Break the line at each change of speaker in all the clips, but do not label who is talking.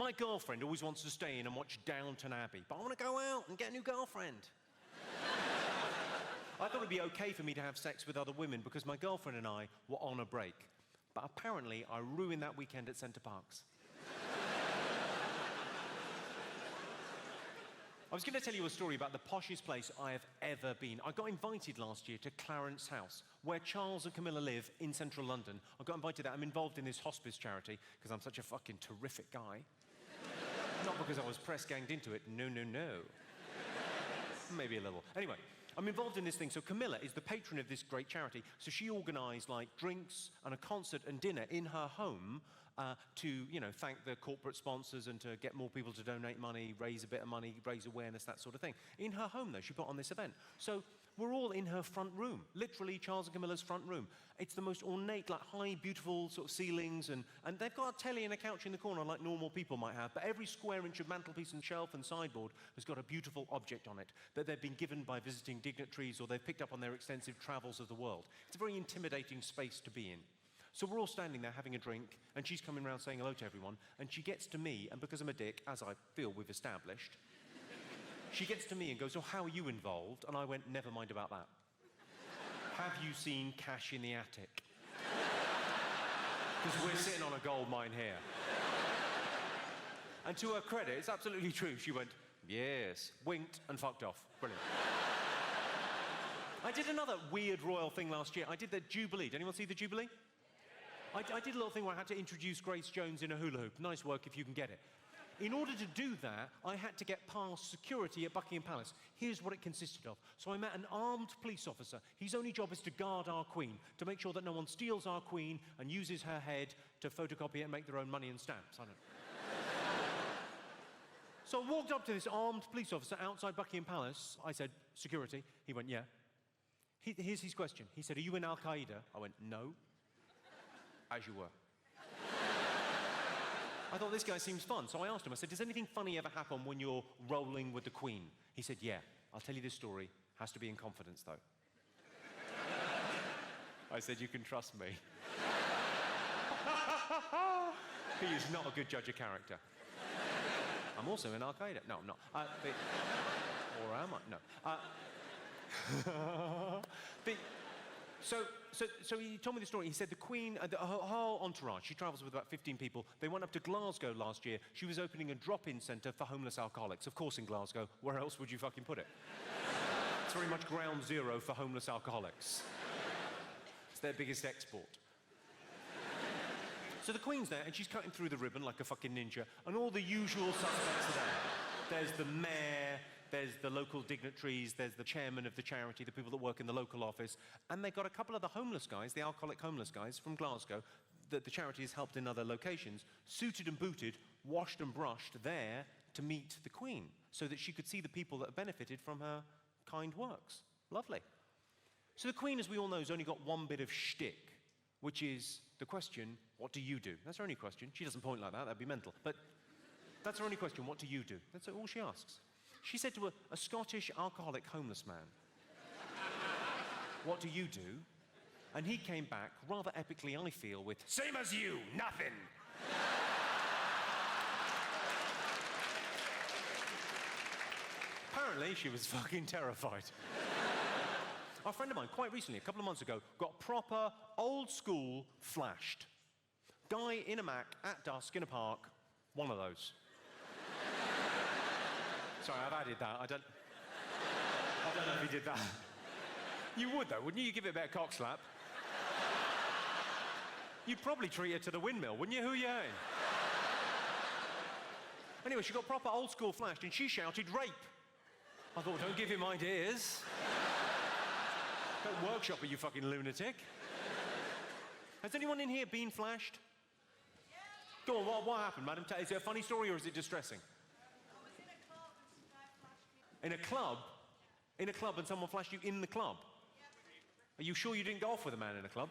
My girlfriend always wants to stay in and watch Downton Abbey, but I want to go out and get a new girlfriend. I thought it'd be okay for me to have sex with other women because my girlfriend and I were on a break. But apparently, I ruined that weekend at Centre Parks. I was going to tell you a story about the poshest place I have ever been. I got invited last year to Clarence House, where Charles and Camilla live in central London. I got invited there. I'm involved in this hospice charity because I'm such a fucking terrific guy. Not because I was press-ganged into it. No, no, no. Maybe a little. Anyway, I'm involved in this thing. So Camilla is the patron of this great charity. So she organised, like, drinks and a concert and dinner in her home to, you know, thank the corporate sponsors and to get more people to donate money, raise a bit of money, raise awareness, that sort of thing. In her home, though, she put on this event. So we're all in her front room, literally Charles and Camilla's front room. It's the most ornate, like, high, beautiful sort of ceilings, and they've got a telly and a couch in the corner like normal people might have, but every square inch of mantelpiece and shelf and sideboard has got a beautiful object on it that they've been given by visiting dignitaries or they've picked up on their extensive travels of the world. It's a very intimidating space to be in. So we're all standing there having a drink, and she's coming around saying hello to everyone, and she gets to me, and because I'm a dick, as I feel we've established, she gets to me and goes, "Oh, how are you involved?" And I went, "Never mind about that. Have you seen Cash in the Attic? Because we're sitting on a gold mine here." And to her credit, it's absolutely true. She went, "Yes," winked, and fucked off. Brilliant. I did another weird royal thing last year. I did the Jubilee. Did anyone see the Jubilee? I did a little thing where I had to introduce Grace Jones in a hula hoop. Nice work if you can get it. In order to do that, I had to get past security at Buckingham Palace. Here's what it consisted of. So I met an armed police officer. His only job is to guard our Queen, to make sure that no one steals our Queen and uses her head to photocopy it and make their own money and stamps. I don't know. So I walked up to this armed police officer outside Buckingham Palace. I said, "Security." He went, "Yeah." Here's his question. He said, "Are you in Al-Qaeda?" I went, "No." "As you were." I thought, this guy seems fun. So I asked him, I said, "Does anything funny ever happen when you're rolling with the Queen?" He said, "Yeah. I'll tell you this story. Has to be in confidence, though." I said, "You can trust me." He is not a good judge of character. I'm also in Al-Qaeda. No, I'm not. Or am I? No. So he told me the story. He said the Queen, her whole entourage, she travels with about 15 people. They went up to Glasgow last year. She was opening a drop-in centre for homeless alcoholics. Of course, in Glasgow. Where else would you fucking put it? It's very much ground zero for homeless alcoholics. It's their biggest export. So the Queen's there, and she's cutting through the ribbon like a fucking ninja, and all the usual suspects are there. There's the mayor, there's the local dignitaries, there's the chairman of the charity, the people that work in the local office, and they got a couple of the homeless guys, the alcoholic homeless guys from Glasgow, that the charity has helped in other locations, suited and booted, washed and brushed there to meet the Queen, so that she could see the people that have benefited from her kind works. Lovely. So the Queen, as we all know, has only got one bit of shtick, which is the question, "What do you do?" That's her only question. She doesn't point like that, that'd be mental. But that's her only question, "What do you do?" That's all she asks. She said to a Scottish alcoholic homeless man, "What do you do?" And he came back, rather epically, I feel, with, "Same as you, nothing." Apparently, she was fucking terrified. A friend of mine, quite recently, a couple of months ago, got proper, old-school flashed. Guy in a Mac, at dusk, in a park, one of those. Sorry, I've added that. I don't know if he did that. You would, though, wouldn't you? You'd give it a bit of cock slap. You'd probably treat her to the windmill, wouldn't you? Who are you in? Anyway, she got proper old-school flashed, and she shouted, "Rape!" I thought, don't give him ideas. Don't workshop it, you fucking lunatic. Has anyone in here been flashed?
Yeah.
Go on, what happened, madam? Is it a funny story or is it distressing?
I was in a club and some guy flashed me.
In a club? In a club and someone flashed you in the club?
Yeah.
Are you sure you didn't go off with a man in a club?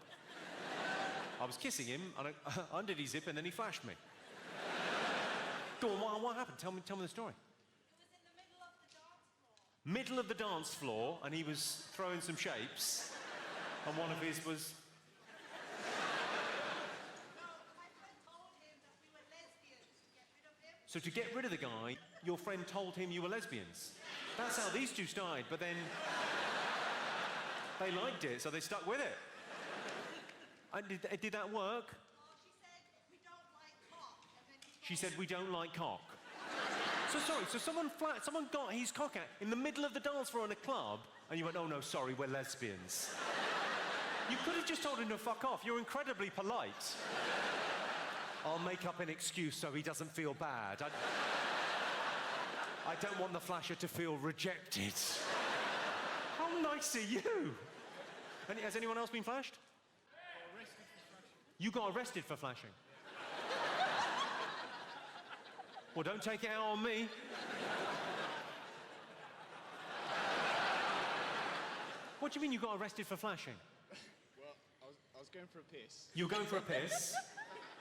I was kissing him, and I undid his zip, and then he flashed me. Go on, what happened? Tell me the story.
It was in the middle of the dance floor.
Middle of the dance floor, and he was throwing some shapes, and one of his was...
No, my friend told him that we were lesbians to get rid of him.
So to get rid of the guy, your friend told him you were lesbians. That's how these two started, but then they liked it, so they stuck with it. And did that work?
Oh, she said, we don't like cock. And then
She said, we don't like cock. So sorry, so someone got his cock out in the middle of the dance floor in a club, and you went, oh no, sorry, we're lesbians. You could have just told him to fuck off. You're incredibly polite. I'll make up an excuse so he doesn't feel bad. I don't want the flasher to feel rejected. How nice are you? And has anyone else been flashed? You got arrested for flashing. Well, don't take it out on me. What do you mean you got arrested for flashing?
Well, I was going for a piss.
You were going for a piss?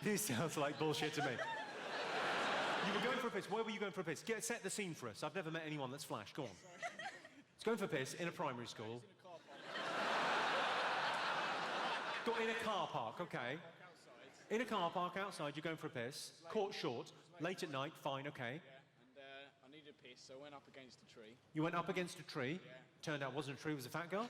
This sounds like bullshit to me. You were going for a piss. Where were you going for a piss? Set the scene for us. I've never met anyone that's flashed. Go on. It's going for a piss in a primary school. Got in a car park, okay. In a car park outside, you're going for a piss. Caught short. Late at night, fine, okay.
Yeah, and I needed a piss, so I went up against a tree.
You went up against a tree.
Yeah.
Turned out it wasn't a tree, it was a fat girl.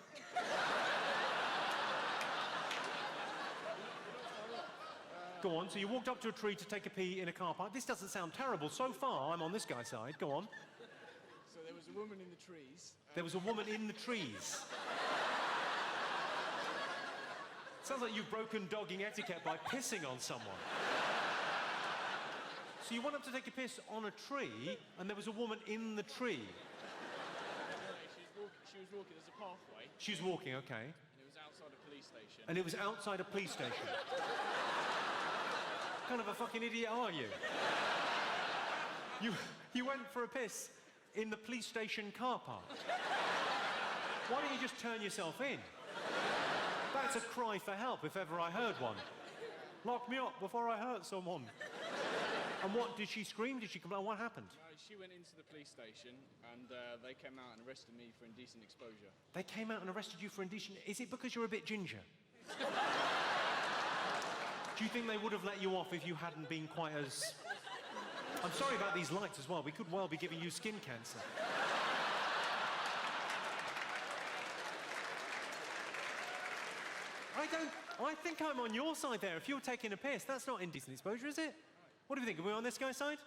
Go on, so you walked up to a tree to take a pee in a car park. This doesn't sound terrible. So far, I'm on this guy's side. Go on.
So there was a woman in the trees.
There was a woman in the trees. Sounds like you've broken dogging etiquette by pissing on someone. So you went up to take a piss on a tree, and there was a woman in the tree.
She was walking, there's a pathway,
She was walking, okay.
and it was outside a police station.
And it was outside a police station. What kind of a fucking idiot are you? You went for a piss in the police station car park. Why don't you just turn yourself in? That's a cry for help if ever I heard one. Lock me up before I hurt someone. And what, did she scream? Did she complain? What happened?
No, she went into the police station, and they came out and arrested me for indecent exposure.
They came out and arrested you for indecent... Is it because you're a bit ginger? Do you think they would have let you off if you hadn't been quite as... I'm sorry about these lights as well. We could well be giving you skin cancer. I think I'm on your side there. If you're taking a piss, that's not indecent exposure, is it? What do you think? Are we on this guy's side?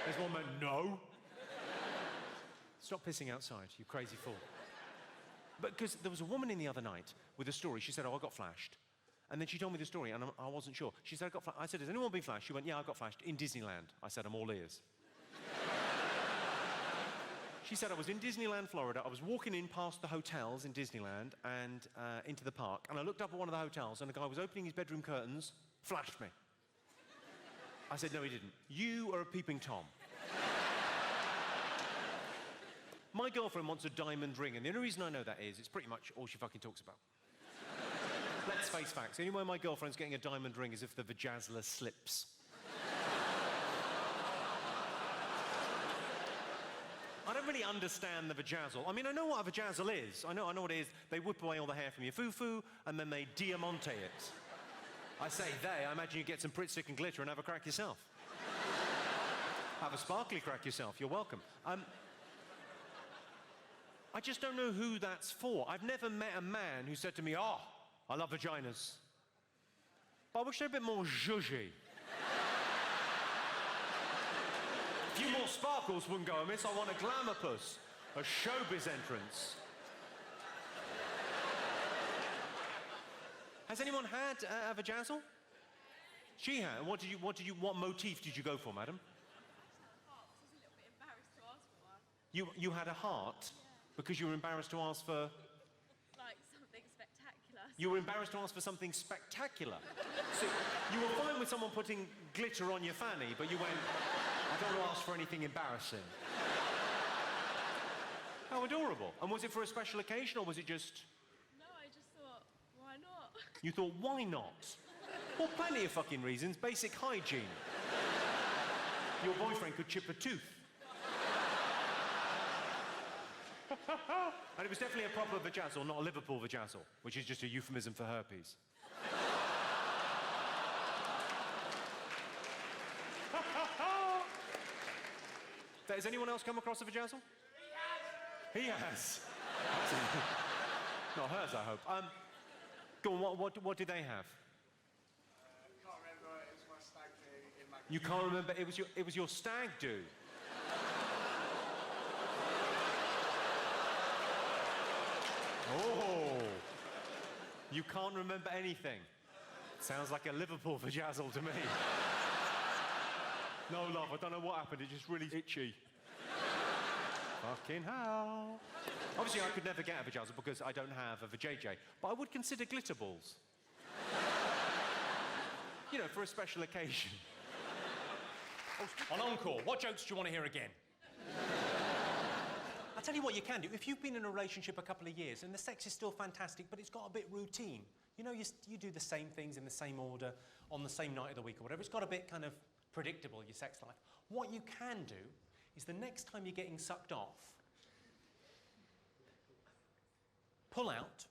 There's one man, no. Stop pissing outside, you crazy fool. But because there was a woman in the other night with a story. She said, oh, I got flashed. And then she told me the story, and I wasn't sure. She said, I got flashed. I said, has anyone been flashed? She went, yeah, I got flashed in Disneyland. I said, I'm all ears. She said, I was in Disneyland, Florida. I was walking in past the hotels in Disneyland and into the park, and I looked up at one of the hotels, and a guy was opening his bedroom curtains, flashed me. I said, no, he didn't. You are a peeping Tom. My girlfriend wants a diamond ring, and the only reason I know that is it's pretty much all she fucking talks about. Let's face facts. The only way my girlfriend's getting a diamond ring is if the vajazzler slips. I don't really understand the vajazzle. I mean, I know what a vajazzle is. I know what it is. They whip away all the hair from your foo-foo, and then they diamante it. I say they, I imagine you get some Pritt stick and glitter and have a crack yourself. Have a sparkly crack yourself, you're welcome. I just don't know who that's for. I've never met a man who said to me, oh, I love vaginas. But I wish they're a bit more zhuzhy. A few more sparkles wouldn't go amiss. I want a glamour puss, a showbiz entrance. Has anyone had a vajazzle? She had. What motif did you go for, madam? You had a heart because you were embarrassed to ask for...
like something spectacular.
You were embarrassed to ask for something spectacular. So you were fine with someone putting glitter on your fanny, but you went, I don't want to ask for anything embarrassing. How adorable. And was it for a special occasion, or was it just...
No, I just thought, why not?
You thought, why not? Well, plenty of fucking reasons. Basic hygiene. Your boyfriend could chip a tooth. And it was definitely a proper vajazzle, not a Liverpool vajazzle, which is just a euphemism for herpes. Has anyone else come across a vajazzle? He has. Not hers, I hope. Go on, what did they have?
Can't remember, it was my stag do in my...
You can't remember, it was your stag do. Oh, you can't remember anything. Sounds like a Liverpool vajazzle to me. No, love, I don't know what happened, it's just really itchy. Fucking hell. Obviously, I could never get a vajazzle because I don't have a vajayjay, but I would consider glitter balls. You know, for a special occasion.
On Encore, what jokes do you want to hear again? I'll tell you what you can do. If you've been in a relationship a couple of years and the sex is still fantastic, but it's got a bit routine, you know, you do the same things in the same order on the same night of the week or whatever, it's got a bit kind of predictable, your sex life. What you can do is the next time you're getting sucked off, pull out,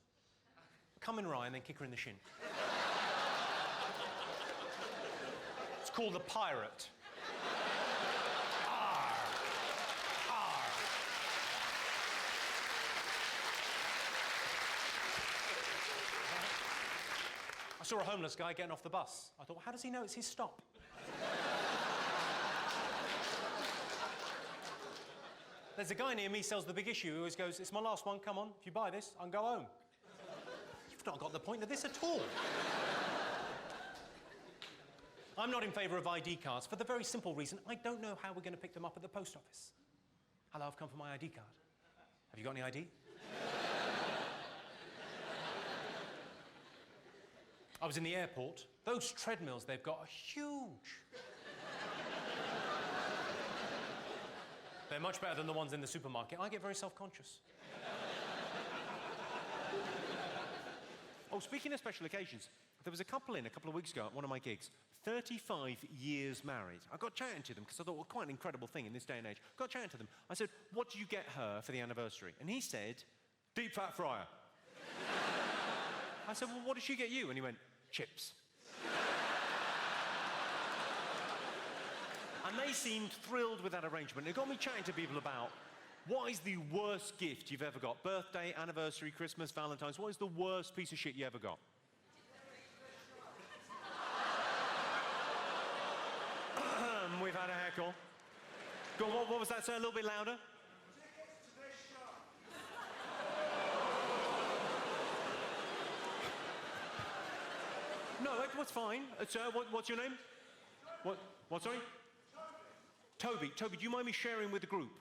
come in Rye and then kick her in the shin. It's called the pirate. I saw a homeless guy getting off the bus. I thought, how does he know it's his stop? There's a guy near me sells the big issue who always goes, it's my last one, come on, if you buy this, I can go home. You've not got the point of this at all. I'm not in favour of ID cards for the very simple reason I don't know how we're going to pick them up at the post office. Hello, I've come for my ID card. Have you got any ID? I was in the airport. Those treadmills they've got are huge. They're much better than the ones in the supermarket. I get very self-conscious.
Oh, speaking of special occasions, there was a couple in a couple of weeks ago at one of my gigs, 35 years married. I got chatting to them because I thought, well, quite an incredible thing in this day and age. Got chatting to them. I said, what did you get her for the anniversary? And he said, deep fat fryer. I said, well, what did she get you? And he went, chips. And they seemed thrilled with that arrangement. It got me chatting to people about what is the worst gift you've ever got? Birthday, anniversary, Christmas, Valentine's. What is the worst piece of shit you ever got? We've had a heckle. Go on, what was that, sir? A little bit louder. No, what's fine. Sir, what's your name? What, sorry? Toby. Toby, do you mind me sharing with the group?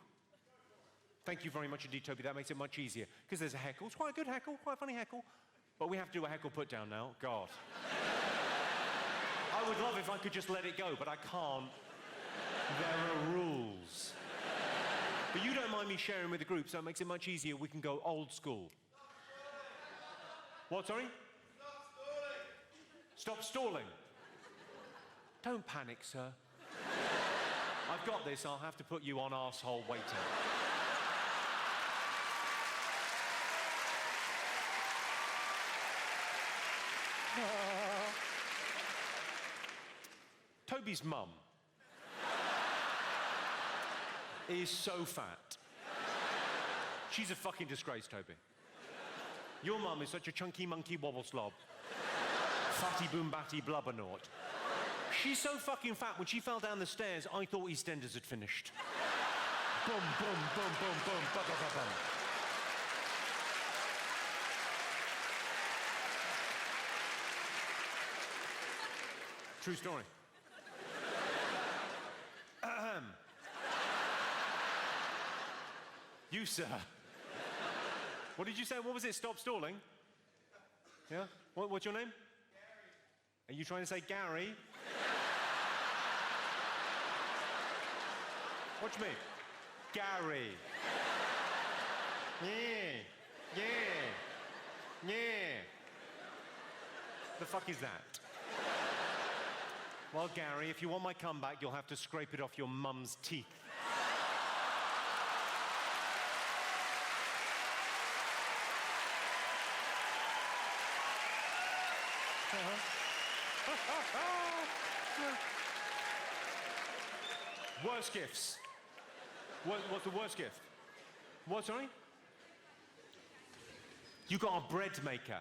Thank you very much indeed, Toby. That makes it much easier. Because there's a heckle. It's quite a good heckle, quite a funny heckle. But we have to do a heckle put down now. God. I would love if I could just let it go, but I can't. There are rules. But you don't mind me sharing with the group, so it makes it much easier. We can go old school. What, sorry? Stop stalling. Don't panic, sir. I've got this. I'll have to put you on arsehole waiting. Toby's mum is so fat. She's a fucking disgrace, Toby. Your mum is such a chunky monkey wobble slob. Fatty boom batty blubbernaut. She's so fucking fat, when she fell down the stairs, I thought EastEnders had finished. Boom, boom, boom, boom, boom, ba, ba, ba, bum. True story. You, sir. What did you say? What was it? Stop stalling? Yeah? What's your name? Gary. Are you trying to say Gary? Watch me. Gary. Yeah. The fuck is that? Well, Gary, if you want my comeback, you'll have to scrape it off your mum's teeth. Worst gifts. What's the worst gift? What, sorry? You got a bread maker.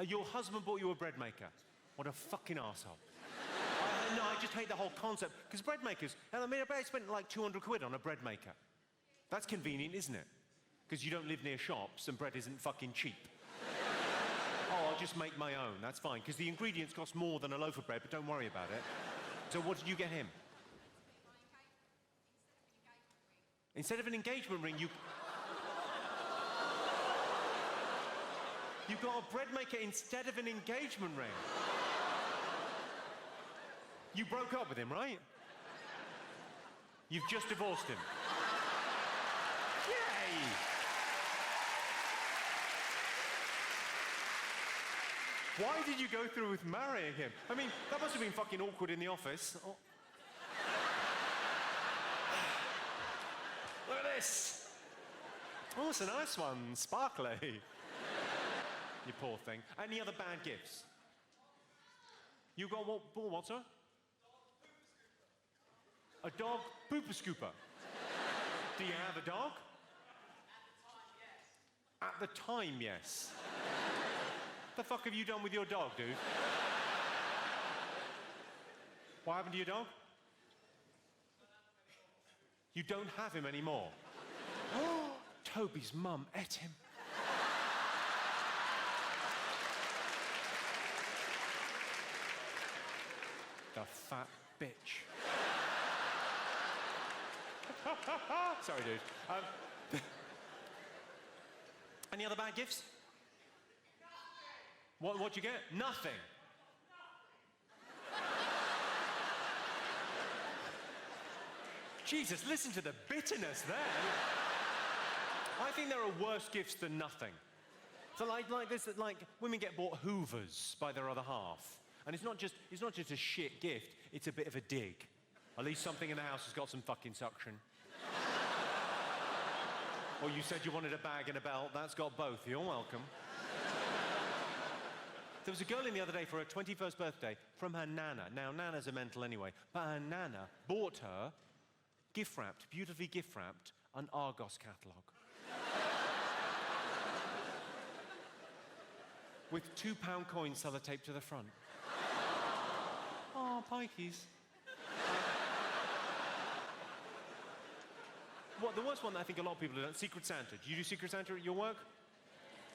Your husband bought you a bread maker. What a fucking arsehole. No, I just hate the whole concept. Because bread makers, I mean, I spent like 200 quid on a bread maker. That's convenient, isn't it? Because you don't live near shops and bread isn't fucking cheap. Oh, I'll just make my own. That's fine. Because the ingredients cost more than a loaf of bread, but don't worry about it. So what did you get him? Instead of an engagement ring, you got a bread maker instead of an engagement ring. You broke up with him, right? You've just divorced him. Yay! Why did you go through with marrying him? I mean, that must have been fucking awkward in the office. Oh. Look at this. Oh, it's a nice one, sparkly. You poor thing. Any other bad gifts? You got what, sir? A dog pooper scooper. Do you have a dog? At the time, yes. The fuck have you done with your dog, dude? What happened to your dog? You don't have him anymore. Oh, Toby's mum ate him. The fat bitch. Sorry, dude. Any other bad gifts? What'd you get? Nothing. Jesus, listen to the bitterness there. I think there are worse gifts than nothing. So like women get bought Hoovers by their other half. And it's not just a shit gift, it's a bit of a dig. At least something in the house has got some fucking suction. Or you said you wanted a bag and a belt, that's got both. You're welcome. There was a girl in the other day for her 21st birthday from her nana. Now, nanas are mental anyway, but her nana bought her, gift-wrapped, beautifully gift-wrapped, an Argos catalogue. With £2 coins sellotaped to the front. Oh, pikeys. The worst one that I think a lot of people do, Secret Santa. Do you do Secret Santa at your work?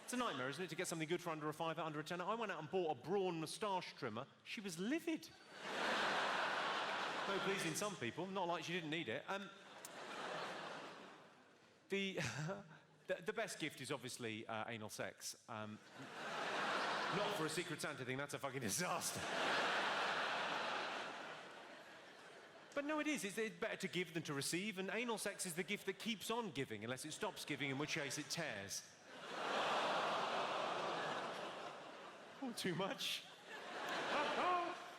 It's a nightmare, isn't it, to get something good for under a fiver, under a tenner. I went out and bought a brawn moustache trimmer. She was livid. No pleasing some people, not like she didn't need it. The best gift is obviously anal sex. Not for a Secret Santa thing, that's a fucking disaster. But no, it is. It's better to give than to receive, and anal sex is the gift that keeps on giving, unless it stops giving, in which case it tears. Oh, too much?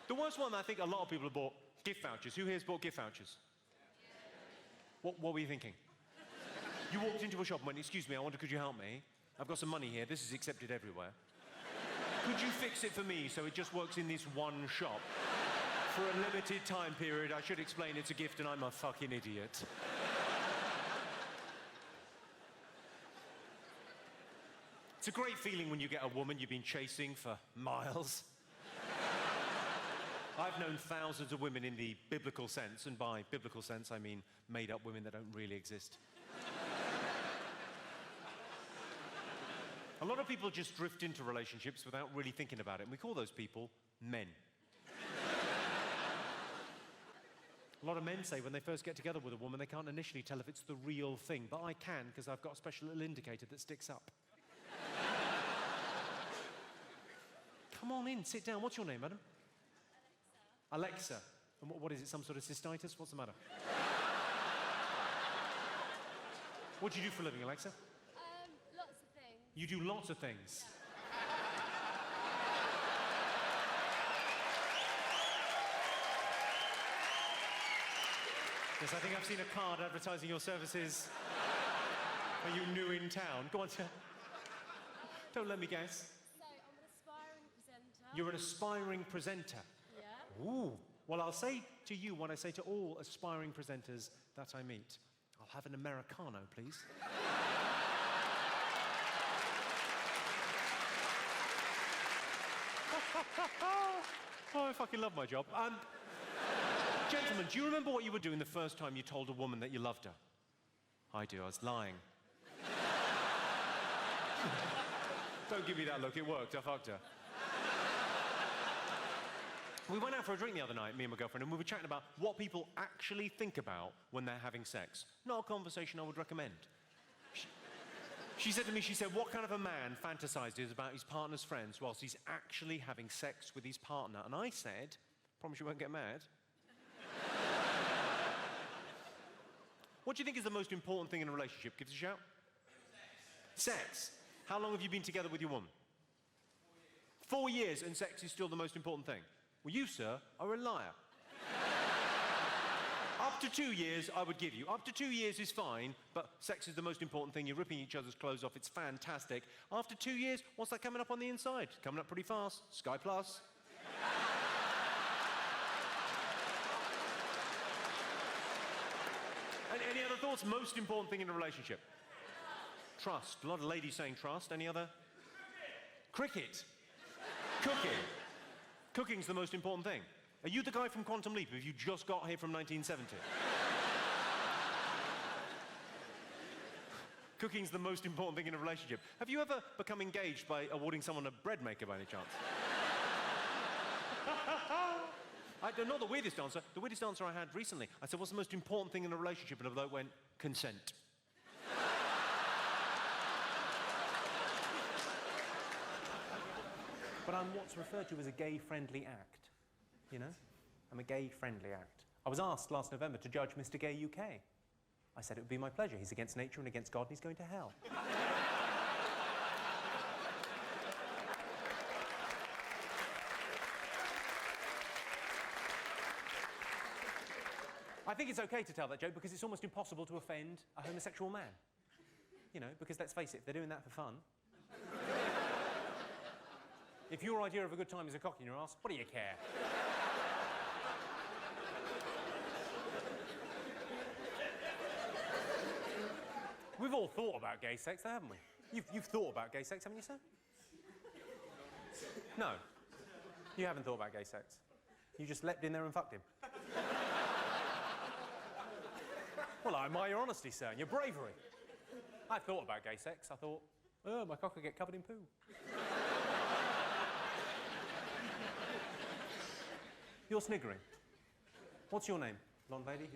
The worst one I think a lot of people have bought, gift vouchers. Who here's bought gift vouchers? What were you thinking? You walked into a shop and went, excuse me, could you help me? I've got some money here, this is accepted everywhere. Could you fix it for me so it just works in this one shop? For a limited time period, I should explain it's a gift and I'm a fucking idiot. It's a great feeling when you get a woman you've been chasing for miles. I've known thousands of women in the biblical sense, and by biblical sense I mean made-up women that don't really exist. A lot of people just drift into relationships without really thinking about it, and we call those people men. A lot of men say when they first get together with a woman, they can't initially tell if it's the real thing, but I can, because I've got a special little indicator that sticks up. Come on in, sit down. What's your name, madam? Alexa. Alexa. And what is it, some sort of cystitis? What's the matter? What do you do for a living, Alexa?
Lots of things.
You do lots of things. Yes, I think I've seen a card advertising your services. Are you new in town? Go on, sir. Don't let me guess.
So, I'm an aspiring presenter.
You're an aspiring presenter.
Yeah.
Ooh, Well, I'll say to you what I say to all aspiring presenters that I meet. I'll have an Americano, please. Oh, I fucking love my job. Gentlemen, do you remember what you were doing the first time you told a woman that you loved her? I do, I was lying. Don't give me that look, it worked, I fucked her. We went out for a drink the other night, me and my girlfriend, and we were chatting about what people actually think about when they're having sex. Not a conversation I would recommend. She said to me, what kind of a man fantasizes about his partner's friends whilst he's actually having sex with his partner? And I said, promise you won't get mad. What do you think is the most important thing in a relationship? Give us a shout. Sex. How long have you been together with your woman? 4 years, and sex is still the most important thing. Well, you, sir, are a liar. Up to 2 years, I would give you. Up to 2 years is fine, but sex is the most important thing. You're ripping each other's clothes off. It's fantastic. After 2 years, what's that coming up on the inside? Coming up pretty fast. Sky Plus. Any other thoughts? Most important thing in a relationship? Trust. A lot of ladies saying trust. Any other? Cricket. Cooking. Cooking's the most important thing. Are you the guy from Quantum Leap? Have you just got here from 1970? Cooking's the most important thing in a relationship. Have you ever become engaged by awarding someone a bread maker by any chance? Not the weirdest answer. The weirdest answer I had recently. I said, what's the most important thing in a relationship? And a bloke went, consent. But I'm what's referred to as a gay-friendly act. You know? I'm a gay-friendly act. I was asked last November to judge Mr. Gay UK. I said it would be my pleasure. He's against nature and against God, and he's going to hell. I think it's okay to tell that joke because it's almost impossible to offend a homosexual man. You know, because let's face it, if they're doing that for fun. If your idea of a good time is a cock in your ass, what do you care? We've all thought about gay sex, though, haven't we? You've thought about gay sex, haven't you, sir? No. You haven't thought about gay sex. You just leapt in there and fucked him. Well, I admire your honesty, sir, and your bravery. I thought about gay sex. I thought, oh, my cock could get covered in poo. You're sniggering. What's your name, blonde lady?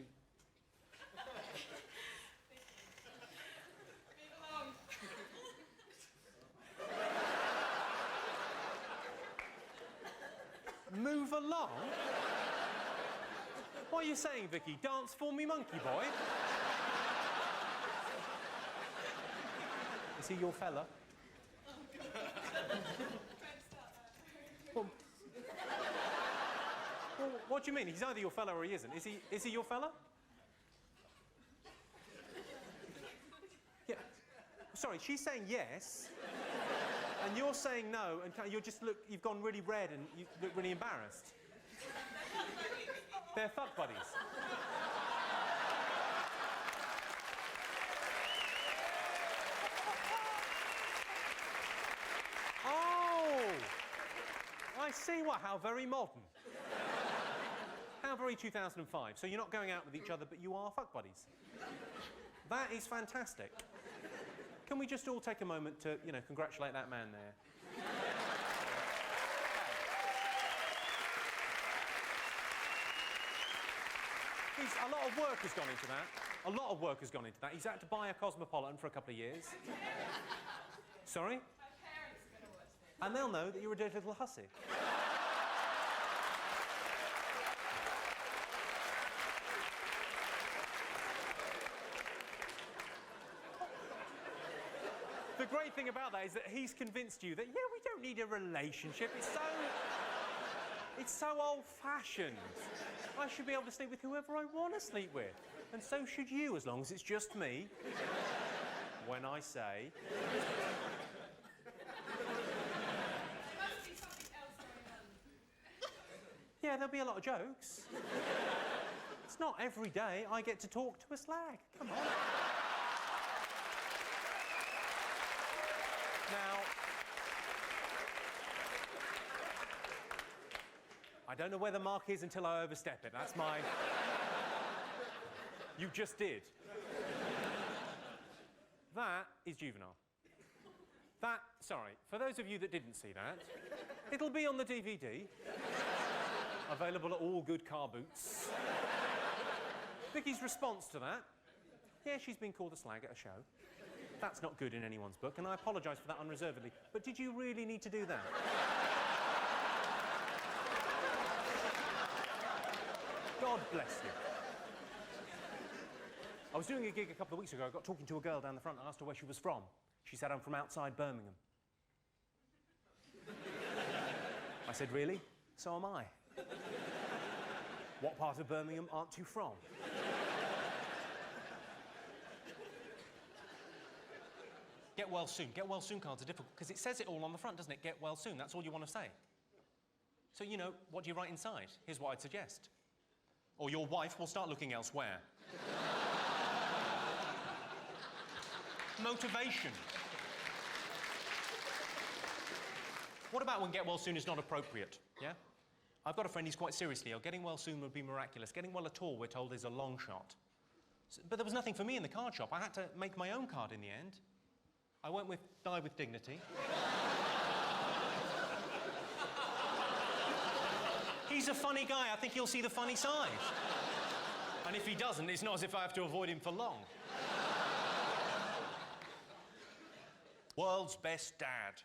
Move along? What are you saying, Vicky? Dance for me, monkey boy? Is he your fella? Well, what do you mean? He's either your fella or he isn't. Is he your fella? Yeah. Sorry, she's saying yes, and you're saying no, and you've gone really red and you look really embarrassed. They're fuck buddies. Oh! I see what, how very modern. How very 2005. So you're not going out with each other, but you are fuck buddies. That is fantastic. Can we just all take a moment to, congratulate that man there? A lot of work has gone into that. A lot of work has gone into that. He's had to buy a Cosmopolitan for a couple of years. Sorry?
My parents are going to watch this.
And they'll know that you're a dirty little hussy. The great thing about that is that he's convinced you that, we don't need a relationship. It's so old-fashioned. I should be able to sleep with whoever I want to sleep with. And so should you, as long as it's just me. When I say...
There must be something else going on.
Yeah, there'll be a lot of jokes. It's not every day I get to talk to a slag. Come on. Now, I don't know where the mark is until I overstep it. That's my... You just did. That is juvenile. That, sorry, for those of you that didn't see that, it'll be on the DVD. Available at all good car boots. Vicky's response to that, yeah, she's been called a slag at a show. That's not good in anyone's book, and I apologise for that unreservedly. But did you really need to do that? God bless you. I was doing a gig a couple of weeks ago. I got talking to a girl down the front and asked her where she was from. She said, I'm from outside Birmingham. I said, really? So am I. What part of Birmingham aren't you from? Get well soon. Get well soon cards are difficult because it says it all on the front, doesn't it? Get well soon. That's all you want to say. So, you know, what do you write inside? Here's what I'd suggest. Or your wife will start looking elsewhere. Motivation. What about when get well soon is not appropriate? Yeah? I've got a friend who's quite seriously ill. Getting well soon would be miraculous. Getting well at all, we're told, is a long shot. But there was nothing for me in the card shop. I had to make my own card in the end. I went with Die with Dignity. He's a funny guy. I think he'll see the funny side. And if he doesn't, it's not as if I have to avoid him for long. World's best dad.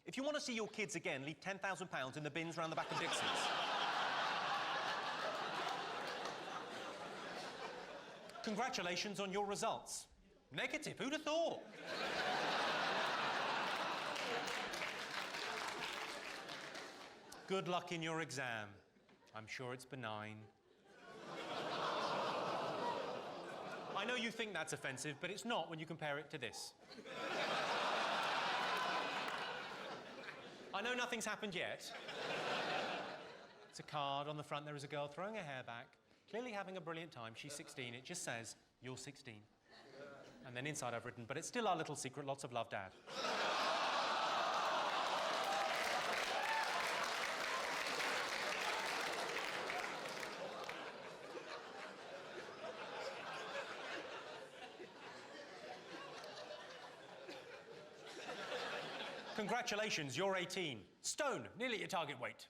If you want to see your kids again, leave £10,000 in the bins round the back of Dixon's. Congratulations on your results. Negative, who'd have thought? Good luck in your exam. I'm sure it's benign. I know you think that's offensive, but it's not when you compare it to this. I know nothing's happened yet. It's a card. On the front there is a girl throwing her hair back, clearly having a brilliant time. She's 16. It just says, you're 16. And then inside I've written, but it's still our little secret. Lots of love, Dad. Congratulations, you're 18. Stone, nearly your target weight.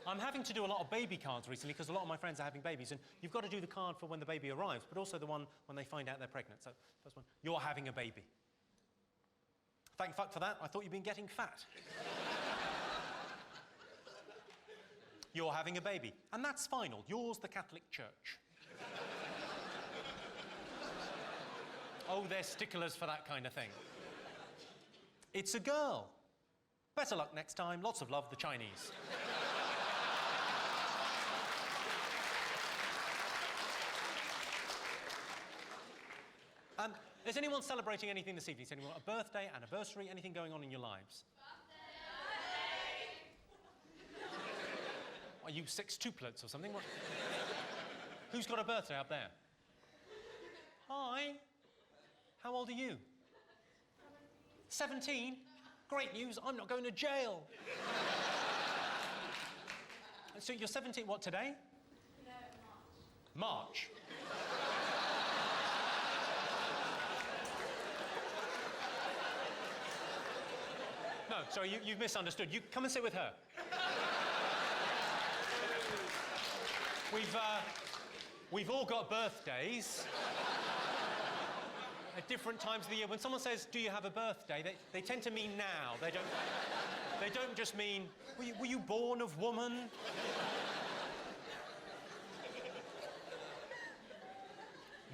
I'm having to do a lot of baby cards recently because a lot of my friends are having babies, and you've got to do the card for when the baby arrives, but also the one when they find out they're pregnant. So, first one, you're having a baby. Thank fuck for that. I thought you'd been getting fat. You're having a baby. And that's final. Yours, the Catholic Church. Oh, they're sticklers for that kind of thing. It's a girl. Better luck next time. Lots of love, the Chinese. Is anyone celebrating anything this evening? Is anyone a birthday, anniversary, anything going on in your lives? Birthday! Are you sextuplets or something? What? Who's got a birthday up there? Hi. How old are you? 17? Great news, I'm not going to jail. So you're 17, what, today?
No, March.
March? No, sorry, you've misunderstood. You come and sit with her. We've all got birthdays at different times of the year. When someone says, do you have a birthday, they tend to mean now. They don't just mean, were you born of woman?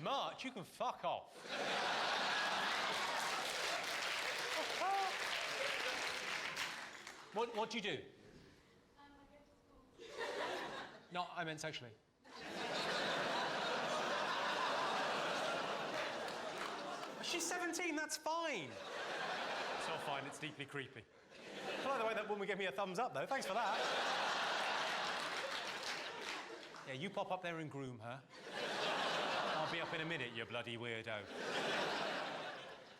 March, you can fuck off. What do you do?
I go to school.
No, I meant sexually. She's 17, that's fine. It's not fine, it's deeply creepy. By the way, that woman gave me a thumbs up, though. Thanks for that. Yeah, you pop up there and groom her. I'll be up in a minute, you bloody weirdo.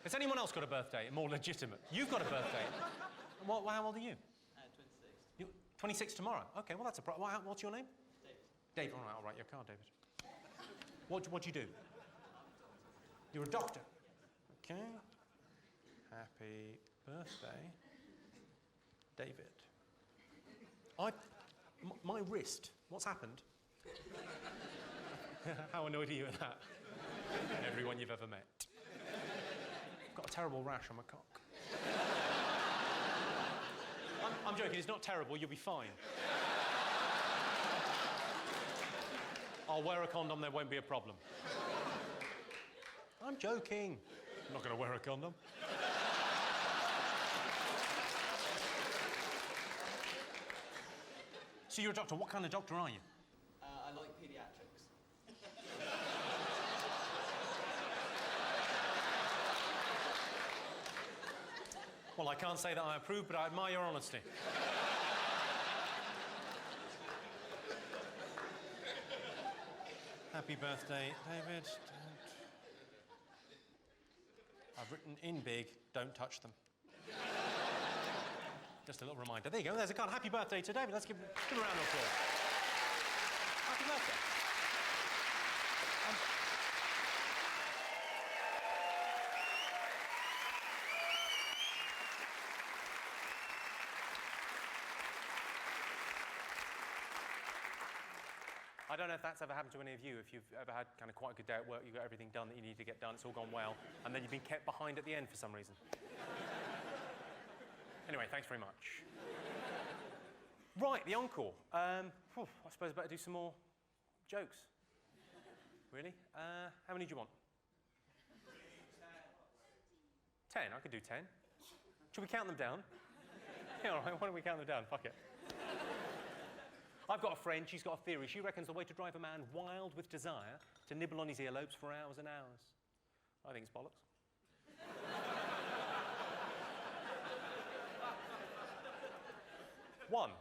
Has anyone else got a birthday? More legitimate. You've got a birthday. How old are you?
26.
You're 26 tomorrow. OK, well, that's a what's your name? David. David, all right, I'll write your card, David. What do you do? You're a doctor. OK. Happy birthday, David. My wrist, what's happened? How annoyed are you at that? Everyone you've ever met. I've got a terrible rash on my cock. I'm joking, it's not terrible, you'll be fine. I'll wear a condom, there won't be a problem. I'm joking. I'm not going to wear a condom. So you're a doctor. What kind of doctor are you?
I like paediatrics.
Well, I can't say that I approve, but I admire your honesty. Happy birthday, David. I've written in big, don't touch them. Just a little reminder. There you go, there's a card. Happy birthday to David. Let's give him a round of applause. Happy birthday. I don't know if that's ever happened to any of you, if you've ever had kind of quite a good day at work, you've got everything done that you need to get done, it's all gone well, and then you've been kept behind at the end for some reason. Anyway, thanks very much. Right, the encore. I suppose I better do some more jokes. Really? How many do you want? 10. I could do 10. Should we count them down? Yeah, all right, why don't we count them down? Fuck it. I've got a friend, she's got a theory. She reckons the way to drive a man wild with desire to nibble on his earlobes for hours and hours. I think it's bollocks. One.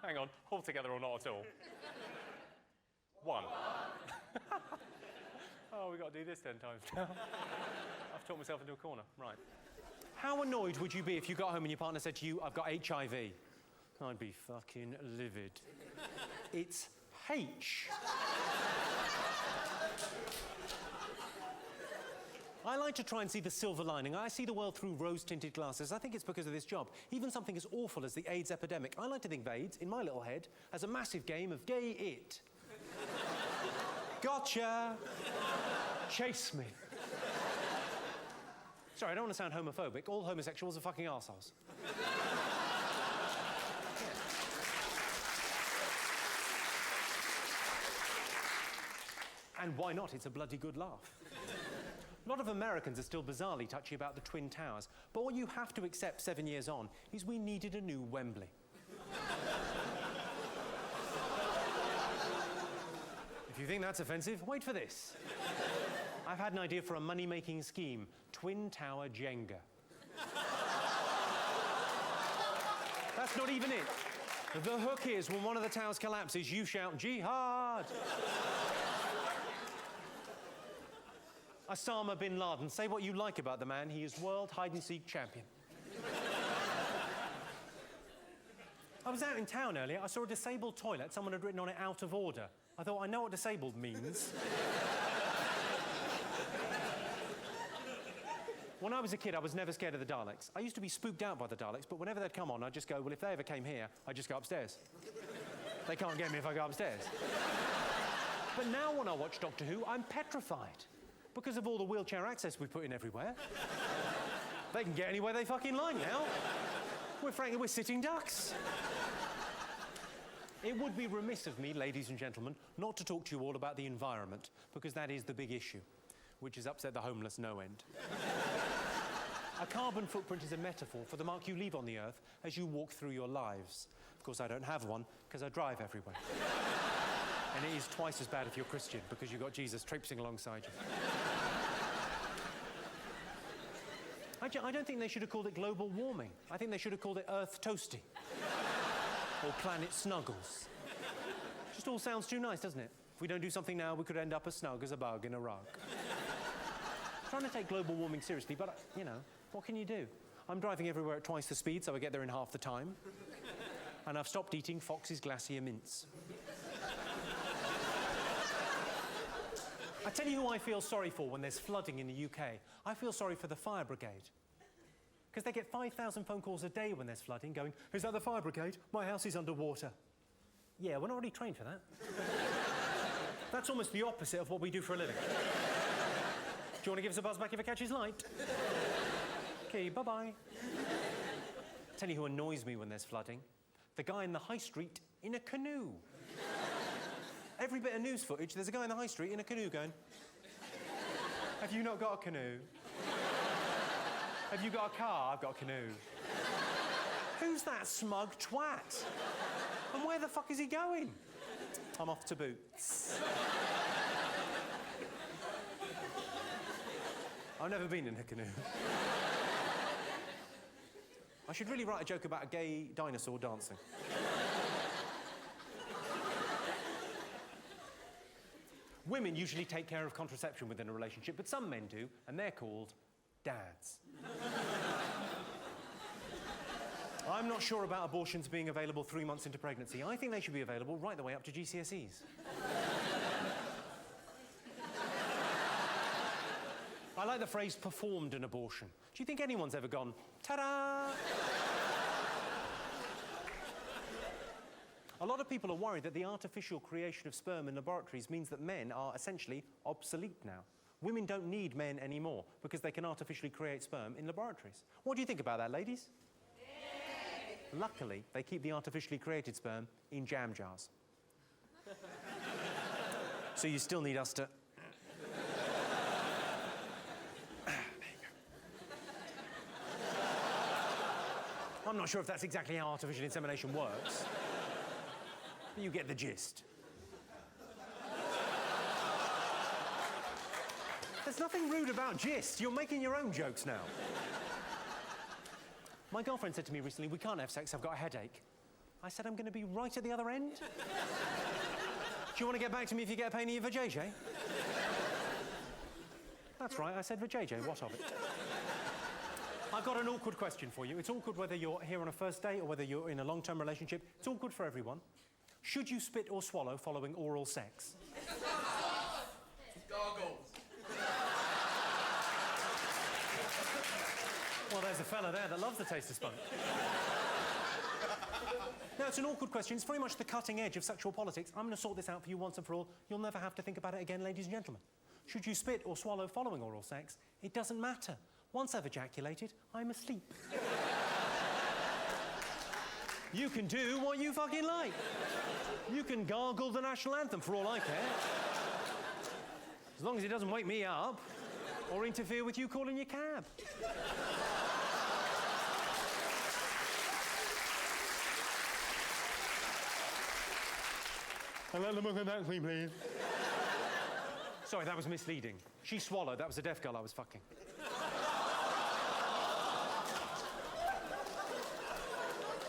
Hang on, all together or not at all? One. Oh, we've got to do this 10 times now. I've talked myself into a corner. Right. How annoyed would you be if you got home and your partner said to you, I've got HIV? I'd be fucking livid. It's H. I like to try and see the silver lining. I see the world through rose-tinted glasses. I think it's because of this job. Even something as awful as the AIDS epidemic, I like to think of AIDS, in my little head, as a massive game of gay it. Gotcha! Chase me. Sorry, I don't want to sound homophobic. All homosexuals are fucking arseholes. And why not? It's a bloody good laugh. A lot of Americans are still bizarrely touchy about the Twin Towers, but what you have to accept 7 years on is we needed a new Wembley. If you think that's offensive, wait for this. I've had an idea for a money-making scheme, Twin Tower Jenga. That's not even it. The hook is, when one of the towers collapses, you shout, Jihad! Osama bin Laden, say what you like about the man, he is world hide-and-seek champion. I was out in town earlier, I saw a disabled toilet, someone had written on it, out of order. I thought, I know what disabled means. When I was a kid, I was never scared of the Daleks. I used to be spooked out by the Daleks, but whenever they'd come on, I'd just go, well, if they ever came here, I'd just go upstairs. They can't get me if I go upstairs. But now when I watch Doctor Who, I'm petrified. Because of all the wheelchair access we put in everywhere. They can get anywhere they fucking like now. We're sitting ducks. It would be remiss of me, ladies and gentlemen, not to talk to you all about the environment, because that is the big issue, which has upset the homeless no end. A carbon footprint is a metaphor for the mark you leave on the earth as you walk through your lives. Of course, I don't have one, because I drive everywhere. And it is twice as bad if you're Christian, because you've got Jesus traipsing alongside you. I don't think they should have called it global warming. I think they should have called it Earth Toasty. Or Planet Snuggles. Just all sounds too nice, doesn't it? If we don't do something now, we could end up as snug as a bug in a rug. Trying to take global warming seriously, but, you know, what can you do? I'm driving everywhere at twice the speed, so I get there in half the time. And I've stopped eating Fox's Glacier mints. I tell you who I feel sorry for when there's flooding in the UK. I feel sorry for the fire brigade. Because they get 5,000 phone calls a day when there's flooding going, "Is that the fire brigade? My house is underwater." Yeah, we're not really trained for that. That's almost the opposite of what we do for a living. Do you want to give us a buzz back if it catches light? Okay, bye-bye. Tell you who annoys me when there's flooding. The guy in the high street in a canoe. Every bit of news footage, there's a guy in the high street in a canoe going, "Have you not got a canoe? Have you got a car? I've got a canoe." Who's that smug twat? And where the fuck is he going? I'm off to Boots. I've never been in a canoe. I should really write a joke about a gay dinosaur dancing. Women usually take care of contraception within a relationship, but some men do, and they're called dads. I'm not sure about abortions being available 3 months into pregnancy. I think they should be available right the way up to GCSEs. I like the phrase performed an abortion. Do you think anyone's ever gone, ta-da? A lot of people are worried that the artificial creation of sperm in laboratories means that men are essentially obsolete now. Women don't need men anymore because they can artificially create sperm in laboratories. What do you think about that, ladies? Yeah. Luckily, they keep the artificially created sperm in jam jars. So you still need us to... I'm not sure if that's exactly how artificial insemination works. But you get the gist. There's nothing rude about gist. You're making your own jokes now. My girlfriend said to me recently, "We can't have sex, I've got a headache." I said, "I'm going to be right at the other end." "Do you want to get back to me if you get a pain in your vajayjay?" That's right, I said vajayjay, what of it? I've got an awkward question for you. It's awkward whether you're here on a first date or whether you're in a long-term relationship. It's awkward for everyone. Should you spit or swallow following oral sex?
Gargles.
Well, there's a fella there that loves the taste of spunk. Now, it's an awkward question. It's very much the cutting edge of sexual politics. I'm going to sort this out for you once and for all. You'll never have to think about it again, ladies and gentlemen. Should you spit or swallow following oral sex? It doesn't matter. Once I've ejaculated, I'm asleep. You can do what you fucking like. You can gargle the national anthem for all I care. As long as it doesn't wake me up or interfere with you calling your cab. And let them look at that, please. Sorry, that was misleading. She swallowed. That was a deaf girl I was fucking.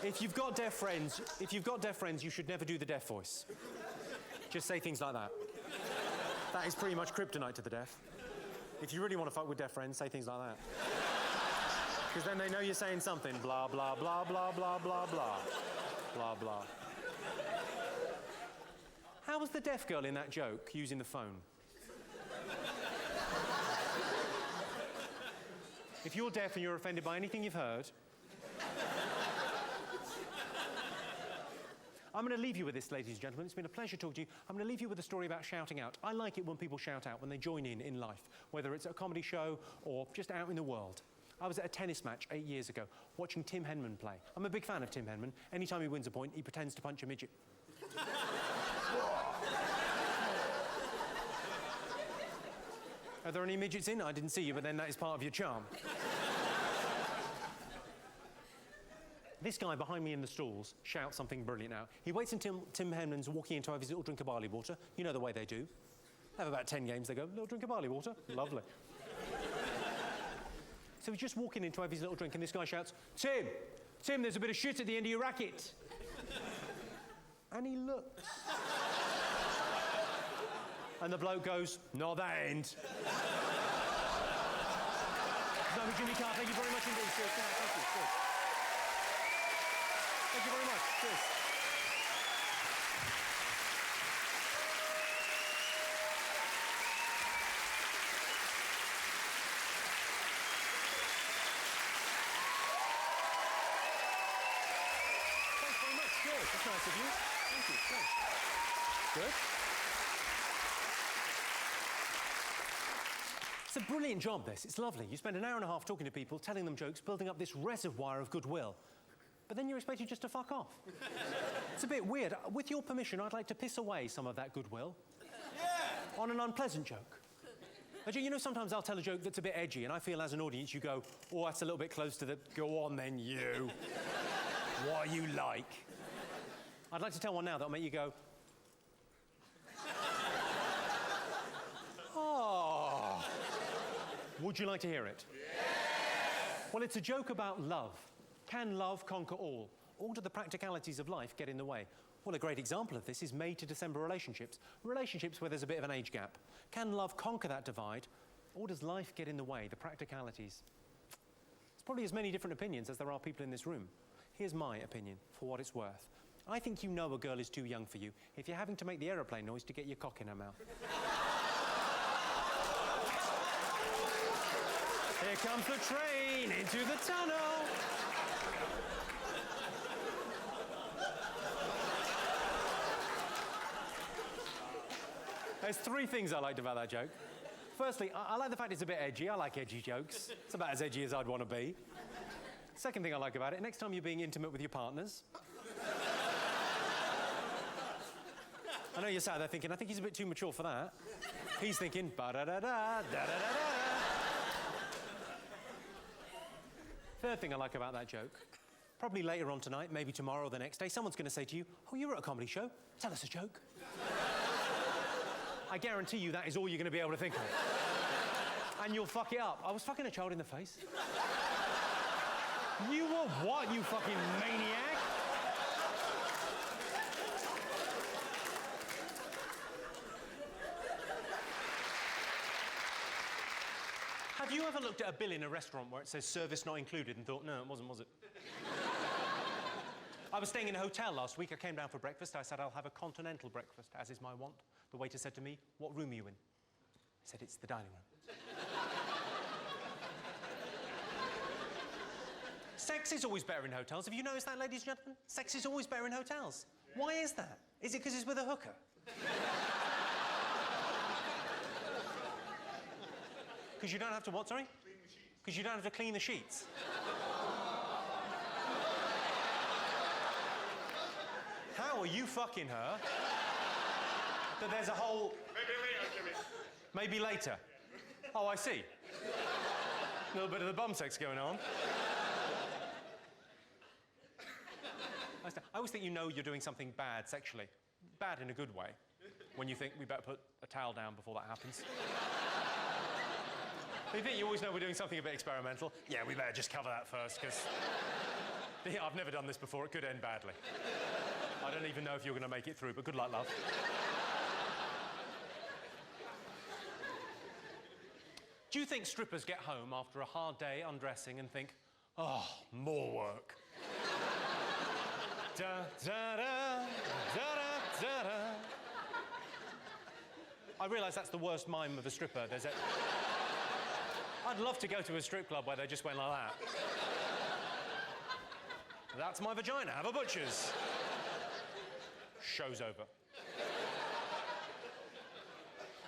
If you've got deaf friends, you should never do the deaf voice. Just say things like that. That is pretty much kryptonite to the deaf. If you really want to fuck with deaf friends, say things like that. Because then they know you're saying something. Blah, blah, blah, blah, blah, blah, blah. Blah, blah. How was the deaf girl in that joke using the phone? If you're deaf and you're offended by anything you've heard, I'm going to leave you with this, ladies and gentlemen. It's been a pleasure talking to you. I'm going to leave you with a story about shouting out. I like it when people shout out, when they join in life, whether it's at a comedy show or just out in the world. I was at a tennis match 8 years ago, watching Tim Henman play. I'm a big fan of Tim Henman. Anytime he wins a point, he pretends to punch a midget. Are there any midgets in? I didn't see you, but then that is part of your charm. This guy behind me in the stalls shouts something brilliant now. He waits until Tim Henman's walking in to have his little drink of barley water. You know the way they do. They have about 10 games, they go, little drink of barley water. Lovely. So he's just walking in to have his little drink, and this guy shouts, Tim, Tim, there's a bit of shit at the end of your racket. And he looks. And the bloke goes, not that end. No, Jimmy Carr, thank you very much indeed. Cheers. Thank you. Cheers. Thank you very much. Cheers. Thanks very much. Cheers. That's nice of you. Thank you. Thanks. Good. It's a brilliant job, this. It's lovely. You spend an hour and a half talking to people, telling them jokes, building up this reservoir of goodwill. But then you're expected just to fuck off. It's a bit weird. With your permission, I'd like to piss away some of that goodwill. Yeah! On an unpleasant joke. You know, sometimes I'll tell a joke that's a bit edgy, and I feel as an audience you go, oh, that's a little bit close to the... Go on then, you. What are you like? I'd like to tell one now that'll make you go... Oh... Would you like to hear it? Yes! Well, it's a joke about love. Can love conquer all? Or do the practicalities of life get in the way? Well, a great example of this is May to December relationships. Relationships where there's a bit of an age gap. Can love conquer that divide? Or does life get in the way, the practicalities? There's probably as many different opinions as there are people in this room. Here's my opinion, for what it's worth. I think you know a girl is too young for you if you're having to make the aeroplane noise to get your cock in her mouth. Here comes the train into the tunnel. There's three things I liked about that joke. Firstly, I like the fact it's a bit edgy. I like edgy jokes. It's about as edgy as I'd want to be. Second thing I like about it, next time you're being intimate with your partners. I know you're sat there thinking, I think he's a bit too mature for that. He's thinking, ba-da-da-da, da-da-da-da. Third thing I like about that joke, probably later on tonight, maybe tomorrow or the next day, someone's going to say to you, oh, you were at a comedy show. Tell us a joke. I guarantee you that is all you're going to be able to think of. And you'll fuck it up. I was fucking a child in the face. You were what, you fucking maniac? Have you ever looked at a bill in a restaurant where it says service not included and thought, no, it wasn't, was it? I was staying in a hotel last week. I came down for breakfast. I said, I'll have a continental breakfast, as is my wont. The waiter said to me, what room are you in? I said, it's the dining room. Sex is always better in hotels. Have you noticed that, ladies and gentlemen? Sex is always better in hotels. Why is that? Is it because it's with a hooker? Because you don't have to what, sorry? Because you don't have to clean the sheets. How are you fucking her that there's a whole...
Maybe later, Jimmy.
Maybe later. Oh, I see. A little bit of the bum sex going on. I always think you know you're doing something bad sexually. Bad in a good way. When you think we better put a towel down before that happens. You think you always know we're doing something a bit experimental. Yeah, we better just cover that first, because... I've never done this before. It could end badly. I don't even know if you're going to make it through, but good luck, love. Do you think strippers get home after a hard day undressing and think, oh, more work? Da, da, da, da, da, da, da. I realise that's the worst mime of a stripper. I'd love to go to a strip club where they just went like that. That's my vagina. Have a butcher's. Show's over.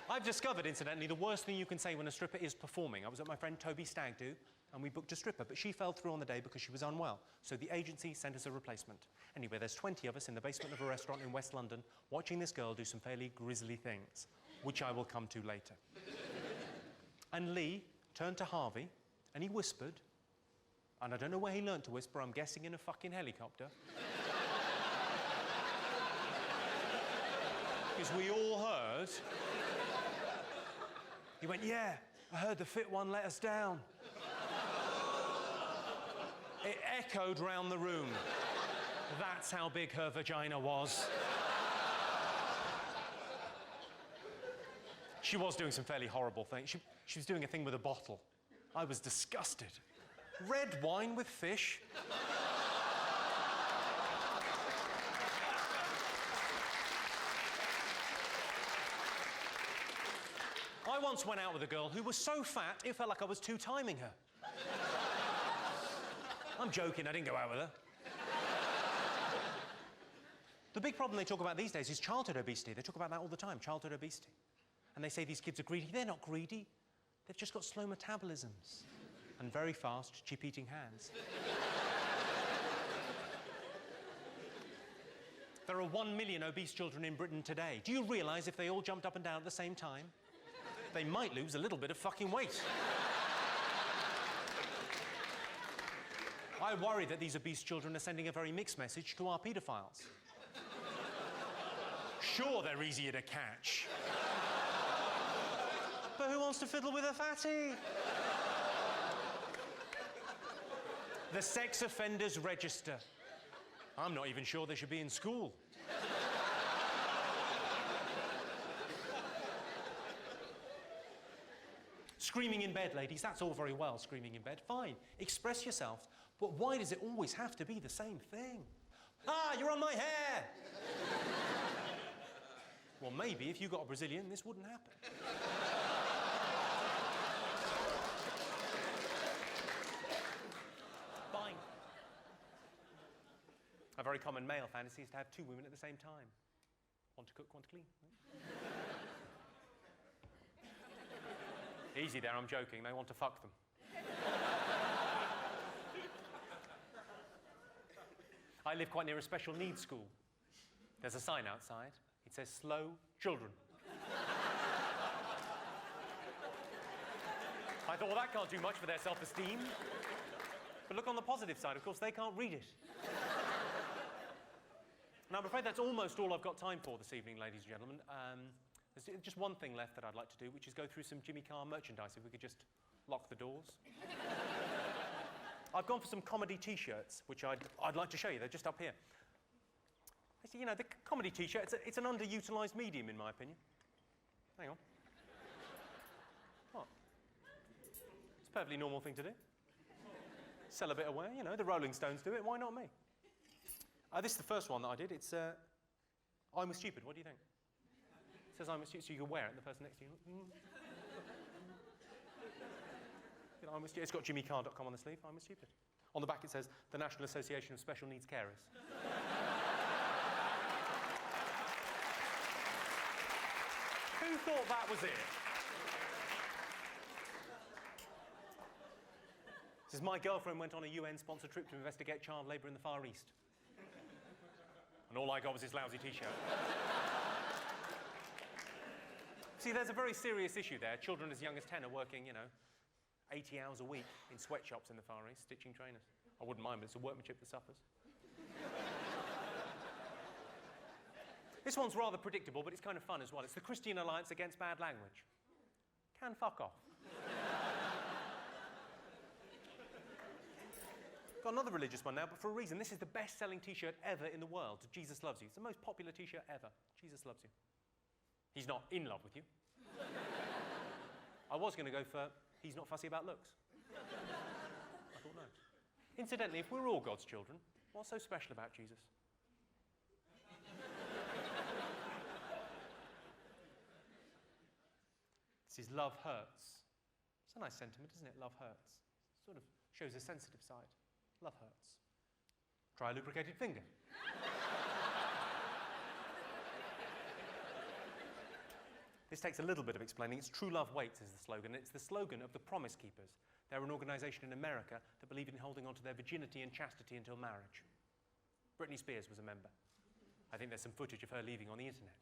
I've discovered, incidentally, the worst thing you can say when a stripper is performing. I was at my friend Toby's stag do, and we booked a stripper, but she fell through on the day because she was unwell. So the agency sent us a replacement. Anyway, there's 20 of us in the basement of a restaurant in West London watching this girl do some fairly grisly things, which I will come to later. And Lee turned to Harvey, and he whispered, and I don't know where he learnt to whisper, I'm guessing in a fucking helicopter. Because we all heard. He went, yeah, I heard the fit one let us down. It echoed round the room. That's how big her vagina was. She was doing some fairly horrible things. She was doing a thing with a bottle. I was disgusted. Red wine with fish? I once went out with a girl who was so fat, it felt like I was two-timing her. I'm joking, I didn't go out with her. The big problem they talk about these days is childhood obesity. They talk about that all the time, childhood obesity. And they say these kids are greedy. They're not greedy. They've just got slow metabolisms and very fast, cheap-eating hands. There are 1 million obese children in Britain today. Do you realise if they all jumped up and down at the same time, they might lose a little bit of fucking weight? I worry that these obese children are sending a very mixed message to our paedophiles. Sure, they're easier to catch. But who wants to fiddle with a fatty? The sex offenders register. I'm not even sure they should be in school. Screaming in bed, ladies, that's all very well, screaming in bed. Fine, express yourself. But why does it always have to be the same thing? Ah, you're on my hair! Well, maybe if you got a Brazilian, this wouldn't happen. Fine. A very common male fantasy is to have 2 women at the same time. One to cook, one to clean. Easy there, I'm joking. They want to fuck them. I live quite near a special needs school. There's a sign outside. It says, slow children. I thought, well, that can't do much for their self-esteem. But look on the positive side, of course, they can't read it. Now, I'm afraid that's almost all I've got time for this evening, ladies and gentlemen. There's just one thing left that I'd like to do, which is go through some Jimmy Carr merchandise, if we could just lock the doors. I've gone for some comedy T-shirts, which I'd like to show you. They're just up here. You know, the comedy T-shirt, it's an underutilised medium, in my opinion. Hang on. What? It's a perfectly normal thing to do. Sell a bit of wear, you know, the Rolling Stones do it, why not me? This is the first one that I did. It's, I'm stupid, what do you think? It says I'm stupid, so you can wear it, and the person next to you... You know, it's got jimmycarr.com on the sleeve, I'm stupid. On the back it says, the National Association of Special Needs Carers. Who thought that was it? It says, my girlfriend went on a UN-sponsored trip to investigate child labour in the Far East. And all I got was this lousy T-shirt. See, there's a very serious issue there. Children as young as 10 are working, you know, 80 hours a week in sweatshops in the Far East, stitching trainers. I wouldn't mind, but it's the workmanship that suffers. This one's rather predictable, but it's kind of fun as well. It's the Christian Alliance Against Bad Language. Can fuck off. Got another religious one now, but for a reason. This is the best-selling T-shirt ever in the world. Jesus loves you. It's the most popular T-shirt ever. Jesus loves you. He's not in love with you. I was going to go for he's not fussy about looks. I thought no. Incidentally, if we're all God's children, what's so special about Jesus? This is love hurts. It's a nice sentiment, isn't it? Love hurts. Sort of shows a sensitive side. Love hurts. Try a lubricated finger. This takes a little bit of explaining. It's True Love Waits is the slogan. It's the slogan of the Promise Keepers. They're an organisation in America that believe in holding on to their virginity and chastity until marriage. Britney Spears was a member. I think there's some footage of her leaving on the internet.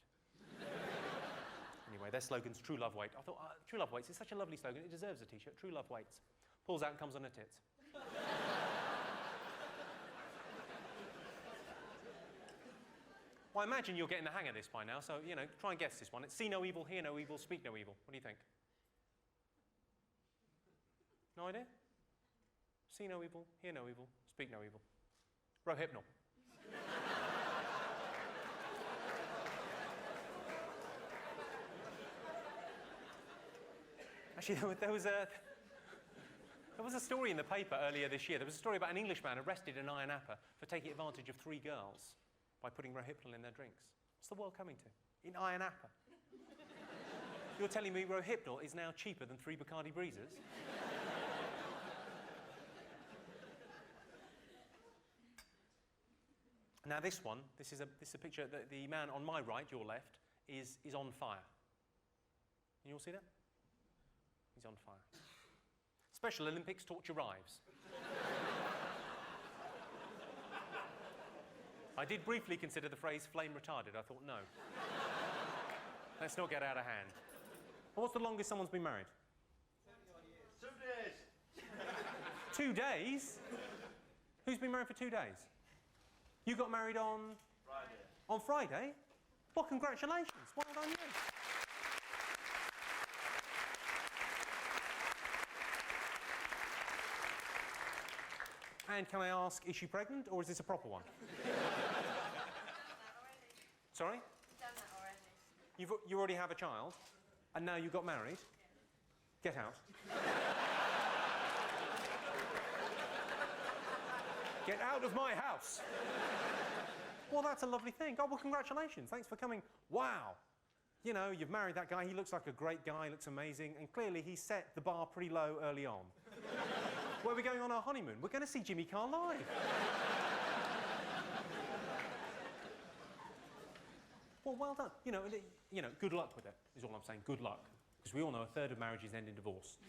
Anyway, their slogan's True Love Waits. I thought, True Love Waits is such a lovely slogan. It deserves a T-shirt. True Love Waits. Pulls out and comes on her tits. Well, I imagine you're getting the hang of this by now, so, you know, try and guess this one. It's see no evil, hear no evil, speak no evil. What do you think? No idea? See no evil, hear no evil, Speak no evil. Rohypnol. Actually, there was a story in the paper earlier this year. There was a story about an Englishman arrested in Ayia Napa for taking advantage of 3 girls by putting Rohypnol in their drinks. What's the world coming to? In Ayia Napa. You're telling me Rohypnol is now cheaper than 3 Bacardi Breezes? Now this is a picture that the man on my right, your left, is on fire. Can you all see that? He's on fire. Special Olympics torture arrives. I did briefly consider the phrase flame retarded. I thought, no. Let's not get out of hand. Well, what's the longest someone's been married?
2 days.
2 days? Who's been married for 2 days? You got married on?
Friday.
On Friday? Well, congratulations. Well done you. And can I ask, is she pregnant or is this a proper one? Sorry?
Done that already.
You already have a child, and now you got married? Get out. Get out of my house! Well, that's a lovely thing. Oh, well, congratulations. Thanks for coming. Wow. You know, you've married that guy. He looks like a great guy, looks amazing, and clearly he set the bar pretty low early on. Where are we going on our honeymoon? We're going to see Jimmy Carr live. Well done. You know, good luck with it, is all I'm saying. Good luck. Because we all know 1/3 of marriages end in divorce.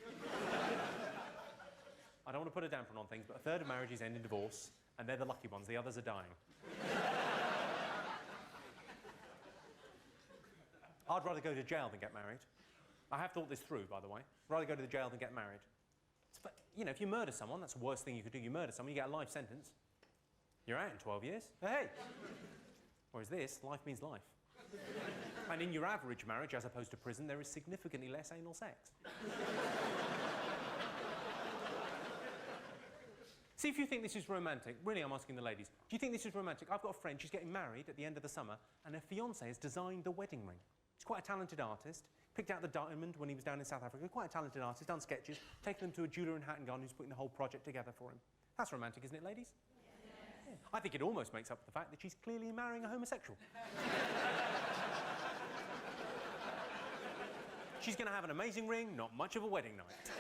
I don't want to put a damper on things, but 1/3 of marriages end in divorce, and they're the lucky ones. The others are dying. I'd rather go to jail than get married. I have thought this through, by the way. I'd rather go to the jail than get married. But, you know, if you murder someone, that's the worst thing you could do. You murder someone, you get a life sentence. You're out in 12 years. Hey! Whereas this, life means life. And in your average marriage, as opposed to prison, there is significantly less anal sex. See if you think this is romantic. Really, I'm asking the ladies. Do you think this is romantic? I've got a friend, she's getting married at the end of the summer, and her fiancé has designed the wedding ring. He's quite a talented artist. Picked out the diamond when he was down in South Africa. Quite a talented artist, done sketches, taken them to a jeweller in Hatton Garden who's putting the whole project together for him. That's romantic, isn't it, ladies? Yes. Yeah. I think it almost makes up for the fact that she's clearly marrying a homosexual. She's going to have an amazing ring, not much of a wedding night.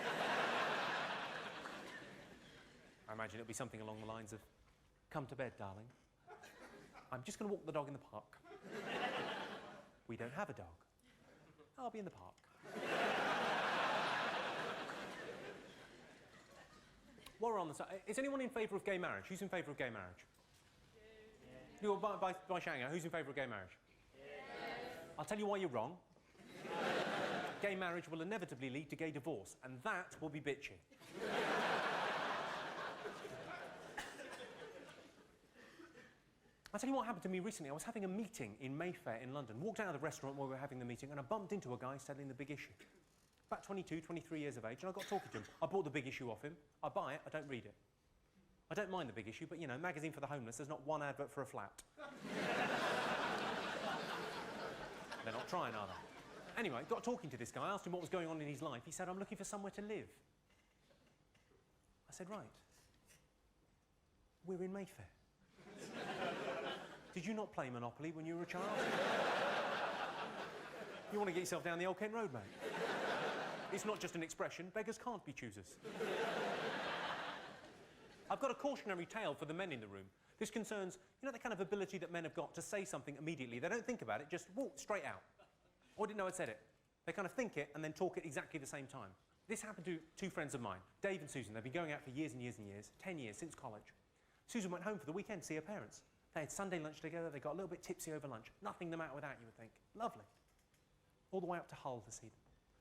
I imagine it'll be something along the lines of, "Come to bed, darling. I'm just going to walk the dog in the park. We don't have a dog. I'll be in the park." While we're on the side, is anyone in favour of gay marriage? Who's in favour of gay marriage? Yeah. By Shanga, who's in favour of gay marriage? Yeah. I'll tell you why you're wrong. Gay marriage will inevitably lead to gay divorce, and that will be bitchy. I'll tell you what happened to me recently. I was having a meeting in Mayfair in London, walked out of the restaurant where we were having the meeting, and I bumped into a guy selling the Big Issue. About 22, 23 years of age, and I got talking to him. I bought the Big Issue off him. I buy it, I don't read it. I don't mind the Big Issue, but, you know, magazine for the homeless, there's not one advert for a flat. They're not trying, are they? Anyway, got talking to this guy, asked him what was going on in his life. He said, "I'm looking for somewhere to live." I said, "Right. We're in Mayfair. Did you not play Monopoly when you were a child? You want to get yourself down the Old Kent Road, mate? It's not just an expression. Beggars can't be choosers." I've got a cautionary tale for the men in the room. This concerns, you know, the kind of ability that men have got to say something immediately. They don't think about it, just walk straight out. Or didn't know I'd said it. They kind of think it and then talk at exactly the same time. This happened to 2 friends of mine, Dave and Susan. They've been going out for years and years and years, 10 years, since college. Susan went home for the weekend to see her parents. They had Sunday lunch together, they got a little bit tipsy over lunch. Nothing the matter with that, you would think. Lovely. All the way up to Hull to see them.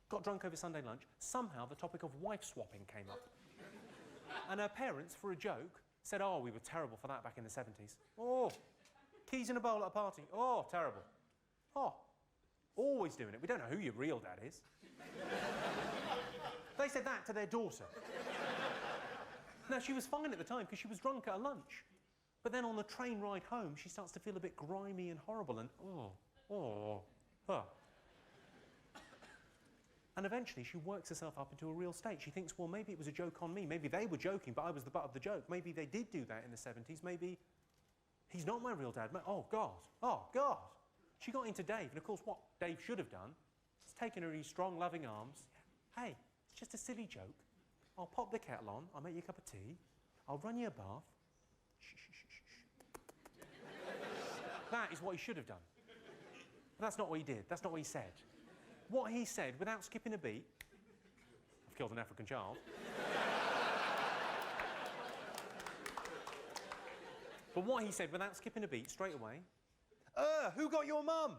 Got drunk over Sunday lunch. Somehow the topic of wife swapping came up. And her parents, for a joke, said, "Oh, we were terrible for that back in the 70s. Oh, keys in a bowl at a party. Oh, terrible. Oh, always doing it. We don't know who your real dad is." They said that to their daughter. Now, she was fine at the time because she was drunk at her lunch. But then on the train ride home, she starts to feel a bit grimy and horrible and, oh. And eventually she works herself up into a real state. She thinks, well, maybe it was a joke on me. Maybe they were joking, but I was the butt of the joke. Maybe they did do that in the 70s. Maybe he's not my real dad. Oh, God. Oh, God. She got into Dave, and of course what Dave should have done is taken her in his strong, loving arms. Hey, it's just a silly joke. I'll pop the kettle on. I'll make you a cup of tea. I'll run you a bath. Shh, shh, shh, shh, shh. That is what he should have done. But that's not what he did. That's not what he said. What he said, without skipping a beat, I've killed an African child. But what he said, without skipping a beat, straight away, who got your mum?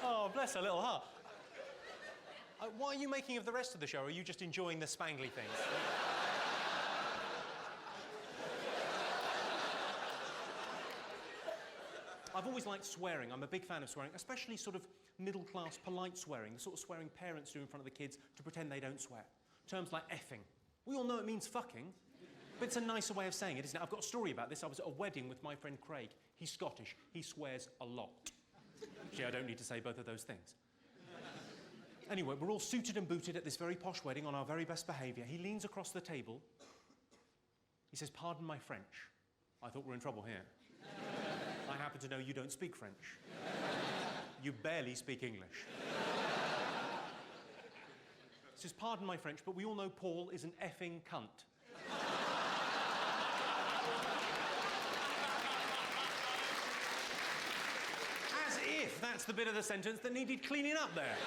Oh, bless her little heart. What are you making of the rest of the show? Or are you just enjoying the spangly things? I've always liked swearing. I'm a big fan of swearing, especially sort of middle-class, polite swearing, the sort of swearing parents do in front of the kids to pretend they don't swear. Terms like effing. We all know it means fucking, but it's a nicer way of saying it, isn't it? I've got a story about this. I was at a wedding with my friend Craig. He's Scottish. He swears a lot. Actually, I don't need to say both of those things. Anyway, we're all suited and booted at this very posh wedding on our very best behaviour. He leans across the table. He says, "Pardon my French." I thought we're in trouble here. I happen to know you don't speak French. You barely speak English. He says, "Pardon my French, but we all know Paul is an effing cunt." As if that's the bit of the sentence that needed cleaning up there.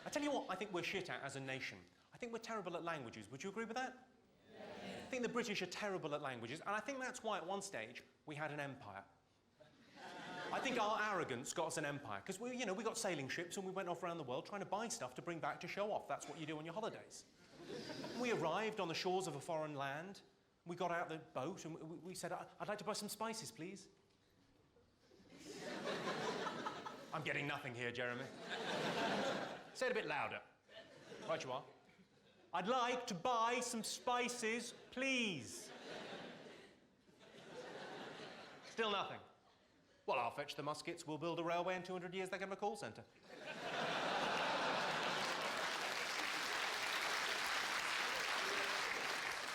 I tell you what I think we're shit at as a nation. I think we're terrible at languages. Would you agree with that? I think the British are terrible at languages, and I think that's why at one stage we had an empire. I think our arrogance got us an empire, because we got sailing ships and we went off around the world trying to buy stuff to bring back to show off. That's what you do on your holidays. We arrived on the shores of a foreign land. We got out the boat and we said, "I'd like to buy some spices, please." I'm getting nothing here, Jeremy. Say it a bit louder. Right you are. "I'd like to buy some spices, please." Still nothing. "Well, I'll fetch the muskets, we'll build a railway, in 200 years they can have a call centre."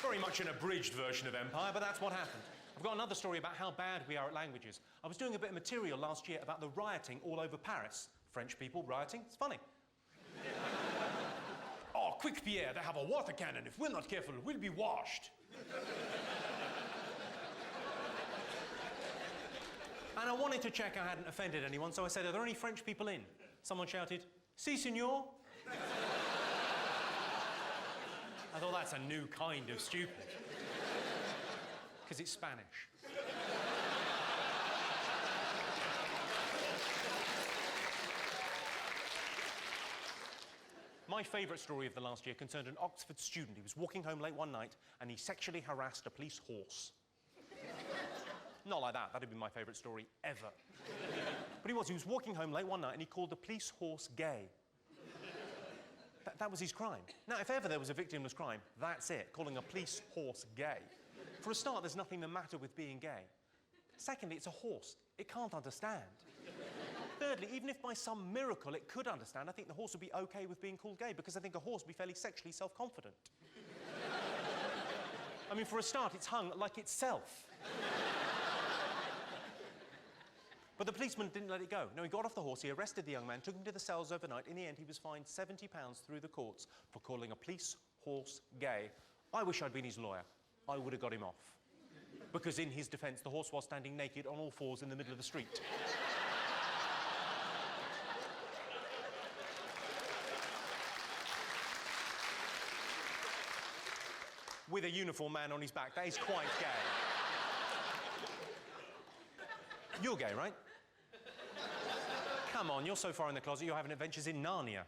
Very much an abridged version of empire, but that's what happened. I've got another story about how bad we are at languages. I was doing a bit of material last year about the rioting all over Paris. French people rioting, it's funny. "Oh, quick, Pierre, they have a water cannon. If we're not careful, we'll be washed." And I wanted to check I hadn't offended anyone, so I said, "Are there any French people in?" Someone shouted, "Si, senor." I thought, that's a new kind of stupid. Because it's Spanish. My favourite story of the last year concerned an Oxford student. He was walking home late one night and he sexually harassed a police horse. Not like that. That'd be my favourite story ever. But he was walking home late one night and he called the police horse gay. That was his crime. Now, if ever there was a victimless crime, that's it, calling a police horse gay. For a start, there's nothing the matter with being gay. Secondly, it's a horse. It can't understand. Thirdly, even if by some miracle it could understand, I think the horse would be okay with being called gay, because I think a horse would be fairly sexually self-confident. I mean, for a start, it's hung like itself. But the policeman didn't let it go. No, he got off the horse, he arrested the young man, took him to the cells overnight. In the end, he was fined £70 through the courts for calling a police horse gay. I wish I'd been his lawyer. I would have got him off. Because in his defence, the horse was standing naked on all fours in the middle of the street. With a uniform man on his back. That is quite gay. You're gay, right? Come on, you're so far in the closet, you're having adventures in Narnia.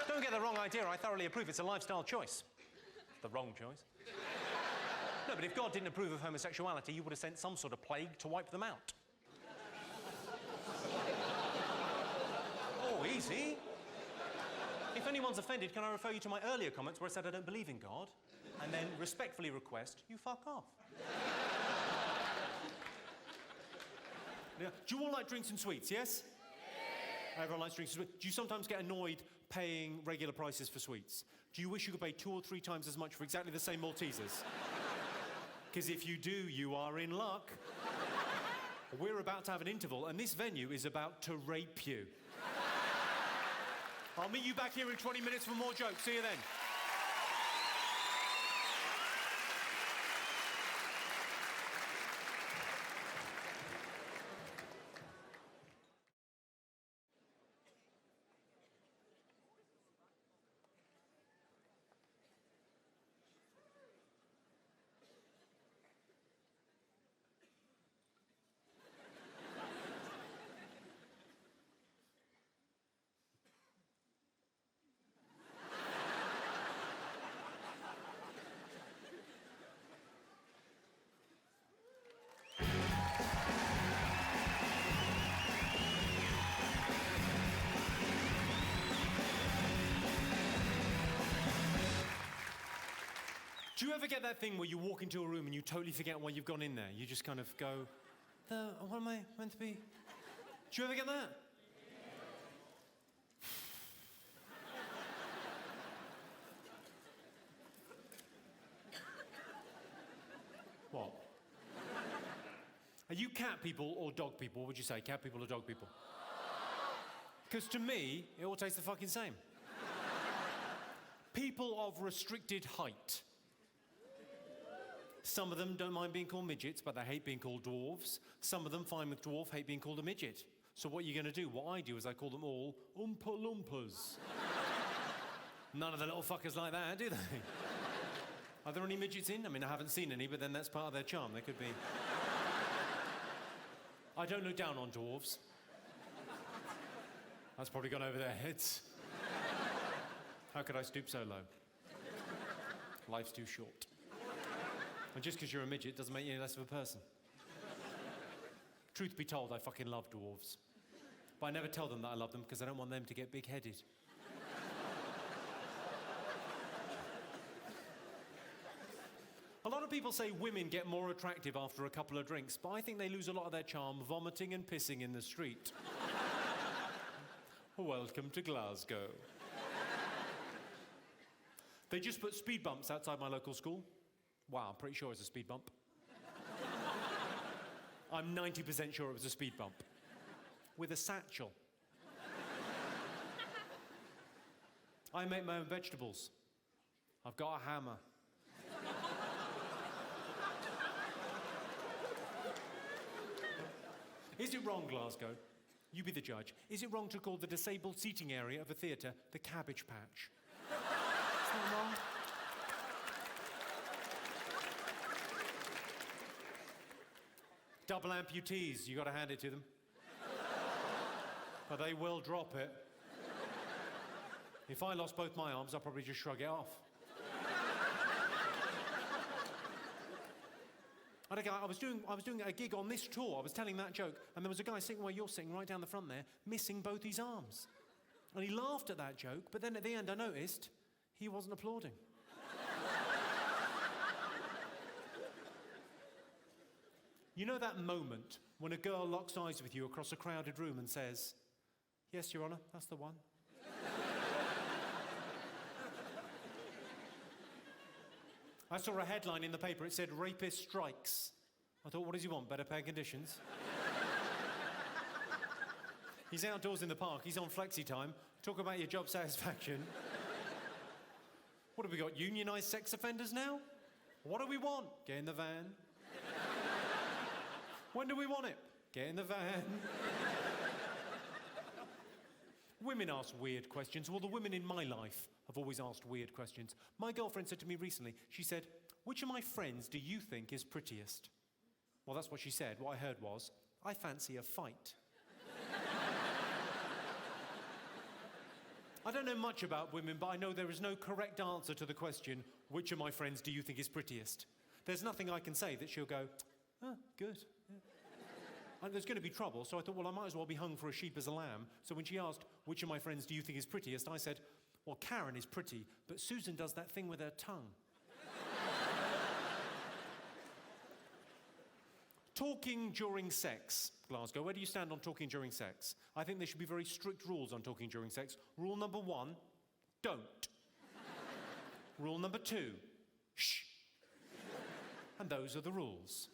Don't get the wrong idea, I thoroughly approve. It's a lifestyle choice. The wrong choice. No, but if God didn't approve of homosexuality, you would have sent some sort of plague to wipe them out. Oh, easy. If anyone's offended, can I refer you to my earlier comments where I said I don't believe in God, and then respectfully request you fuck off.
Yeah. Do you all like drinks and sweets, yes? Everyone likes drinks and sweets. Do you sometimes get annoyed paying regular prices for sweets? Do you wish you could pay 2 or 3 times as much for exactly the same Maltesers? Because if you do, you are in luck. We're about to have an interval, and this venue is about to rape you. I'll meet you back here in 20 minutes for more jokes. See you then. Do you ever get that thing where you walk into a room and you totally forget why you've gone in there? You just kind of go, what am I meant to be? Do you ever get that? What? Are you cat people or dog people? What would you say, cat people or dog people? Because to me, it all tastes the fucking same. People of restricted height. Some of them don't mind being called midgets, but they hate being called dwarves. Some of them, fine with dwarf, hate being called a midget. So what are you going to do? What I do is I call them all Oompa Loompas. None of the little fuckers like that, do they? Are there any midgets in? I mean, I haven't seen any, but then that's part of their charm. They could be. I don't look down on dwarves. That's probably gone over their heads. How could I stoop so low? Life's too short. And just because you're a midget doesn't make you any less of a person. Truth be told, I fucking love dwarves. But I never tell them that I love them because I don't want them to get big-headed. A lot of people say women get more attractive after a couple of drinks, but I think they lose a lot of their charm vomiting and pissing in the street. Welcome to Glasgow. They just put speed bumps outside my local school. Wow, I'm pretty sure it's a speed bump. I'm 90% sure it was a speed bump. With a satchel. I make my own vegetables. I've got a hammer. Is it wrong, Glasgow? You be the judge. Is it wrong to call the disabled seating area of a theatre the Cabbage Patch? Is that wrong? Double amputees, you got to hand it to them. But they will drop it. If I lost both my arms, I'd probably just shrug it off. I had a guy, I was doing a gig on this tour, I was telling that joke, and there was a guy sitting where you're sitting, right down the front there, missing both his arms. And he laughed at that joke, but then at the end I noticed he wasn't applauding. You know that moment when a girl locks eyes with you across a crowded room and says, "Yes, Your Honour, that's the one." I saw a headline in the paper, it said, "Rapist strikes." I thought, what does he want, better paying conditions? He's outdoors in the park, he's on flexi time. Talk about your job satisfaction. What have we got, unionised sex offenders now? What do we want? Get in the van. When do we want it? Get in the van. Women ask weird questions. Well, the women in my life have always asked weird questions. My girlfriend said to me recently, she said, "Which of my friends do you think is prettiest?" Well, that's what she said. What I heard was, "I fancy a fight." I don't know much about women, but I know there is no correct answer to the question, "Which of my friends do you think is prettiest?"
there's nothing I can say that she'll go, oh, good. Yeah. And there's going to be trouble, so I thought, well, I might as well be hung for a sheep as a lamb. So when she asked, which of my friends do you think is prettiest, I said, well, Karen is pretty, but Susan does that thing with her tongue. Talking during sex, Glasgow. Where do you stand on talking during sex? I think there should be very strict rules on talking during sex. Rule number 1, don't. Rule number 2, shh. And those are the rules.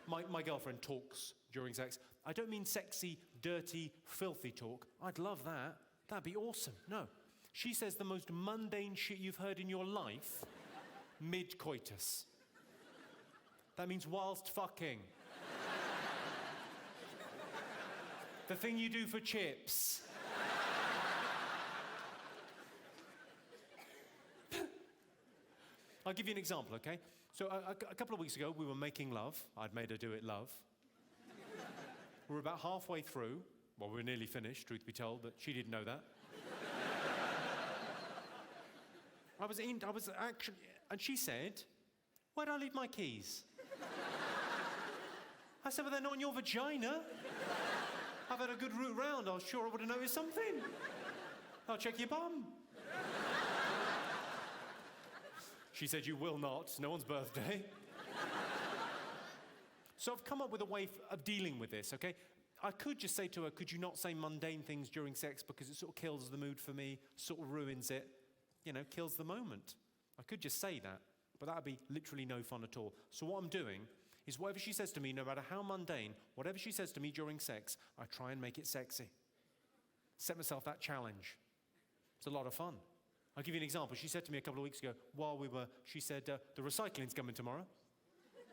My girlfriend talks during sex. I don't mean sexy, dirty, filthy talk. I'd love that. That'd be awesome. No. She says the most mundane shit you've heard in your life, mid-coitus. That means whilst fucking. The thing you do for chips. I'll give you an example, okay? So a couple of weeks ago, we were making love. I'd made her do it love. We were about halfway through. Well, we were nearly finished, truth be told, but she didn't know that. I was actually, and she said, where did I leave my keys? I said, well, they're not in your vagina. I've had a good route round. I was sure I would have noticed something. I'll check your bum. She said, you will not. It's no one's birthday. So I've come up with a way of dealing with this, okay? I could just say to her, could you not say mundane things during sex because it sort of kills the mood for me, sort of ruins it, you know, kills the moment. I could just say that, but that would be literally no fun at all. So what I'm doing is whatever she says to me, no matter how mundane, whatever she says to me during sex, I try and make it sexy. Set myself that challenge. It's a lot of fun. I'll give you an example. She said to me a couple of weeks ago, she said, the recycling's coming tomorrow.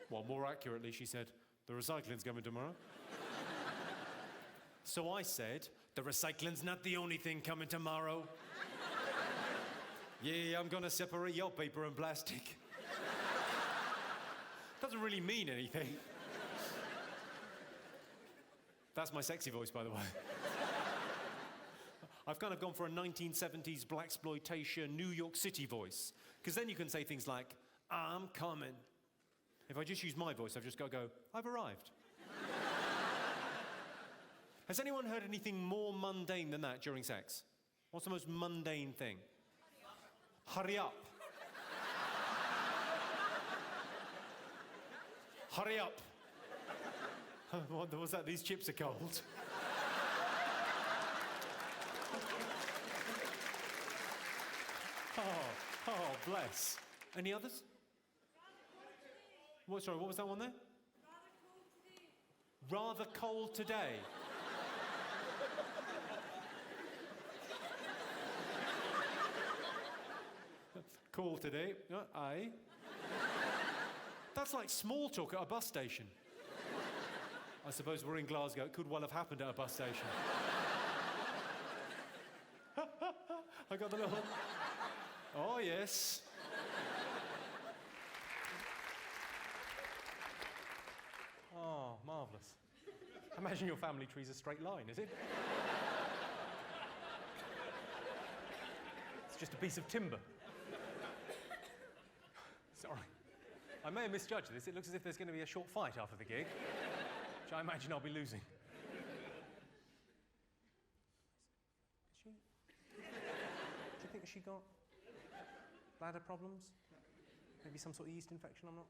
Well, more accurately, she said, the recycling's coming tomorrow. So I said, the recycling's not the only thing coming tomorrow. Yeah, I'm gonna separate your paper and plastic. Doesn't really mean anything. That's my sexy voice, by the way. I've kind of gone for a 1970s blaxploitation New York City voice, because then you can say things like, I'm coming. If I just use my voice, I've just got to go, I've arrived. Has anyone heard anything more mundane than that during sex? What's the most mundane thing? Hurry up. Hurry up. What was that? These chips are cold. Oh, bless. Any others? What, sorry, what was that one there? Rather cold today. Cool today. Aye. That's like small talk at a bus station. I suppose we're in Glasgow. It could well have happened at a bus station. I got the little... Oh, yes. Oh, marvellous. Imagine your family tree's a straight line, is it? It's just a piece of timber. Sorry. I may have misjudged this. It looks as if there's going to be a short fight after the gig, which I imagine I'll be losing. Is she? Do you think she got bladder problems? Maybe some sort of yeast infection, I'm not...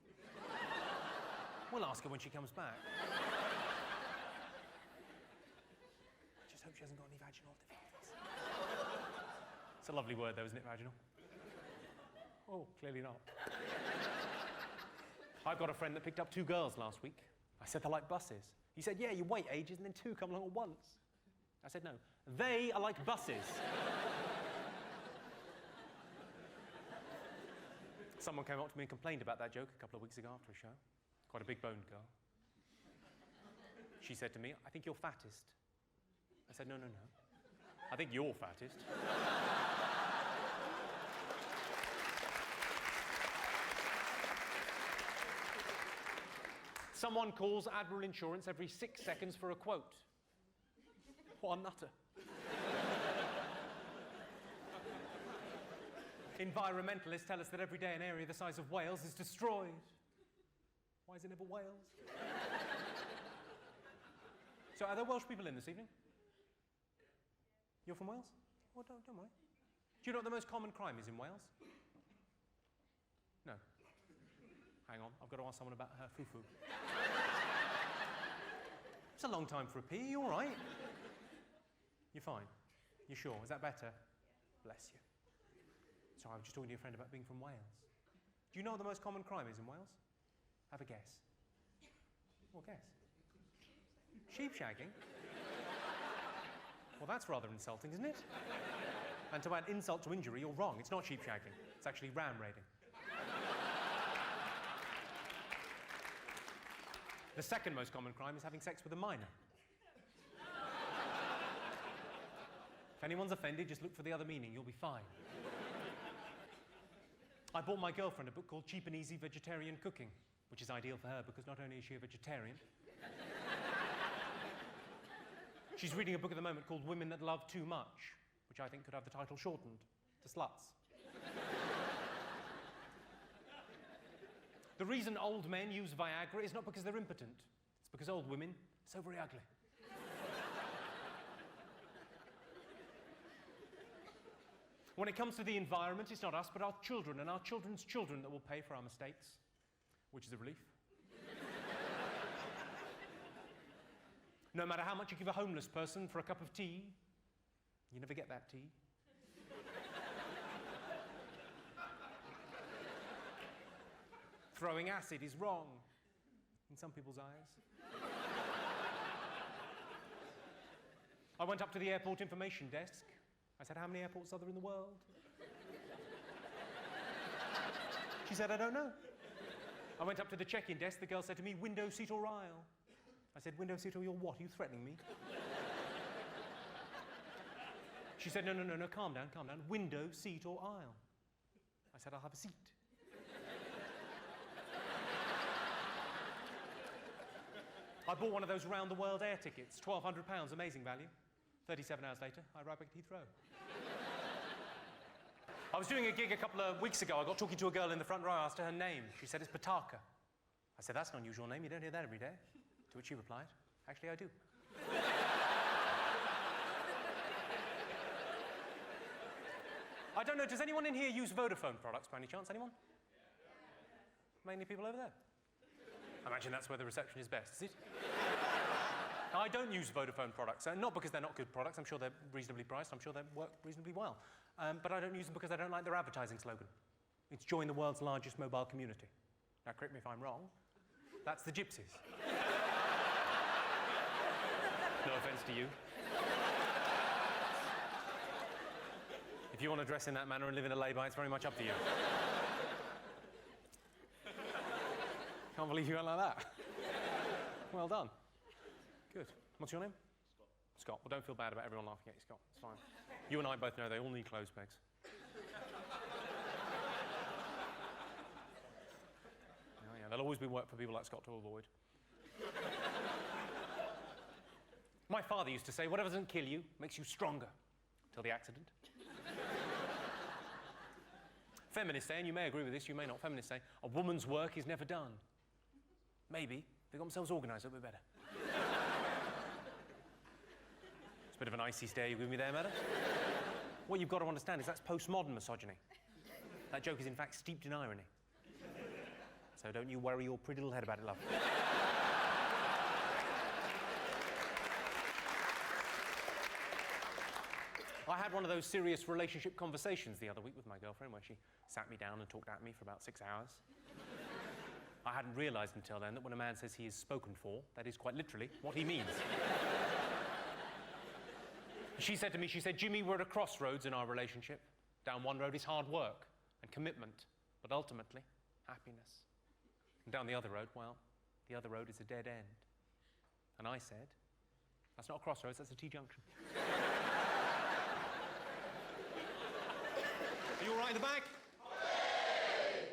We'll ask her when she comes back. I just hope she hasn't got any vaginal difficulties. It's a lovely word, though, isn't it, vaginal? Oh, clearly not. I've got a friend that picked up 2 girls last week. I said they're like buses. He said, yeah, you wait ages and then 2 come along at once. I said, no, they are like buses. Someone came up to me and complained about that joke a couple of weeks ago after a show. Quite a big-boned girl. She said to me, I think you're fattest. I said, no. I think you're fattest. Someone calls Admiral Insurance every 6 seconds for a quote. What a nutter. Environmentalists tell us that every day an area the size of Wales is destroyed. Why is it never Wales? So are there Welsh people in this evening? You're from Wales? Well, don't worry. Do you know what the most common crime is in Wales? No. Hang on, I've got to ask someone about her foo-foo. It's a long time for a pee, you all right? You're fine? You sure? Is that better? Bless you. Sorry, I was just talking to your friend about being from Wales. Do you know what the most common crime is in Wales? Have a guess. What guess? Sheep shagging? Well, that's rather insulting, isn't it? And to add insult to injury, you're wrong. It's not sheep shagging. It's actually ram raiding. The second most common crime is having sex with a minor. If anyone's offended, just look for the other meaning. You'll be fine. I bought my girlfriend a book called Cheap and Easy Vegetarian Cooking, which is ideal for her because not only is she a vegetarian, she's reading a book at the moment called Women That Love Too Much, which I think could have the title shortened to Sluts. The reason old men use Viagra is not because they're impotent. It's because old women are so very ugly. When it comes to the environment, it's not us, but our children and our children's children that will pay for our mistakes, which is a relief. No matter how much you give a homeless person for a cup of tea, you never get that tea. Throwing acid is wrong in some people's eyes. I went up to the airport information desk. I said, how many airports are there in the world? She said, I don't know. I went up to the check-in desk. The girl said to me, window, seat or aisle? I said, window, seat or you're what? Are you threatening me? She said, no, calm down. Window, seat or aisle? I said, I'll have a seat. I bought one of those round-the-world air tickets, £1,200, amazing value. 37 hours later, I arrived back at Heathrow. I was doing a gig a couple of weeks ago. I got talking to a girl in the front row. I asked her her name. She said, it's Pataka. I said, that's an unusual name. You don't hear that every day. To which she replied, actually, I do. I don't know, does anyone in here use Vodafone products by any chance? Anyone? Mainly people over there. I imagine that's where the reception is best, is it? I don't use Vodafone products, not because they're not good products. I'm sure they're reasonably priced. I'm sure they work reasonably well. But I don't use them because I don't like their advertising slogan. It's join the world's largest mobile community. Now, correct me if I'm wrong. That's the gypsies. No offense to you. If you want to dress in that manner and live in a lay-by, it's very much up to you. Can't believe you went like that. Well done. Good. What's your name? Scott. Well, don't feel bad about everyone laughing at you, Scott. It's fine. You and I both know they all need clothes pegs. Oh, yeah, there'll always be work for people like Scott to avoid. My father used to say, whatever doesn't kill you makes you stronger. Till the accident. Feminists say, and you may agree with this, you may not, feminists say, a woman's work is never done. Maybe they got themselves organised a little bit better. It's a bit of an icy stare you give me there, madam. What you've got to understand is that's postmodern misogyny. That joke is in fact steeped in irony. So don't you worry your pretty little head about it, love. I had one of those serious relationship conversations the other week with my girlfriend where she sat me down and talked at me for about 6 hours. I hadn't realised until then that when a man says he is spoken for, that is quite literally what he means. She said to me, Jimmy, we're at a crossroads in our relationship. Down one road is hard work and commitment, but ultimately, happiness. And down the other road, well, the other road is a dead end. And I said, that's not a crossroads, that's a T-junction. Are you all right in the back?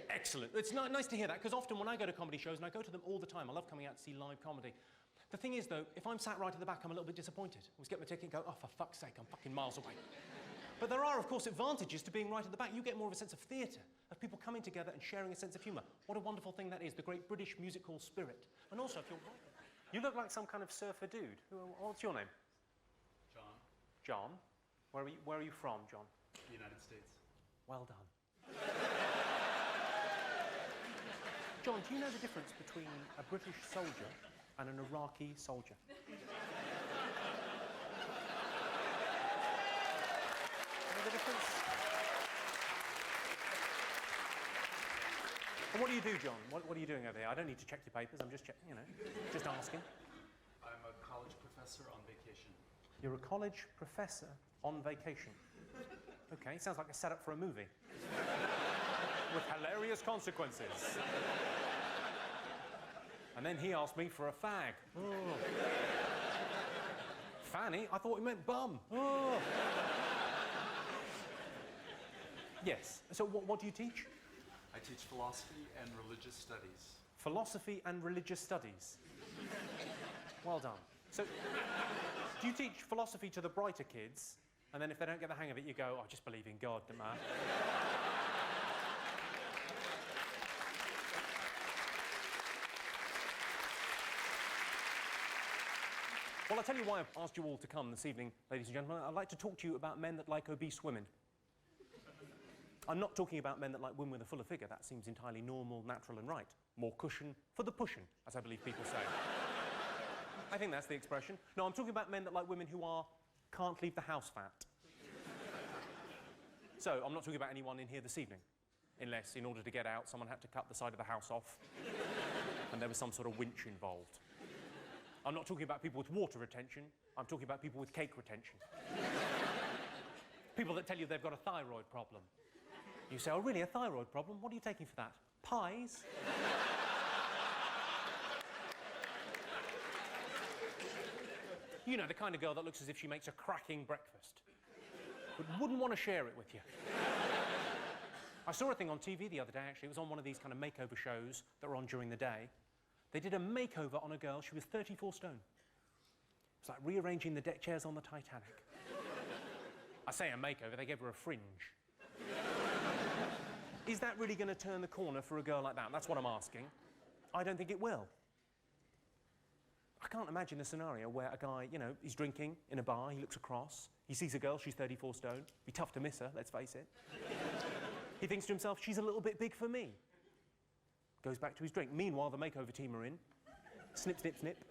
Excellent. It's nice to hear that, because often when I go to comedy shows, and I go to them all the time, I love coming out to see live comedy. The thing is, though, if I'm sat right at the back, I'm a little bit disappointed. I always get my ticket and go, oh, for fuck's sake, I'm fucking miles away. But there are, of course, advantages to being right at the back. You get more of a sense of theatre. of people coming together and sharing a sense of humour. What a wonderful thing that is, the great British musical spirit. And also, if you're... You look like some kind of surfer dude. What's your name?
John.
John? Where are you from, John?
United States.
Well done. John, do you know the difference between a British soldier and an Iraqi soldier? Know the difference? And what do you do, John? What are you doing over here? I don't need to check your papers. I'm just checking, just asking.
I'm a college professor on vacation.
You're a college professor on vacation. Okay, sounds like a setup for a movie. With hilarious consequences. And then he asked me for a fag. Oh. Fanny? I thought he meant bum. Oh. Yes. So what do you teach?
I teach philosophy and religious studies.
Philosophy and religious studies. Well done. So, do you teach philosophy to the brighter kids, and then if they don't get the hang of it, you go, I just believe in God, don't matter. Well, I'll tell you why I've asked you all to come this evening, ladies and gentlemen. I'd like to talk to you about men that like obese women. I'm not talking about men that like women with a fuller figure. That seems entirely normal, natural and right. More cushion for the pushing, as I believe people say. I think that's the expression. No, I'm talking about men that like women who can't leave the house fat. So, I'm not talking about anyone in here this evening. Unless, in order to get out, someone had to cut the side of the house off. And there was some sort of winch involved. I'm not talking about people with water retention. I'm talking about people with cake retention. People that tell you they've got a thyroid problem. You say, oh, really, a thyroid problem? What are you taking for that? Pies? You know, the kind of girl that looks as if she makes a cracking breakfast, but wouldn't want to share it with you. I saw a thing on TV the other day, actually. It was on one of these kind of makeover shows that were on during the day. They did a makeover on a girl. She was 34 stone. It's like rearranging the deck chairs on the Titanic. I say a makeover, they gave her a fringe. Is that really going to turn the corner for a girl like that? That's what I'm asking. I don't think it will. I can't imagine a scenario where a guy, he's drinking in a bar, he looks across, he sees a girl, she's 34 stone. Be tough to miss her, let's face it. He thinks to himself, she's a little bit big for me. Goes back to his drink. Meanwhile, the makeover team are in. Snip, snip, snip.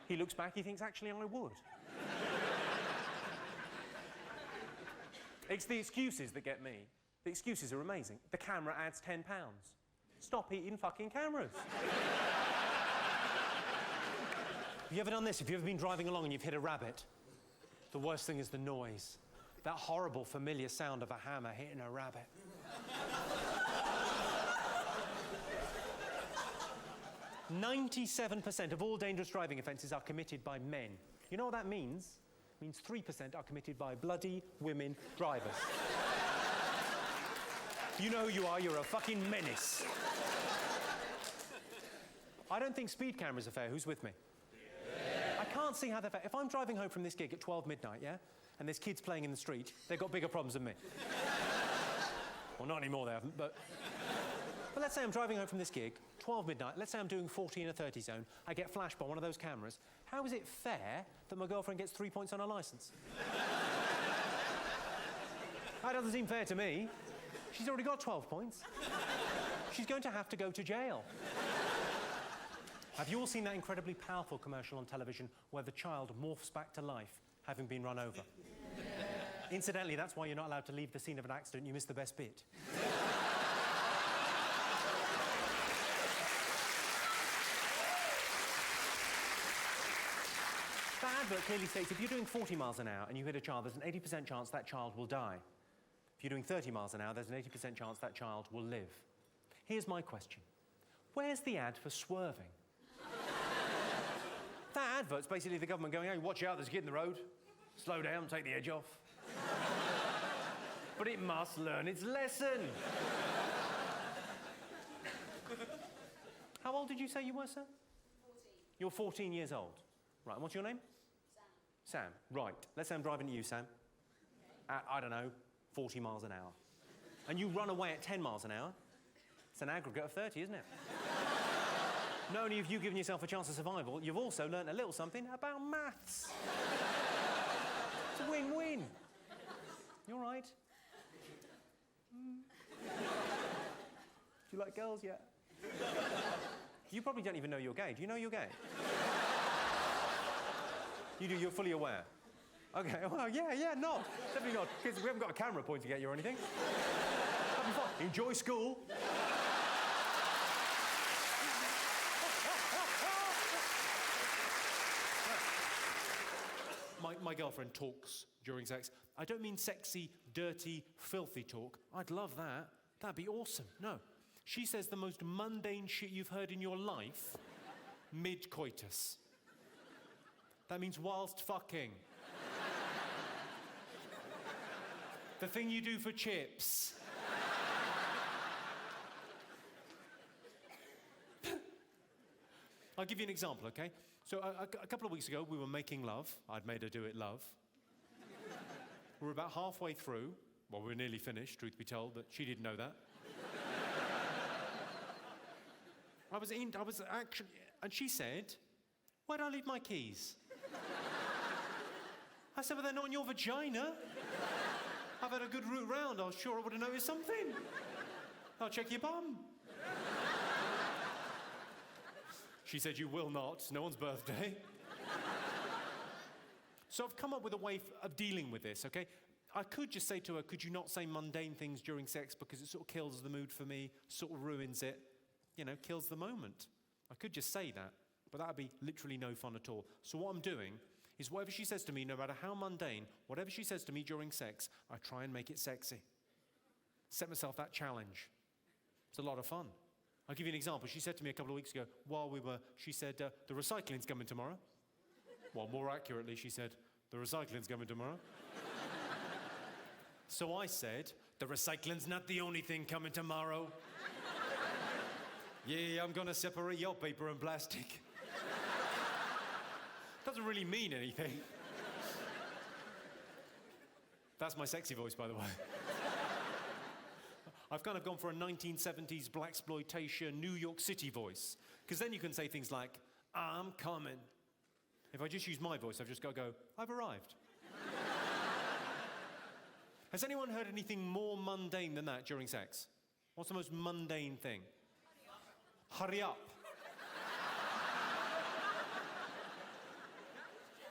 He looks back, he thinks, actually, I would. It's the excuses that get me. The excuses are amazing. The camera adds £10. Stop eating fucking cameras. Have you ever done this? Have you ever been driving along and you've hit a rabbit? The worst thing is the noise. That horrible, familiar sound of a hammer hitting a rabbit. 97% of all dangerous driving offences are committed by men. You know what that means? It means 3% are committed by bloody women drivers. You know who you are, you're a fucking menace. I don't think speed cameras are fair. Who's with me? Yeah. I can't see how they're fair. If I'm driving home from this gig at 12 midnight, yeah, and there's kids playing in the street, they've got bigger problems than me. Well, not anymore, they haven't, but let's say I'm driving home from this gig, 12 midnight, let's say I'm doing 40 in a 30 zone, I get flashed by one of those cameras. How is it fair that my girlfriend gets 3 points on her licence? That doesn't seem fair to me. She's already got 12 points. She's going to have to go to jail. Have you all seen that incredibly powerful commercial on television where the child morphs back to life, having been run over? Incidentally, that's why you're not allowed to leave the scene of an accident. You missed the best bit. That advert clearly states if you're doing 40 miles an hour and you hit a child, there's an 80% chance that child will die. If you're doing 30 miles an hour, there's an 80% chance that child will live. Here's my question. Where's the ad for swerving? That advert's basically the government going, hey, watch out, there's a kid in the road. Slow down, take the edge off. But it must learn its lesson. How old did you say you were, sir?
14.
You're 14 years old. Right, and what's your name?
Sam.
Sam, right. Let's say I'm driving to you, Sam. At, I don't know, 40 miles an hour.
and you run away at 10 miles an hour, it's an aggregate of 30, isn't it? Not only have you given yourself a chance of survival, you've also learnt a little something about maths. It's a win-win. You all right? Do you like girls yet? You probably don't even know you're gay. Do you know you're gay? You do, you're fully aware. Okay, well, yeah, not. Definitely not. Because we haven't got a camera pointing at you or anything. That'll be fine. Enjoy school. My girlfriend talks during sex. I don't mean sexy, dirty, filthy talk. I'd love that. That'd be awesome. No. She says the most mundane shit you've heard in your life, mid-coitus. That means whilst fucking. The thing you do for chips. I'll give you an example, okay? So a couple of weeks ago, we were making love. I'd made her do it love. We were about halfway through. Well, we were nearly finished, truth be told, but she didn't know that. I was actually... And she said, where'd I leave my keys? I said, well, they're not in your vagina. I've had a good route round. I was sure I would have noticed something. I'll check your bum. She said, you will not. It's no one's birthday. So I've come up with a way of dealing with this, okay? I could just say to her, could you not say mundane things during sex because it sort of kills the mood for me, sort of ruins it, you know, kills the moment. I could just say that, but that would be literally no fun at all. So what I'm doing is whatever she says to me, no matter how mundane, whatever she says to me during sex, I try and make it sexy. Set myself that challenge. It's a lot of fun. I'll give you an example. She said to me a couple of weeks ago, she said, the recycling's coming tomorrow. Well, more accurately, she said, the recycling's coming tomorrow. So I said, the recycling's not the only thing coming tomorrow. Yeah, I'm gonna separate your paper and plastic. Doesn't really mean anything. That's my sexy voice, by the way. I've kind of gone for a 1970s blaxploitation New York City voice. Because then you can say things like, I'm coming. If I just use my voice, I've just got to go, I've arrived. Has anyone heard anything more mundane than that during sex? What's the most mundane thing? Hurry up.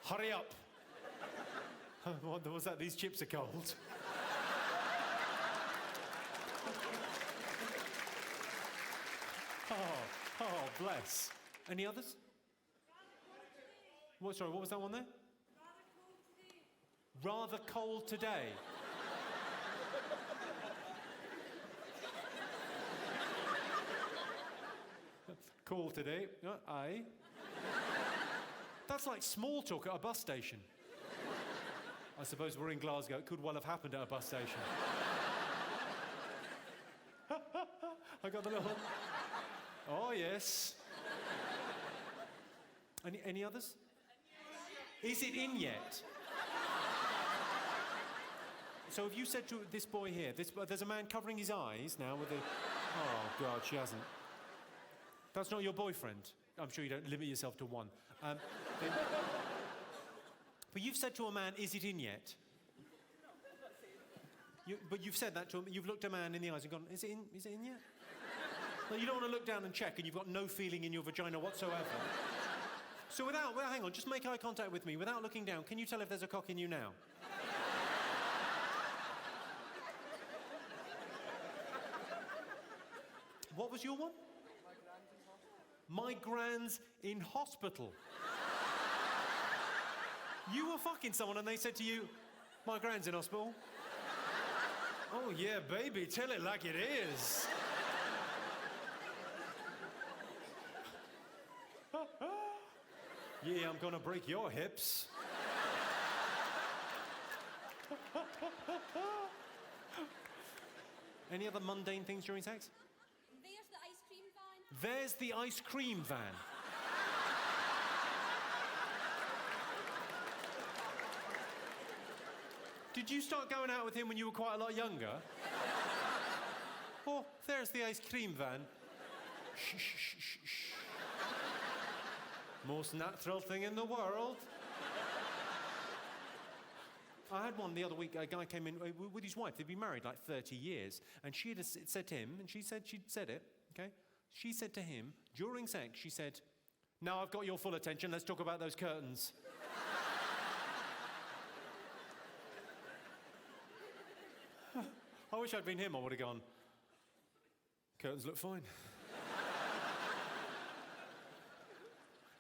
Hurry up. What was that? These chips are cold. Oh, bless. Any others? What was that one there? Rather cold today. Cool today. Aye. That's like small talk at a bus station. I suppose we're in Glasgow. It could well have happened at a bus station. I got the little... Oh, yes. Any others? Is it in yet? So have you said to this boy here, there's a man covering his eyes now with a... Oh, God, she hasn't. That's not your boyfriend. I'm sure you don't limit yourself to one. But you've said to a man, is it in yet? But you've said that to him, you've looked a man in the eyes and gone, is it in yet? Well, you don't want to look down and check and you've got no feeling in your vagina whatsoever. So hang on, just make eye contact with me. Without looking down, can you tell if there's a cock in you now? What was your one? My gran's in hospital. You were fucking someone and they said to you, my gran's in hospital. Oh yeah, baby, tell it like it is. Yeah, I'm gonna break your hips. Any other mundane things during sex?
There's the ice cream van.
There's the ice cream van. Did you start going out with him when you were quite a lot younger? Oh, there's the ice cream van. Shh, shh, shh, shh, shh. Most natural thing in the world. I had one the other week. A guy came in with his wife. They'd been married like 30 years. And she had said to him, and she'd said it, okay? She said to him, during sex, she said, "Now I've got your full attention, let's talk about those curtains." I wish I'd been him, I would have gone, "Curtains look fine."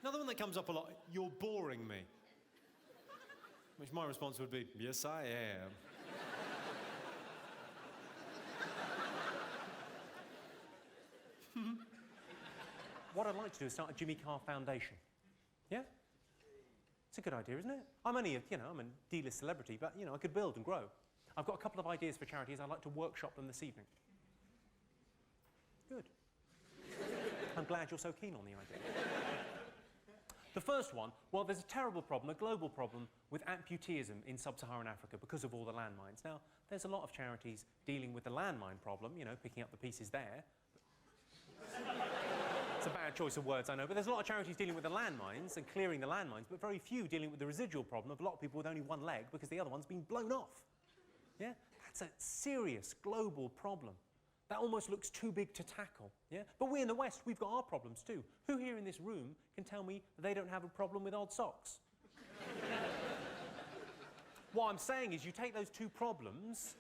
Another one that comes up a lot, "You're boring me." Which my response would be, "Yes, I am."
What I'd like to do is start a Jimmy Carr Foundation. Yeah? It's a good idea, isn't it? I'm only I'm a D-list celebrity, but, I could build and grow. I've got a couple of ideas for charities. I'd like to workshop them this evening. Good. I'm glad you're so keen on the idea. The first one, well, there's a terrible problem, a global problem, with amputeeism in sub-Saharan Africa because of all the landmines. Now, there's a lot of charities dealing with the landmine problem, picking up the pieces there. It's a bad choice of words, I know, but there's a lot of charities dealing with the landmines and clearing the landmines, but very few dealing with the residual problem of a lot of people with only one leg because the other one's been blown off. Yeah? That's a serious global problem. That almost looks too big to tackle, yeah? But we in the West, we've got our problems too. Who here in this room can tell me they don't have a problem with odd socks? What I'm saying is you take those two problems,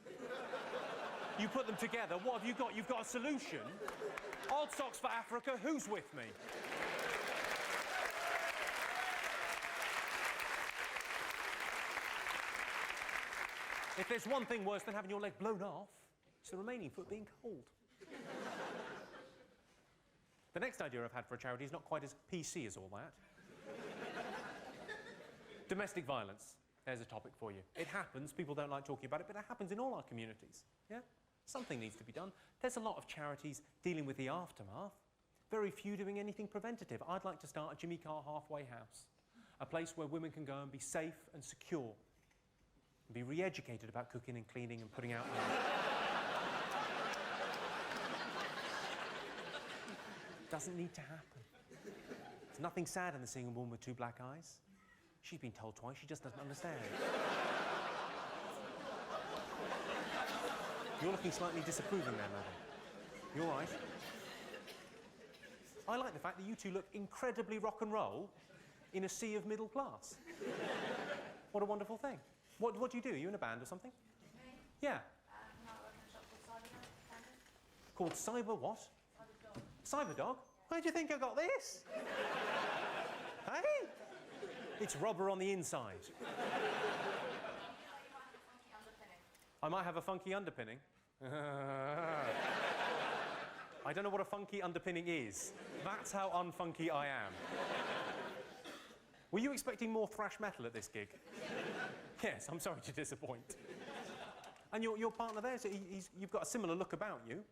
you put them together, what have you got? You've got a solution. Odd socks for Africa, who's with me? If there's one thing worse than having your leg blown off, it's the remaining foot being cold. The next idea I've had for a charity is not quite as PC as all that. Domestic violence. There's a topic for you. It happens, people don't like talking about it, but it happens in all our communities, yeah? Something needs to be done. There's a lot of charities dealing with the aftermath. Very few doing anything preventative. I'd like to start a Jimmy Carr halfway house. A place where women can go and be safe and secure. And be re-educated about cooking and cleaning and putting out... Doesn't need to happen. There's nothing sad in the seeing a woman with two black eyes. She's been told twice, she just doesn't understand. You're looking slightly disapproving there, madam. You all right? I like the fact that you two look incredibly rock and roll in a sea of middle class. What a wonderful thing. What do you do? Are you in a band or something?
Me?
Yeah.
No, I work in a shop called Cyber.
Called Cyber what?
Cyber Dog.
Cyberdog? Where do you think I got this? Hey? It's rubber on the inside. I might have a funky underpinning. I don't know what a funky underpinning is. That's how unfunky I am. Were you expecting more thrash metal at this gig? Yes, I'm sorry to disappoint. And your partner there, so you've got a similar look about you.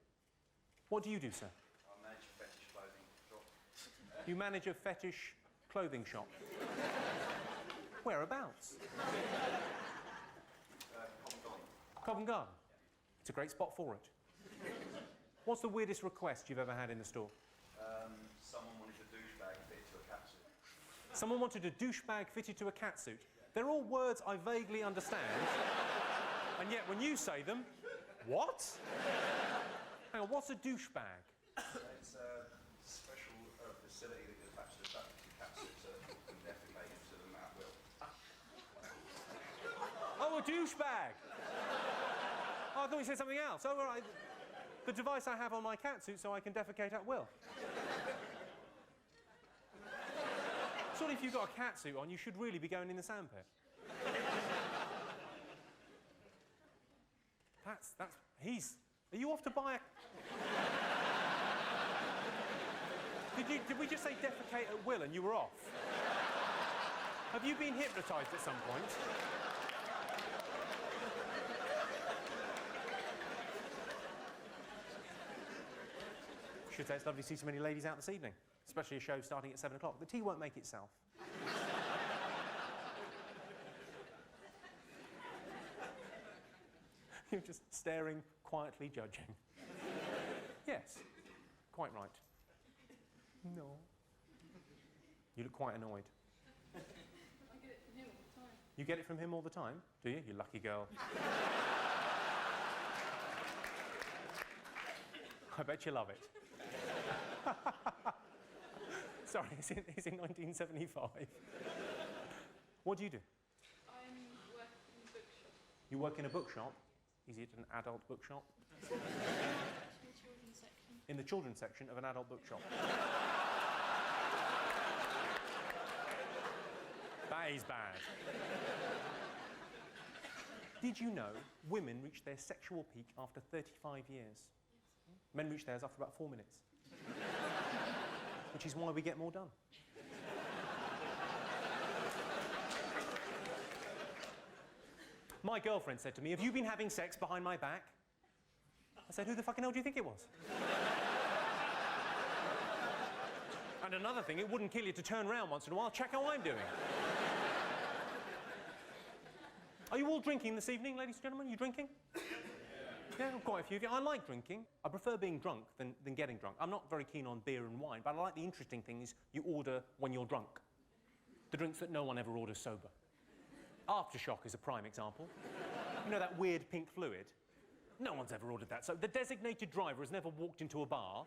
What do you do, sir?
I manage a fetish clothing shop.
You manage a fetish clothing shop. Whereabouts? Covent Garden. It's a great spot for it. What's the weirdest request you've ever had in the store?
Someone wanted a douchebag fitted to a catsuit.
Someone wanted a douchebag fitted to a catsuit. They're all words I vaguely understand, and yet when you say them, what? Hang on, what's a douchebag?
It's a special facility that goes back to the catsuit so that people can defecate into them at will.
Oh, a douchebag! Oh, I thought you said something else. Oh, all right. The device I have on my catsuit so I can defecate at will. Surely if you've got a catsuit on, you should really be going in the sandpit. Are you off to buy a... Did we just say defecate at will and you were off? Have you been hypnotised at some point? Should say it's lovely to see so many ladies out this evening, especially a show starting at 7 o'clock. The tea won't make itself. You're just staring, quietly judging. Yes, quite right. No. You look quite annoyed.
I get it from him all the time.
You get it from him all the time, do you? You lucky girl. I bet you love it. Sorry, it's in 1975. What do you do?
I'm working in a bookshop.
You work in a bookshop? Is it an adult bookshop?
Actually, the children's section.
In the children's section of an adult bookshop. That is bad. Did you know women reach their sexual peak after 35 years? Men reach theirs after about 4 minutes. Which is why we get more done. My girlfriend said to me, "Have you been having sex behind my back?" I said, "Who the fucking hell do you think it was?" And another thing, it wouldn't kill you to turn around once in a while, check how I'm doing. Are you all drinking this evening, ladies and gentlemen? You drinking? Yeah, quite a few of you. I like drinking. I prefer being drunk than getting drunk. I'm not very keen on beer and wine, but I like the interesting things you order when you're drunk. The drinks that no one ever orders sober. Aftershock is a prime example. You know that weird pink fluid? No one's ever ordered that. So the designated driver has never walked into a bar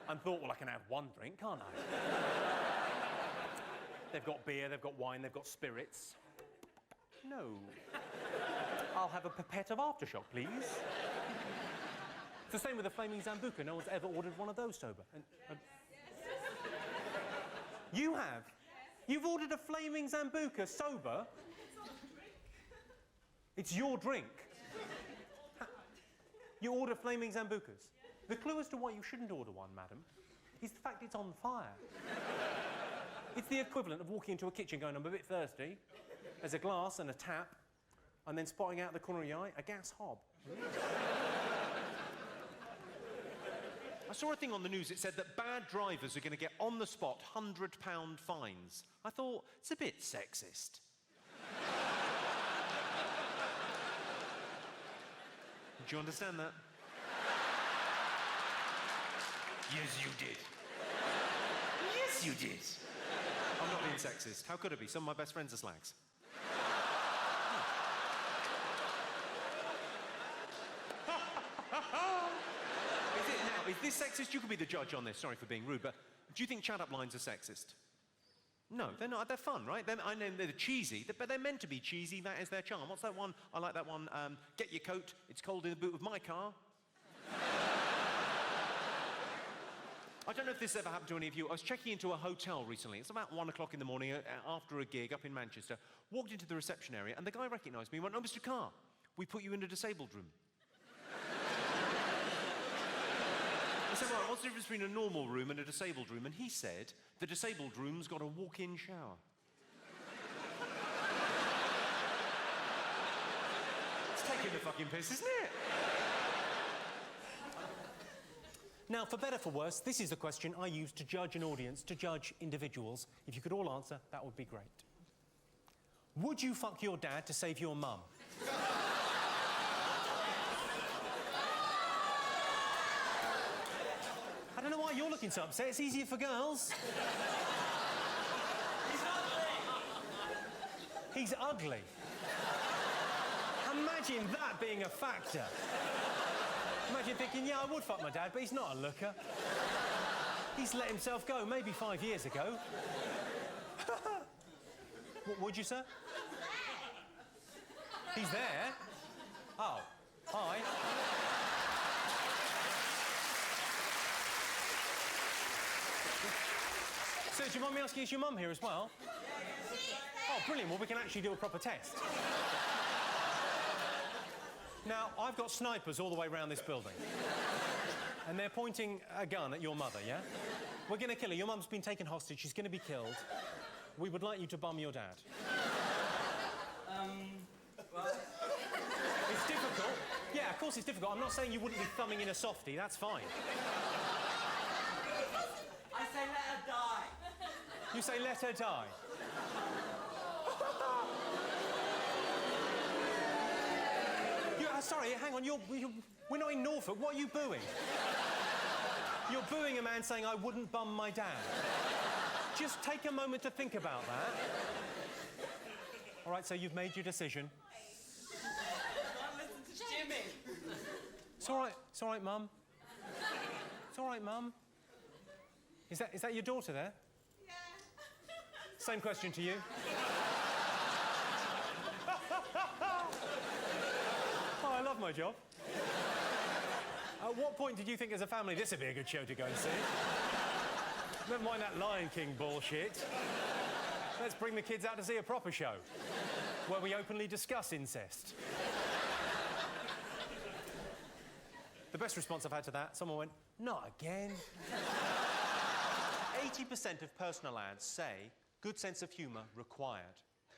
and thought, well, I can have one drink, can't I? They've got beer, they've got wine, they've got spirits. No. I'll have a pipette of Aftershock, please. It's the same with the Flaming Zambuca. No one's ever ordered one of those sober. You have? You've ordered a Flaming Zambuca sober? It's your drink. You order Flaming Zambucas. The clue as to why you shouldn't order one, madam, is the fact it's on fire. It's the equivalent of walking into a kitchen going, I'm a bit thirsty. There's a glass and a tap, and then spotting out the corner of your eye, a gas hob.
I saw a thing on the news, it said that bad drivers are going to get on-the-spot £100 fines. I thought, it's a bit sexist. Do you understand that? Yes, you did. Yes, you did. I'm not being sexist. How could it be? Some of my best friends are slags. Is this sexist? You can be the judge on this. Sorry for being rude, but do you think chat-up lines are sexist? No, they're not. They're fun, right? I know they're cheesy, but they're meant to be cheesy. That is their charm. What's that one? I like that one. Get your coat. It's cold in the boot of my car. I don't know if this ever happened to any of you. I was checking into a hotel recently. It's about 1 o'clock in the morning after a gig up in Manchester. Walked into the reception area, and the guy recognised me and went, "Oh, Mr. Carr, we put you in a disabled room." I said, "Right, what's the difference between a normal room and a disabled room?" And he said, "The disabled room's got a walk-in shower." It's taking the fucking piss, isn't it?
Now, for better for worse, this is the question I use to judge an audience, to judge individuals. If you could all answer, that would be great. Would you fuck your dad to save your mum? I don't know why you're looking so upset. It's easier for girls.
He's ugly!
He's ugly. Imagine that being a factor. Imagine thinking, yeah, I would fuck my dad, but he's not a looker. He's let himself go, maybe 5 years ago. Would you, sir? He's there. Oh, hi. So, do you mind me asking, is your mum here as well? Oh, brilliant. Well, we can actually do a proper test. Now, I've got snipers all the way around this building. And they're pointing a gun at your mother, yeah? We're going to kill her. Your mum's been taken hostage. She's going to be killed. We would like you to bum your dad.
Well...
It's difficult. Yeah, of course it's difficult. I'm not saying you wouldn't be thumbing in a softie. That's fine.
I say let her die.
You say let her die. Sorry, hang on. We're not in Norfolk. What are you booing? You're booing a man saying, I wouldn't bum my dad. Just take a moment to think about that. All right, so you've made your decision.
Listen to Jimmy.
It's all right. It's all right, Mum. It's all right, Mum. Is that your daughter there?
Yeah.
Same question to you. Oh, I love my job. At what point did you think as a family this would be a good show to go and see? Never mind that Lion King bullshit. Let's bring the kids out to see a proper show where we openly discuss incest. The best response I've had to that, someone went, not again. 80% of personal ads say good sense of humour required.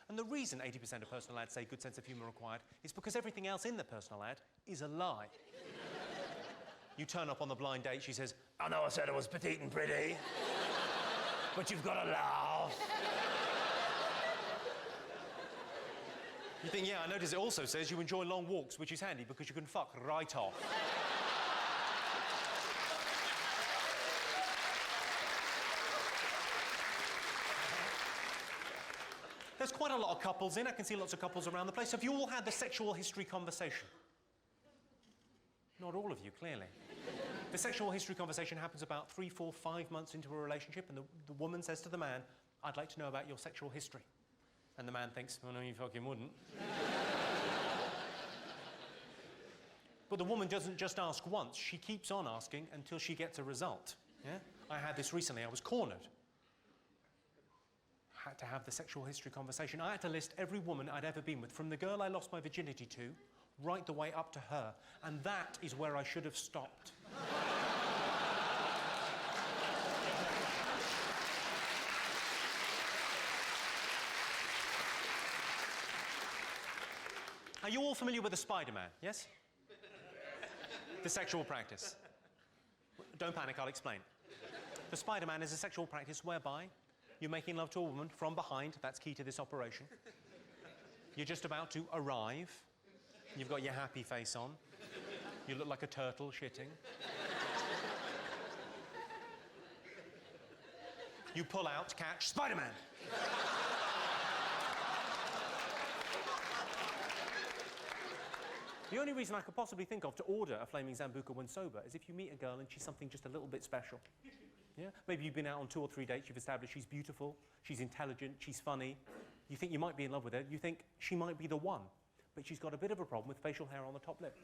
And the reason 80% of personal ads say good sense of humour required is because everything else in the personal ad is a lie. You turn up on the blind date, she says, I know I said I was petite and pretty, but you've got to laugh. You think, yeah, I notice it also says you enjoy long walks, which is handy because you can fuck right off. There's quite a lot of couples in. I can see lots of couples around the place. Have you all had the sexual history conversation? Not all of you, clearly. The sexual history conversation happens about 3, 4, 5 months into a relationship, and the woman says to the man, I'd like to know about your sexual history. And the man thinks, oh, no, you fucking wouldn't. But the woman doesn't just ask once. She keeps on asking until she gets a result. Yeah? I had this recently. I was cornered. I had to have the sexual history conversation. I had to list every woman I'd ever been with, from the girl I lost my virginity to, right the way up to her. And that is where I should have stopped. Are you all familiar with the Spider-Man, yes? The sexual practice. Don't panic, I'll explain. The Spider-Man is a sexual practice whereby you're making love to a woman from behind. That's key to this operation. You're just about to arrive. You've got your happy face on. You look like a turtle shitting. You pull out, catch, Spider-Man! The only reason I could possibly think of to order a flaming Zambuca when sober is if you meet a girl and she's something just a little bit special. Yeah? Maybe you've been out on 2 or 3 dates, you've established she's beautiful, she's intelligent, she's funny. You think you might be in love with her, you think she might be the one, but she's got a bit of a problem with facial hair on the top lip.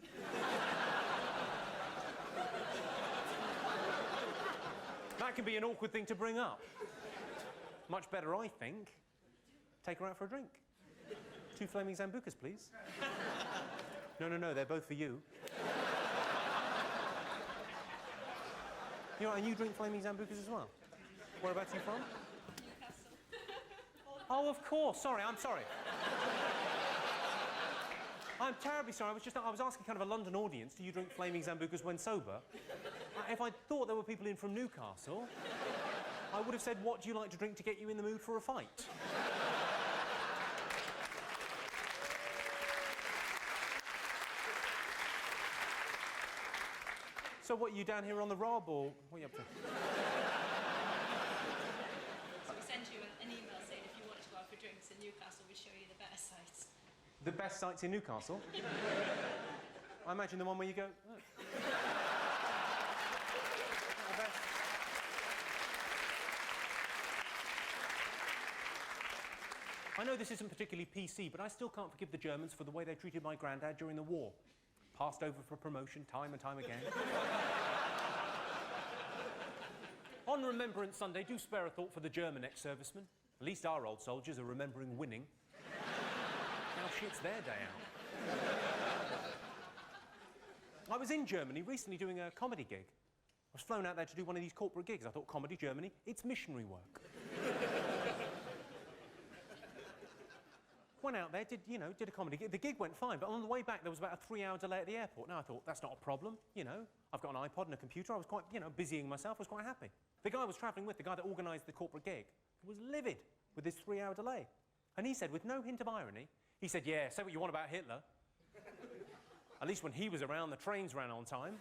That can be an awkward thing to bring up. Much better, I think, take her out for a drink. 2 flaming Zambucas, please. No, they're both for you. You know, and you drink flaming Zambucas as well? Whereabouts are you from? Oh, of course. Sorry, I'm sorry. I'm terribly sorry. I was asking kind of a London audience, do you drink flaming Zambucas when sober? If I thought there were people in from Newcastle, I would have said, what do you like to drink to get you in the mood for a fight? So what, you down here on the Rob, or what are you up to?
So we sent you an email saying if you wanted to go out for drinks in Newcastle, we'd show you the better sites.
The best sites in Newcastle? I imagine the one where you go... Oh. I know this isn't particularly PC, but I still can't forgive the Germans for the way they treated my granddad during the war. Passed over for promotion time and time again. On Remembrance Sunday, do spare a thought for the German ex-servicemen. At least our old soldiers are remembering winning. Now shit's their day out. I was in Germany recently doing a comedy gig. I was flown out there to do one of these corporate gigs. I thought, comedy, Germany, it's missionary work. Went out there, did a comedy gig. The gig went fine, but on the way back, there was about a 3-hour delay at the airport. Now, I thought, that's not a problem, I've got an iPod and a computer. I was quite, busying myself. I was quite happy. The guy I was travelling with, the guy that organised the corporate gig, was livid with this 3-hour delay. And he said, with no hint of irony, he said, yeah, say what you want about Hitler. At least when he was around, the trains ran on time.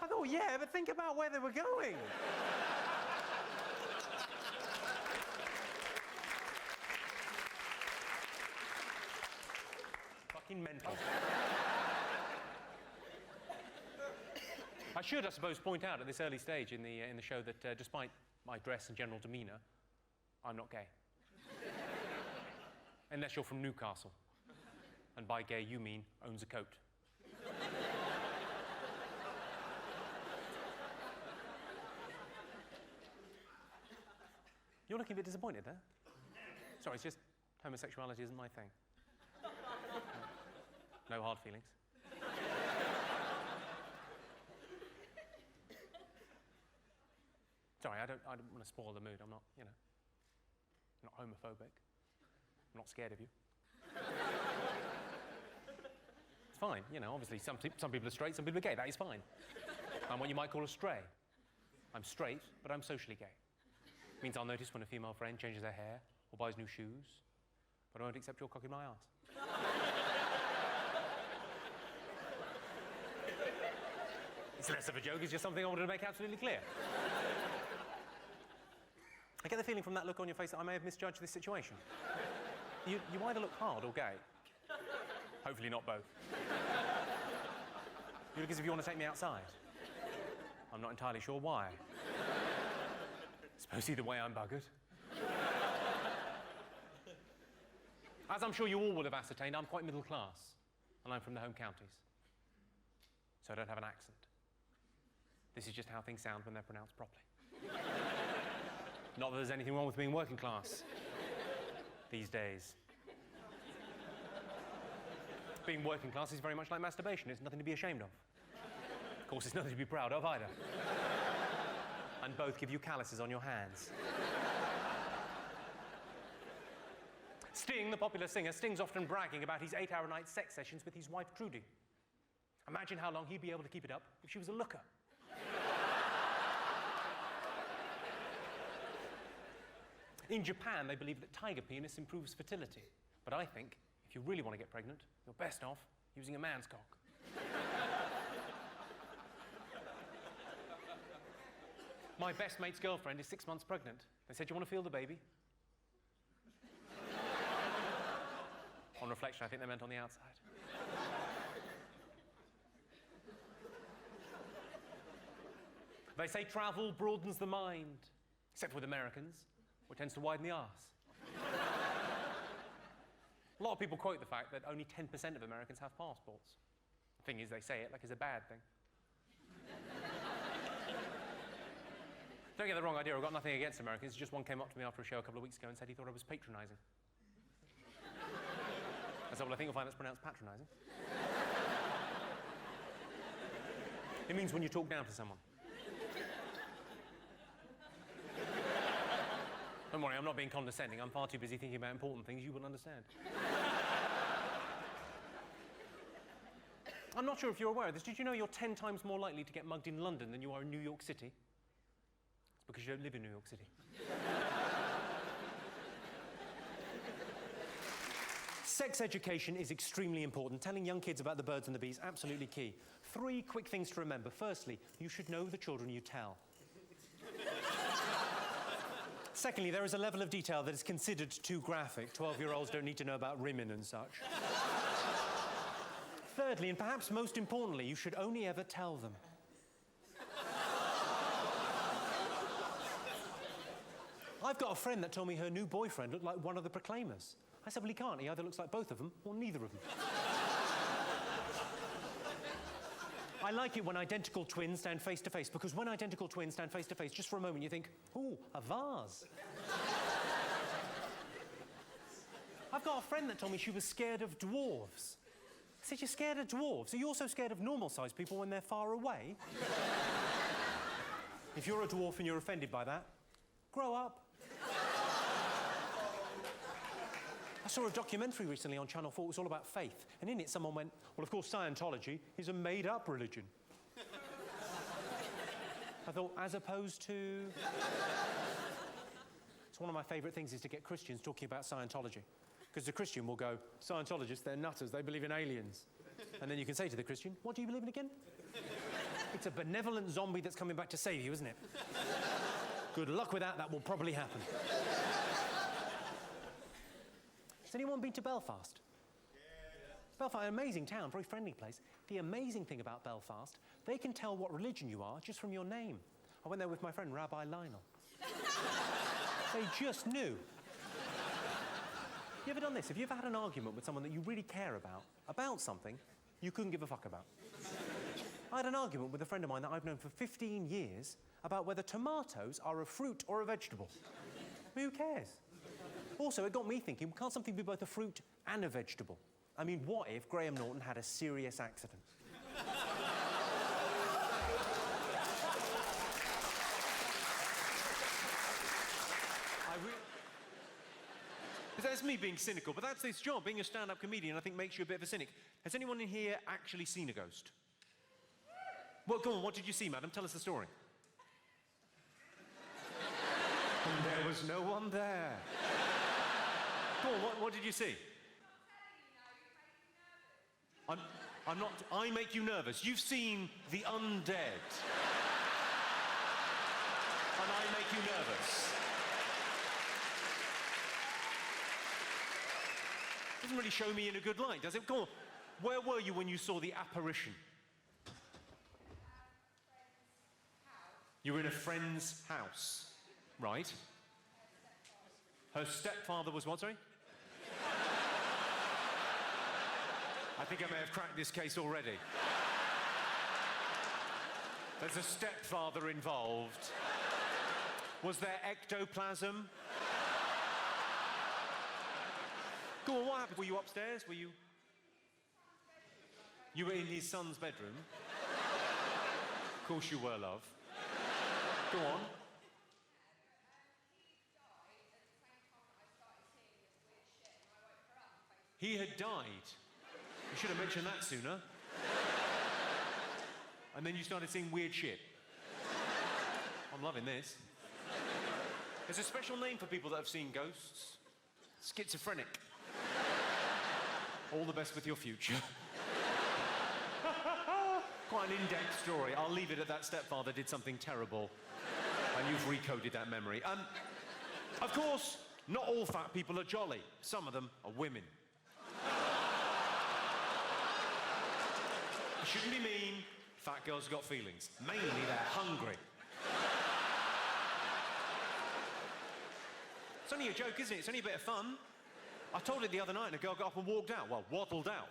I thought, yeah, but think about where they were going. Fucking mental. I should, I suppose, point out at this early stage in the show that despite my dress and general demeanour, I'm not gay. Unless you're from Newcastle. And by gay, you mean owns a coat. You're looking a bit disappointed there. Sorry, it's just homosexuality isn't my thing. No hard feelings. Sorry, I don't want to spoil the mood. I'm not, I'm not homophobic. I'm not scared of you. It's fine, obviously some people are straight, some people are gay. That is fine. I'm what you might call a stray. I'm straight, but I'm socially gay. It means I'll notice when a female friend changes her hair or buys new shoes, but I won't accept your cock in my arse. It's less of a joke, it's just something I wanted to make absolutely clear. I get the feeling from that look on your face that I may have misjudged this situation. You either look hard or gay. Hopefully not both. You look as if you want to take me outside. I'm not entirely sure why. Suppose either way I'm buggered. As I'm sure you all will have ascertained, I'm quite middle class, and I'm from the home counties. So I don't have an accent. This is just how things sound when they're pronounced properly. Not that there's anything wrong with being working class these days. Being working class is very much like masturbation. It's nothing to be ashamed of. Of course, it's nothing to be proud of either. And both give you calluses on your hands. Sting, the popular singer, Sting's often bragging about his 8-hour-a-night sex sessions with his wife, Trudy. Imagine how long he'd be able to keep it up if she was a looker. In Japan, they believe that tiger penis improves fertility. But I think, if you really want to get pregnant, you're best off using a man's cock. My best mate's girlfriend is 6 months pregnant. They said, "You want to feel the baby?" On reflection, I think they meant on the outside. They say travel broadens the mind, except with Americans, which tends to widen the arse. A lot of people quote the fact that only 10% of Americans have passports. The thing is, they say it like it's a bad thing. Don't get the wrong idea, I've got nothing against Americans. Just one came up to me after a show a couple of weeks ago and said he thought I was patronising. I said, well, I think you'll find that's pronounced patronising. It means when you talk down to someone. Don't worry, I'm not being condescending. I'm far too busy thinking about important things you wouldn't understand. I'm not sure if you're aware of this. Did you know you're 10 times more likely to get mugged in London than you are in New York City? It's because you don't live in New York City. Sex education is extremely important. Telling young kids about the birds and the bees, absolutely key. 3 quick things to remember. Firstly, you should know the children you tell. Secondly, there is a level of detail that is considered too graphic. 12-year-olds don't need to know about women and such. Thirdly, and perhaps most importantly, you should only ever tell them. I've got a friend that told me her new boyfriend looked like one of the Proclaimers. I said, well, he can't. He either looks like both of them or neither of them. I like it when identical twins stand face to face, because when identical twins stand face to face, just for a moment you think, ooh, a vase. I've got a friend that told me she was scared of dwarves. I said, you're scared of dwarves? Are you also scared of normal-sized people when they're far away? If you're a dwarf and you're offended by that, grow up. I saw a documentary recently on Channel 4. It was all about faith. And in it, someone went, well, of course, Scientology is a made-up religion. I thought, as opposed to... So one of my favourite things is to get Christians talking about Scientology. Because the Christian will go, Scientologists, they're nutters, they believe in aliens. And then you can say to the Christian, what do you believe in again? It's a benevolent zombie that's coming back to save you, isn't it? Good luck with that, that will probably happen. Has anyone been to Belfast? Belfast, an amazing town, very friendly place. The amazing thing about Belfast, they can tell what religion you are just from your name. I went there with my friend, Rabbi Lionel. They just knew. You ever done this? Have you ever had an argument with someone that you really care about something you couldn't give a fuck about? I had an argument with a friend of mine that I've known for 15 years about whether tomatoes are a fruit or a vegetable. I mean, who cares? Also, it got me thinking, can't something be both a fruit and a vegetable? I mean, what if Graham Norton had a serious accident?
That's me being cynical, but that's this job. Being a stand-up comedian, I think, makes you a bit of a cynic. Has anyone in here actually seen a ghost? Well, go on, what did you see, madam? Tell us the story. And there was no one there. Go on, what did you see? I'm not... I make you nervous. You've seen the undead. And I make you nervous. Doesn't really show me in a good light, does it? Go on. Where were you when you saw the apparition? You were in a friend's house. Right. Her stepfather was what, sorry? I think I may have cracked this case already. There's a stepfather involved. Was there ectoplasm? Go on, what happened? Were you upstairs? Were you... You were in his son's bedroom? Of course you were, love. Go on. He had died. You should have mentioned that sooner. And then you started seeing weird shit. I'm loving this. There's a special name for people that have seen ghosts. Schizophrenic. All the best with your future. Quite an in-depth story. I'll leave it at that. Stepfather did something terrible. And you've recoded that memory. Of course, not all fat people are jolly. Some of them are women. You shouldn't be mean. Fat girls have got feelings. Mainly, they're hungry. It's only a joke, isn't it? It's only a bit of fun. I told it the other night and a girl got up and walked out. Well, waddled out.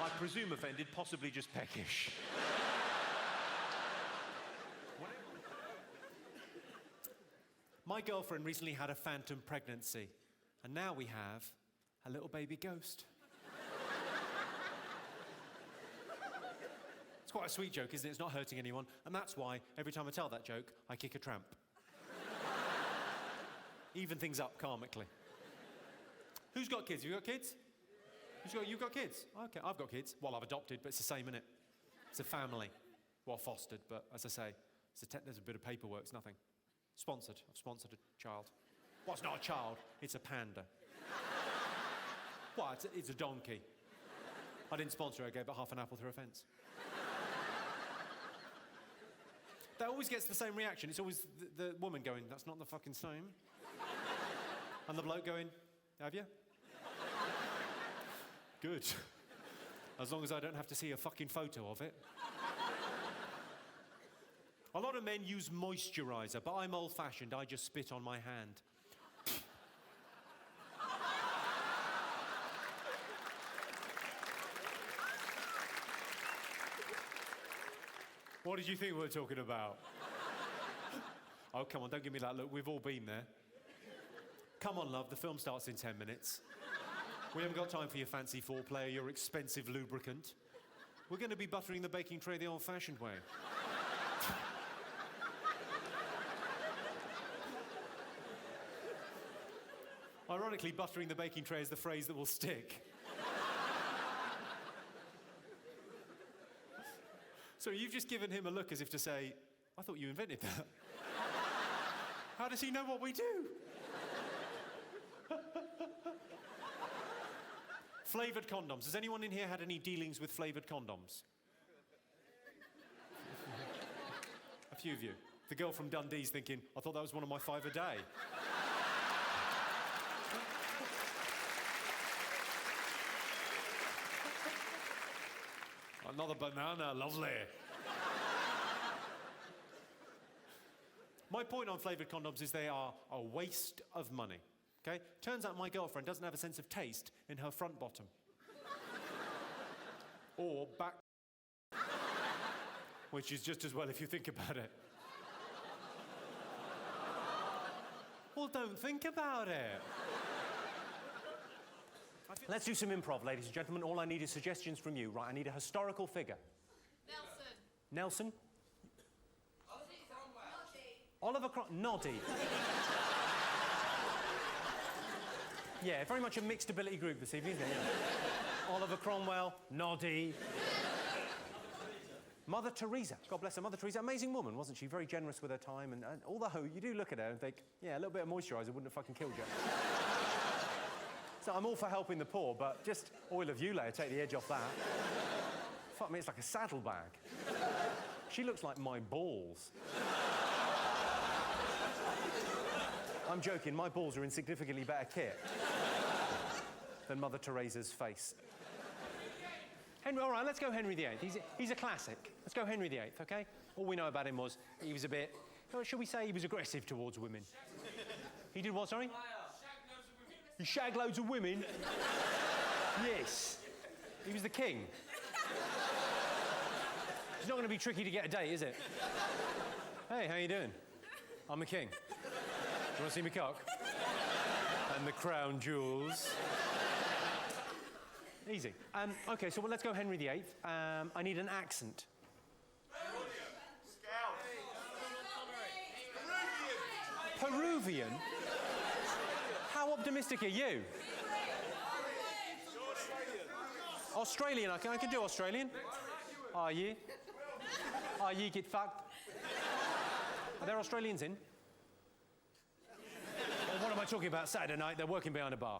I presume offended, possibly just peckish. My girlfriend recently had a phantom pregnancy, and now we have a little baby ghost. It's quite a sweet joke, isn't it? It's not hurting anyone, and that's why every time I tell that joke, I kick a tramp. Even things up karmically. Who's got kids? You got kids? You've got kids? Okay, I've got kids. Well, I've adopted, but it's the same, innit? It's a family. Well, fostered, but as I say, there's a bit of paperwork, it's nothing. Sponsored. I've sponsored a child. Well, it's not a child, it's a panda. Well, it's a donkey. I didn't sponsor her, I gave her half an apple through a fence. That always gets the same reaction. It's always the woman going, that's not the fucking same. And the bloke going, have you? Good. As long as I don't have to see a fucking photo of it. A lot of men use moisturiser, but I'm old-fashioned. I just spit on my hand. What did you think we were talking about? Oh, come on, don't give me that look. We've all been there. Come on, love, the film starts in 10 minutes. We haven't got time for your fancy foreplay or your expensive lubricant. We're going to be buttering the baking tray the old-fashioned way. Ironically, buttering the baking tray is the phrase that will stick. So you've just given him a look as if to say, I thought you invented that. How does he know what we do? Flavoured condoms. Has anyone in here had any dealings with flavoured condoms? A few of you. The girl from Dundee's thinking, I thought that was one of my 5 a day. Another banana, lovely. My point on flavoured condoms is they are a waste of money, okay? Turns out my girlfriend doesn't have a sense of taste in her front bottom. Or back, which is just as well if you think about it. Well, don't think about it.
Let's do some improv, ladies and gentlemen. All I need is suggestions from you. Right, I need a historical figure.
Nelson.
Nelson? Oliver Noddy. Yeah, very much a mixed ability group this evening, isn't it? Yeah. Oliver Cromwell, Noddy. Mother Teresa. God bless her. Mother Teresa, amazing woman, wasn't she? Very generous with her time. And although you do look at her and think, yeah, a little bit of moisturiser wouldn't have fucking killed you. So I'm all for helping the poor, but just oil of Ulay, take the edge off that. Fuck me, it's like a saddlebag. She looks like my balls. I'm joking, my balls are in significantly better kit than Mother Teresa's face. Henry, all right, let's go Henry VIII. He's a classic. Let's go Henry VIII, okay? All we know about him was he was a bit, should we say he was aggressive towards women? He did what, sorry? He shagged loads of women? Yes. He was the king. It's not going to be tricky to get a date, is it? Hey, how you doing? I'm the king. Do you want to see me cock? And the crown jewels. Easy. OK, so let's go Henry VIII. I need an accent. Peruvian? How optimistic are you? Australian. I can do Australian. Are you? Are you get fucked? Are there Australians in? Well, what am I talking about? Saturday night, they're working behind a bar.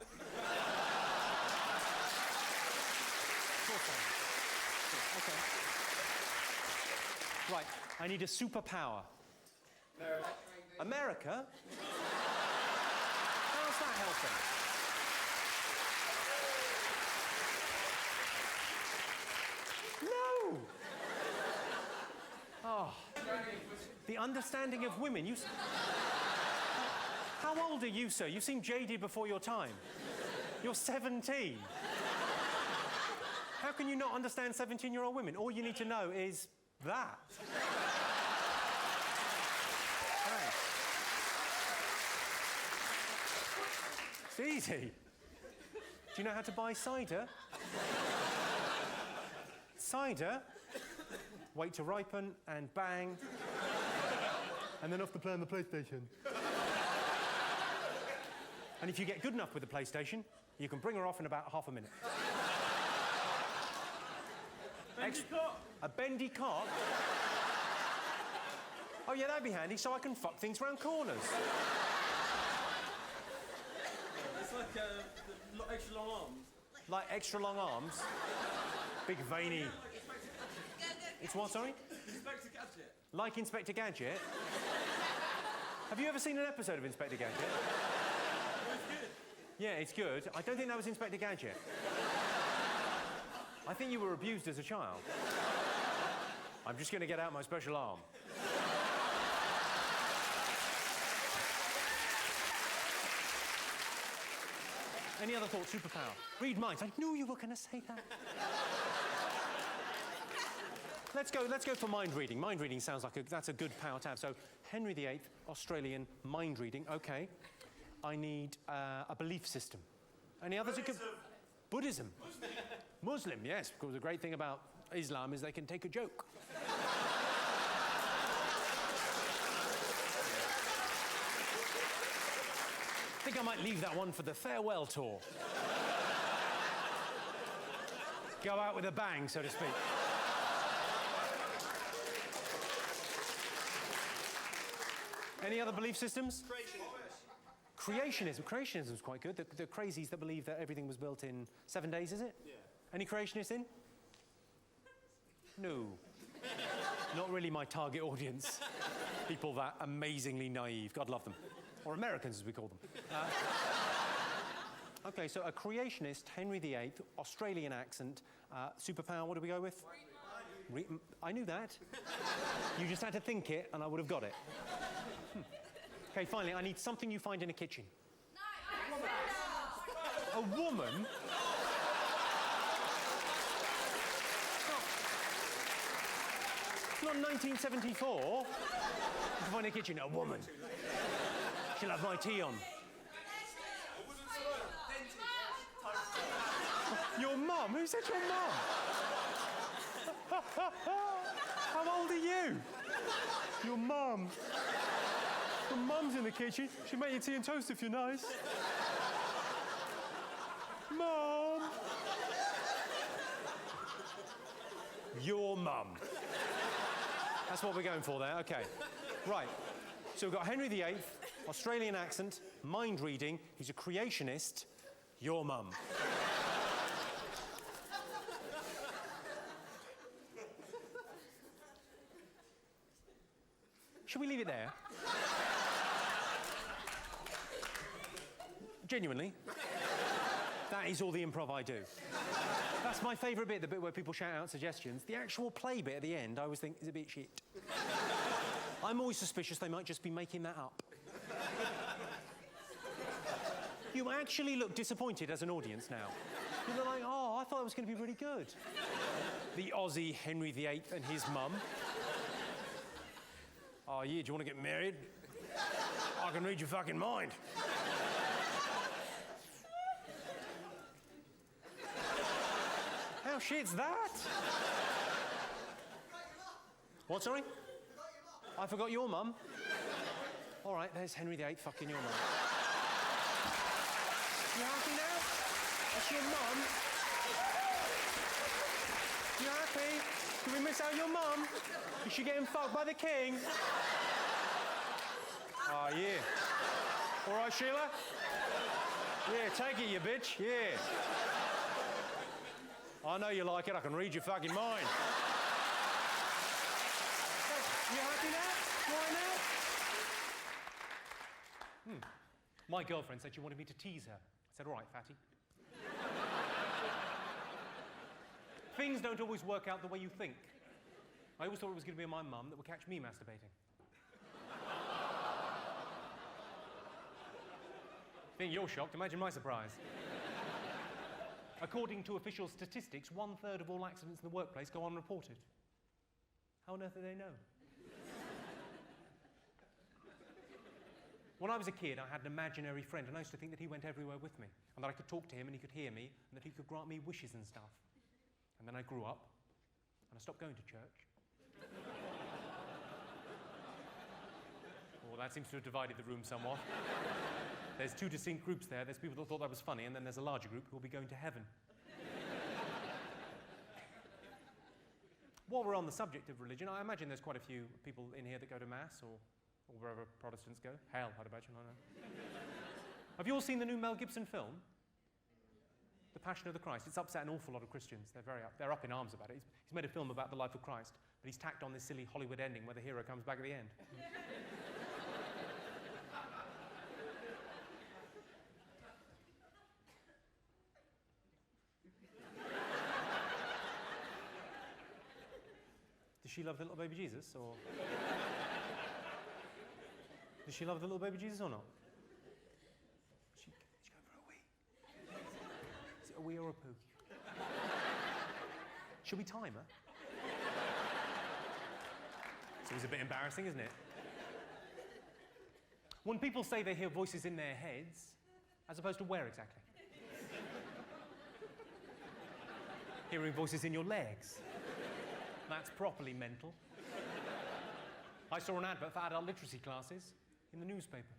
Okay. Right, I need a superpower. America? How's that helping? No! Oh. The understanding of women. How old are you, sir? You seem jaded before your time. You're 17. How can you not understand 17-year-old women? All you need to know is that. Right. It's easy. Do you know how to buy cider? Cider, wait to ripen, and bang. And then off to play on the PlayStation. And if you get good enough with the PlayStation, you can bring her off in about half a minute. A bendy cock? Oh, yeah, that'd be handy, so I can fuck things round corners.
It's like extra long arms.
Like extra long arms? Big veiny... It's what, sorry?
Inspector Gadget.
Like Inspector Gadget? Have you ever seen an episode of Inspector Gadget?
It's good.
Yeah, it's good. I don't think that was Inspector Gadget. I think you were abused as a child. I'm just going to get out my special arm. Any other thoughts? Superpower. Read minds. I knew you were going to say that. Let's go for mind reading. Mind reading sounds like that's a good power to have. So, Henry VIII, Australian mind reading. Okay. I need a belief system. Any others? Buddhism. Muslim, yes. Because the great thing about Islam is they can take a joke. I think I might leave that one for the farewell tour. Go out with a bang, so to speak.
Any other belief systems? Creationism. Creationism's quite good. The crazies that believe that everything was built in 7 days, is it? Yeah. Any creationists in? No. Not really my target audience. People that amazingly naive. God love them. Or Americans, as we call them. Okay, so a creationist, Henry VIII, Australian accent, superpower, what do we go with? I knew that. You just had to think it, and I would have got it. Okay, finally, I need something you find in a kitchen. A woman? It's not 1974. You can find in a kitchen, a woman. She'll have my tea on. Your mum? Who said your mum? How old are you? Your mum. Your mum's in the kitchen. She'll make you tea and toast if you're nice. Mum. Your mum. That's what we're going for there. Okay. Right. So we've got Henry VIII, Australian accent, mind reading. He's a creationist. Your mum. Should we leave it there? Genuinely. That is all the improv I do. That's my favourite bit, the bit where people shout out suggestions. The actual play bit at the end, I always think, is a bit shit. I'm always suspicious they might just be making that up. You actually look disappointed as an audience now. You're like, oh, I thought it was going to be really good. The Aussie Henry VIII and his mum. Oh, yeah, do you want to get married? I can read your fucking mind. How shit's that? What, sorry? I forgot your mum. All right, there's Henry VIII fucking your mum. You happy now? That's your mum. You happy? Did we miss out your mum? Is she getting fucked by the king? Oh, yeah. All right, Sheila? Yeah, take it, you bitch. Yeah. I know you like it. I can read your fucking mind. You happy now? Why now? My girlfriend said she wanted me to tease her. I said, all right, fatty. Things don't always work out the way you think. I always thought it was going to be my mum that would catch me masturbating. Think you're shocked, imagine my surprise. According to official statistics, 1/3 of all accidents in the workplace go unreported. How on earth do they know? When I was a kid, I had an imaginary friend, and I used to think that he went everywhere with me, and that I could talk to him and he could hear me, and that he could grant me wishes and stuff. And then I grew up, and I stopped going to church. Well, that seems to have divided the room somewhat. There's two distinct groups there. There's people that thought that was funny, and then there's a larger group who will be going to heaven. While we're on the subject of religion, I imagine there's quite a few people in here that go to Mass, or wherever Protestants go. Hell, I'd imagine, I know. Have you all seen the new Mel Gibson film? The Passion of the Christ. It's upset an awful lot of Christians. They're up in arms about it. He's made a film about the life of Christ, but he's tacked on this silly Hollywood ending where the hero comes back at the end. Does she love the little baby Jesus, or... Does she love the little baby Jesus or not? She's going for a wee. Is it a wee or a poo? Should we time her? It's always a bit embarrassing, isn't it? When people say they hear voices in their heads, as opposed to where exactly? Hearing voices in your legs. That's properly mental. I saw an advert for adult literacy classes in the newspaper.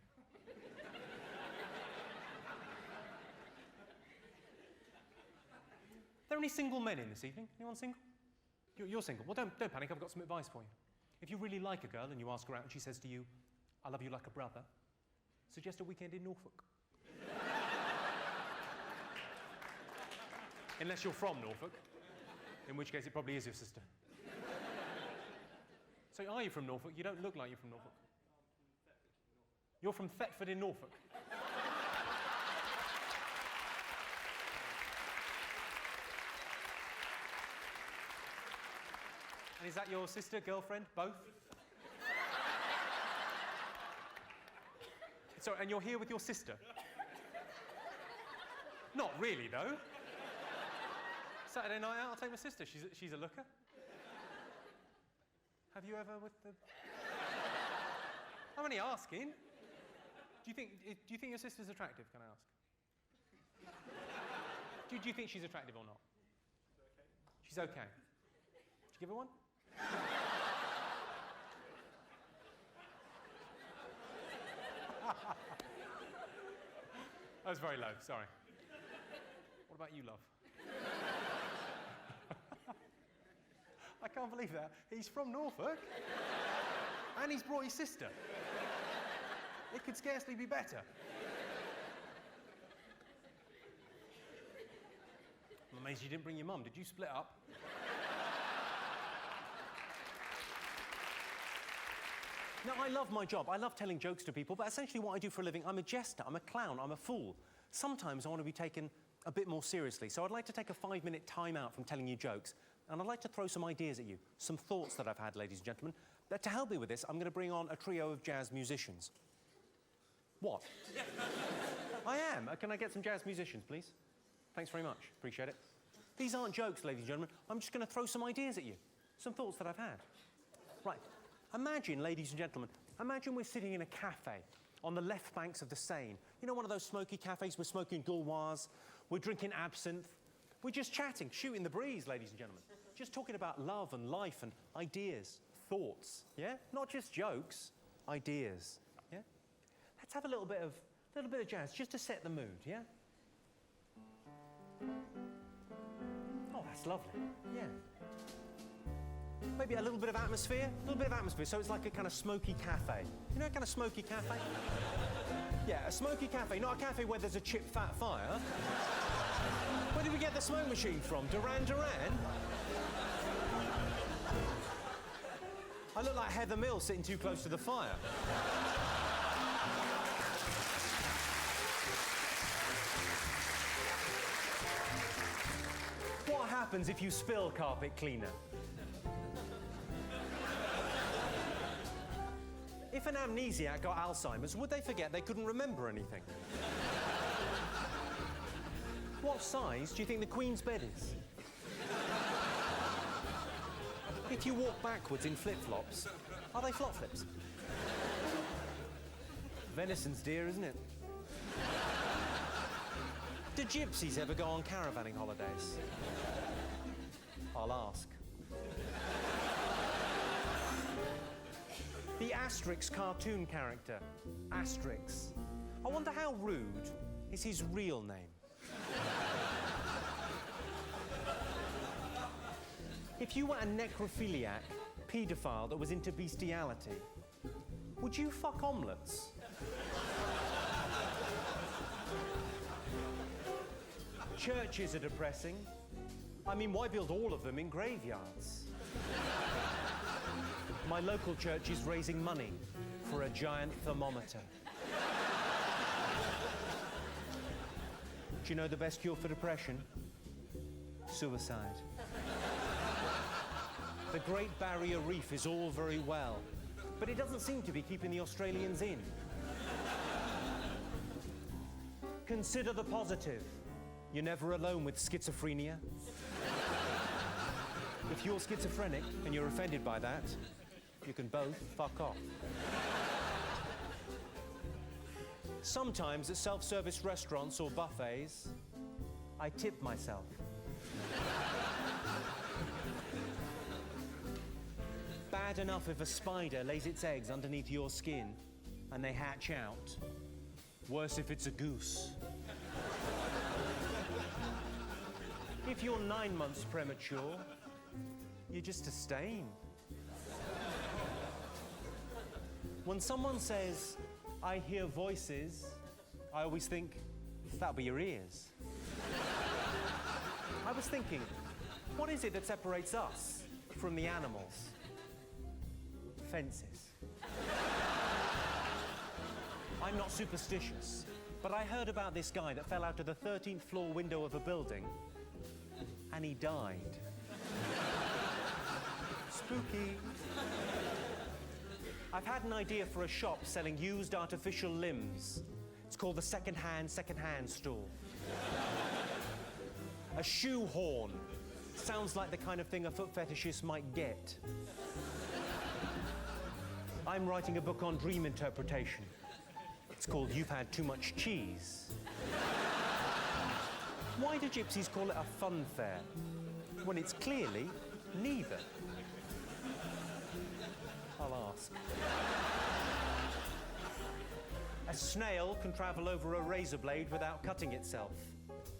Are there any single men in this evening? Anyone single? You're single. Well, don't panic. I've got some advice for you. If you really like a girl and you ask her out and she says to you,
I love you like a brother. Suggest a weekend in Norfolk. Unless you're from Norfolk, in which case it probably is your sister. So are you from Norfolk? You don't look like you're from Norfolk. You're from Thetford in Norfolk. And is that your sister, girlfriend, both? So, and you're here with your sister? Not really, though. Saturday night out, I'll take my sister. She's a looker. Have you ever with the... I'm only asking. Do you think your sister's attractive, can I ask? Do you think she's attractive or not? She's okay. Did you give her one? That was very low, sorry. What about you, love? I can't believe that. He's from Norfolk, and he's brought his sister. It could scarcely be better. I'm amazed you didn't bring your mum. Did you split up? No, I love my job. I love telling jokes to people, but essentially what I do for a living, I'm a jester, I'm a clown, I'm a fool. Sometimes I want to be taken a bit more seriously, so I'd like to take a 5-minute time out from telling you jokes, and I'd like to throw some ideas at you, some thoughts that I've had, ladies and gentlemen. But to help me with this, I'm going to bring on a trio of jazz musicians. What? I am. Can I get some jazz musicians, please? Thanks very much. Appreciate it. These aren't jokes, ladies and gentlemen. I'm just going to throw some ideas at you, some thoughts that I've had. Right. Imagine, ladies and gentlemen, imagine we're sitting in a cafe on the left banks of the Seine. You know, one of those smoky cafes, we're smoking gauloise, we're drinking absinthe, we're just chatting, shooting the breeze, ladies and gentlemen. Just talking about love and life and ideas, thoughts, yeah? Not just jokes, ideas, yeah? Let's have a little bit of jazz, just to set the mood, yeah? Oh, that's lovely, yeah. Maybe a little bit of atmosphere, so it's like a kind of smoky cafe. You know, a kind of smoky cafe? Yeah, a smoky cafe, not a cafe where there's a chip fat fire. Where did we get the smoke machine from? Duran Duran? I look like Heather Mills sitting too close to the fire. What happens if you spill carpet cleaner? If an amnesiac got Alzheimer's, would they forget they couldn't remember anything? What size do you think the Queen's bed is? If you walk backwards in flip-flops, are they flop flips? Venison's dear, isn't it? Do gypsies ever go on caravanning holidays? I'll ask. The Asterix cartoon character, Asterix. I wonder how rude is his real name. If you were a necrophiliac paedophile that was into bestiality, would you fuck omelettes? Churches are depressing. I mean, why build all of them in graveyards? My local church is raising money for a giant thermometer. Do you know the best cure for depression? Suicide. The Great Barrier Reef is all very well, but it doesn't seem to be keeping the Australians in. Consider the positive. You're never alone with schizophrenia. If you're schizophrenic and you're offended by that, you can both fuck off. Sometimes at self-service restaurants or buffets, I tip myself. Bad enough if a spider lays its eggs underneath your skin and they hatch out. Worse if it's a goose. If you're 9 months premature, you're just a stain. When someone says, I hear voices, I always think, that'll be your ears. I was thinking, what is it that separates us from the animals? Fences. I'm not superstitious, but I heard about this guy that fell out of the 13th floor window of a building and he died. Spooky. I've had an idea for a shop selling used artificial limbs. It's called the second-hand store. A shoehorn. Sounds like the kind of thing a foot fetishist might get. I'm writing a book on dream interpretation. It's called You've Had Too Much Cheese. Why do gypsies call it a fun fair when it's clearly neither? I'll ask. A snail can travel over a razor blade without cutting itself.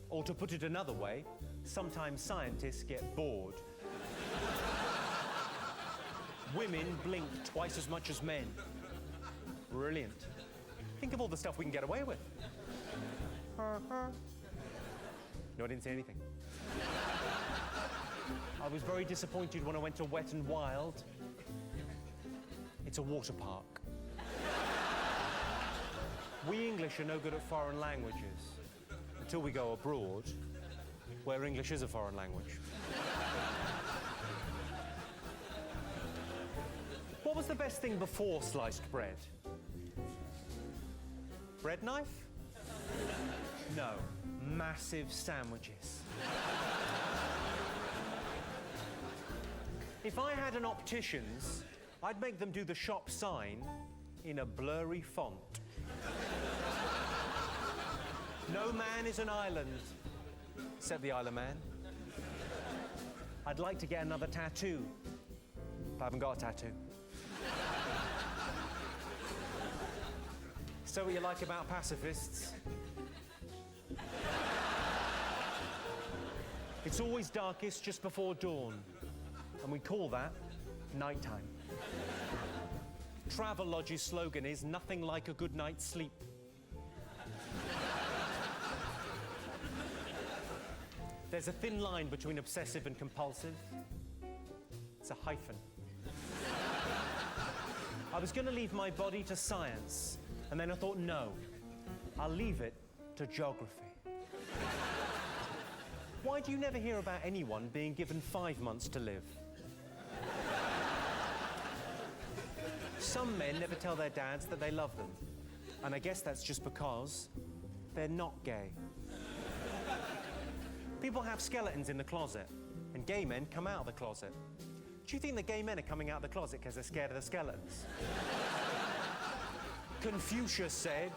Or to put it another way, sometimes scientists get bored. Women blink twice as much as men. Brilliant. Think of all the stuff we can get away with. No, I didn't say anything. I was very disappointed when I went to Wet and Wild. It's a water park. We English are no good at foreign languages until we go abroad, where English is a foreign language. What was the best thing before sliced bread? Bread knife? No, massive sandwiches. If I had an optician's, I'd make them do the shop sign in a blurry font. No man is an island, except the Isle of Man. I'd like to get another tattoo, but I haven't got a tattoo. So what you like about pacifists? It's always darkest just before dawn, and we call that nighttime. Travelodge's slogan is nothing like a good night's sleep. There's a thin line between obsessive and compulsive. It's a hyphen. I was going to leave my body to science, and then I thought, no, I'll leave it to geography. Why do you never hear about anyone being given 5 months to live? Some men never tell their dads that they love them, and I guess that's just because they're not gay. People have skeletons in the closet, and gay men come out of the closet. Do you think that gay men are coming out of the closet because they're scared of the skeletons? Confucius said,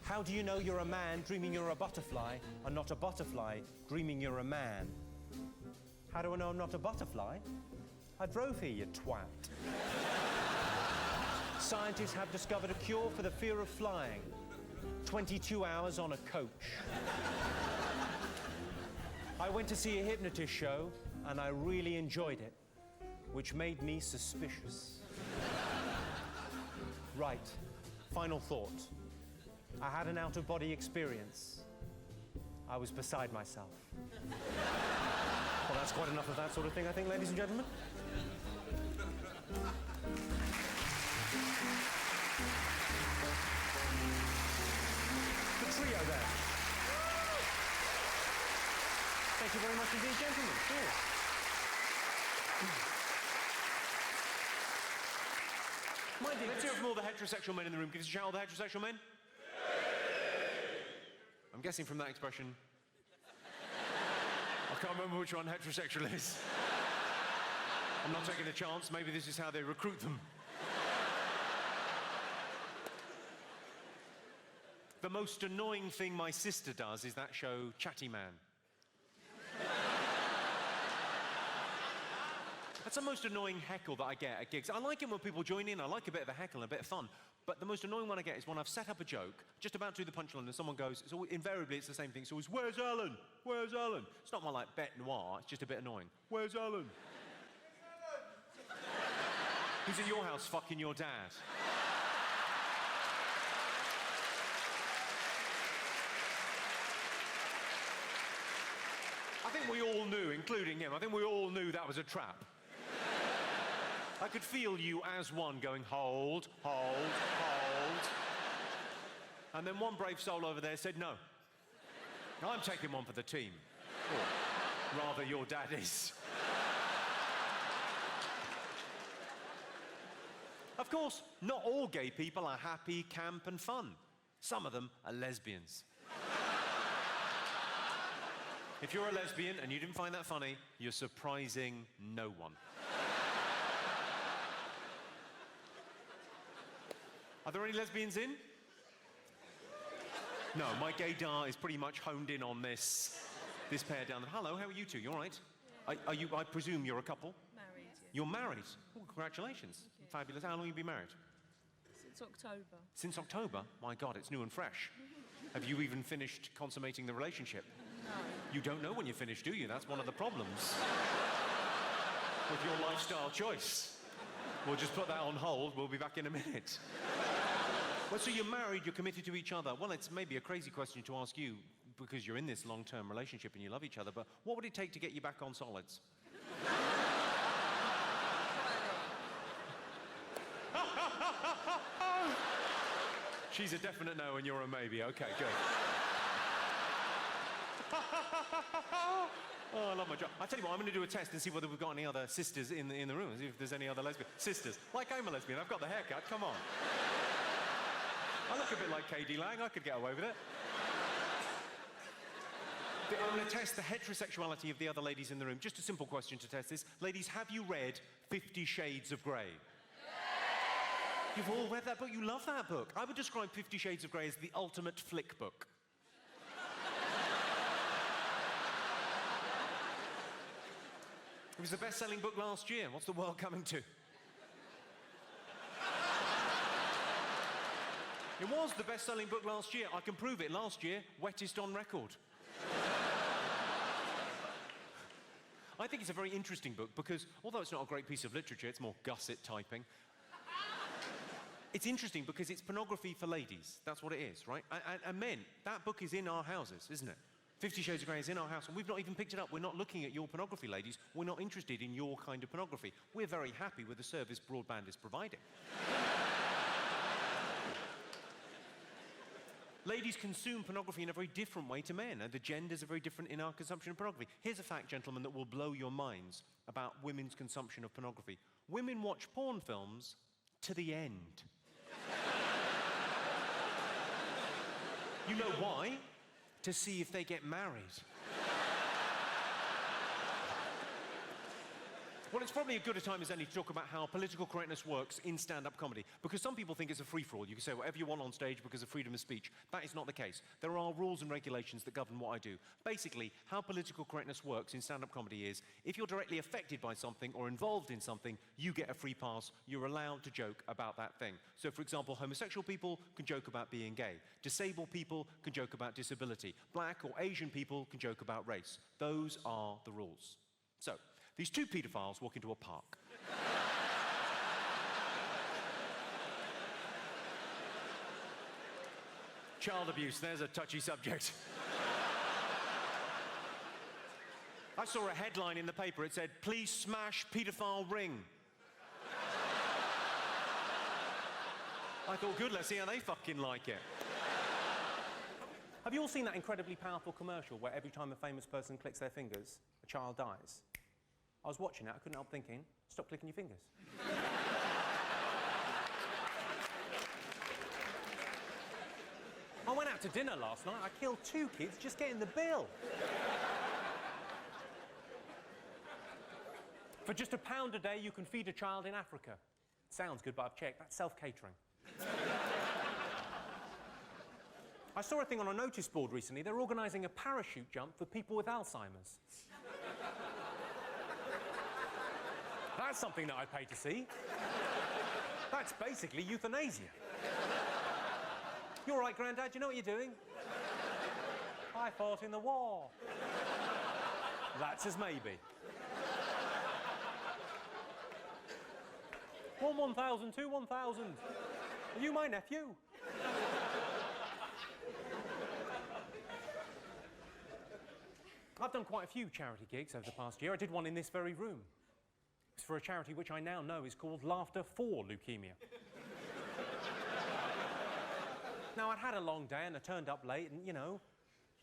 how do you know you're a man dreaming you're a butterfly and not a butterfly dreaming you're a man? How do I know I'm not a butterfly? I drove here, you twat. Scientists have discovered a cure for the fear of flying. 22 hours on a coach. I went to see a hypnotist show and I really enjoyed it, which made me suspicious. Right, final thought. I had an out-of-body experience. I was beside myself. Well, that's quite enough of that sort of thing, I think, ladies and gentlemen. The trio there. Thank you very much indeed, gentlemen. Cheers.
Mind you, let's hear it from all the heterosexual men in the room. Give us a shout, all the heterosexual men. I'm guessing from that expression, I can't remember which one heterosexual is. I'm not taking a chance. Maybe this is how they recruit them. The most annoying thing my sister does is that show, Chatty Man. That's the most annoying heckle that I get at gigs. I like it when people join in. I like a bit of a heckle and a bit of fun. But the most annoying one I get is when I've set up a joke, just about to do the punchline, and someone goes, invariably it's the same thing. It's always, where's Alan? Where's Alan? It's not my, like, bête noir. It's just a bit annoying. Where's Alan? Who's at your house fucking your dad? I think we all knew, including him, I think we all knew that was a trap. I could feel you as one going, hold, hold, hold. And then one brave soul over there said, no. I'm taking one for the team. Or rather, your dad is. Of course, not all gay people are happy, camp, and fun. Some of them are lesbians. If you're a lesbian and you didn't find that funny, you're surprising no one. Are there any lesbians in? No, my gaydar is pretty much honed in on this pair down there. Hello, how are you two? You all right? Yeah. Are you, I presume you're a couple?
Married, yeah.
You're married? Oh, congratulations. Fabulous. How long have you been married?
Since October.
Since October? My God, it's new and fresh. Have you even finished consummating the relationship?
No.
You don't know when you're finished, do you? That's one of the problems with your lifestyle choice. We'll just put that on hold. We'll be back in a minute. Well, so you're married, you're committed to each other. Well, it's maybe a crazy question to ask you because you're in this long-term relationship and you love each other, but what would it take to get you back on solids? She's a definite no and you're a maybe. Okay, good. Oh, I love my job. I tell you what, I'm going to do a test and see whether we've got any other sisters in the room, see if there's any other lesbian sisters. Like I'm a lesbian, I've got the haircut, come on. I look a bit like K.D. Lang, I could get away with it. I'm going to test the heterosexuality of the other ladies in the room. Just a simple question to test this. Ladies, have you read 50 Shades of Grey? You've all read that book? You love that book. I would describe 50 Shades of Grey as the ultimate flick book. It was the best-selling book last year. What's the world coming to? It was the best-selling book last year. I can prove it. Last year, wettest on record. I think it's a very interesting book because, although it's not a great piece of literature, it's more gusset typing. It's interesting because it's pornography for ladies. That's what it is, right? And men, that book is in our houses, isn't it? 50 Shades of Grey is in our house, and we've not even picked it up. We're not looking at your pornography, ladies. We're not interested in your kind of pornography. We're very happy with the service broadband is providing. Ladies consume pornography in a very different way to men, and the genders are very different in our consumption of pornography. Here's a fact, gentlemen, that will blow your minds about women's consumption of pornography. Women watch porn films to the end. You know why? To see if they get married. Well, it's probably as good a time as any to talk about how political correctness works in stand-up comedy, because some people think it's a free-for-all. You can say whatever you want on stage because of freedom of speech. That is not the case. There are rules and regulations that govern what I do. Basically, how political correctness works in stand-up comedy is, if you're directly affected by something or involved in something, you get a free pass. You're allowed to joke about that thing. So, for example, homosexual people can joke about being gay. Disabled people can joke about disability. Black or Asian people can joke about race. Those are the rules. So, these two paedophiles walk into a park. Child abuse, there's a touchy subject. I saw a headline in the paper. It said, "Please smash paedophile ring." I thought, good, let's see how they fucking like it.
Have you all seen that incredibly powerful commercial where every time a famous person clicks their fingers, a child dies? I was watching that, I couldn't help thinking, stop clicking your fingers. I went out to dinner last night, I killed 2 kids just getting the bill. For just £1 a day, you can feed a child in Africa. Sounds good, but I've checked, that's self-catering. I saw a thing on a notice board recently, they're organising a parachute jump for people with Alzheimer's. That's something that I'd pay to see. That's basically euthanasia. You all right, Grandad? You know what you're doing? I fought in the war. That's as maybe. 1,000, 2, 1,000. Are you my nephew? I've done quite a few charity gigs over the past year. I did one in this very room. It's for a charity which I now know is called Laughter for Leukemia. Now, I'd had a long day and I turned up late and, you know,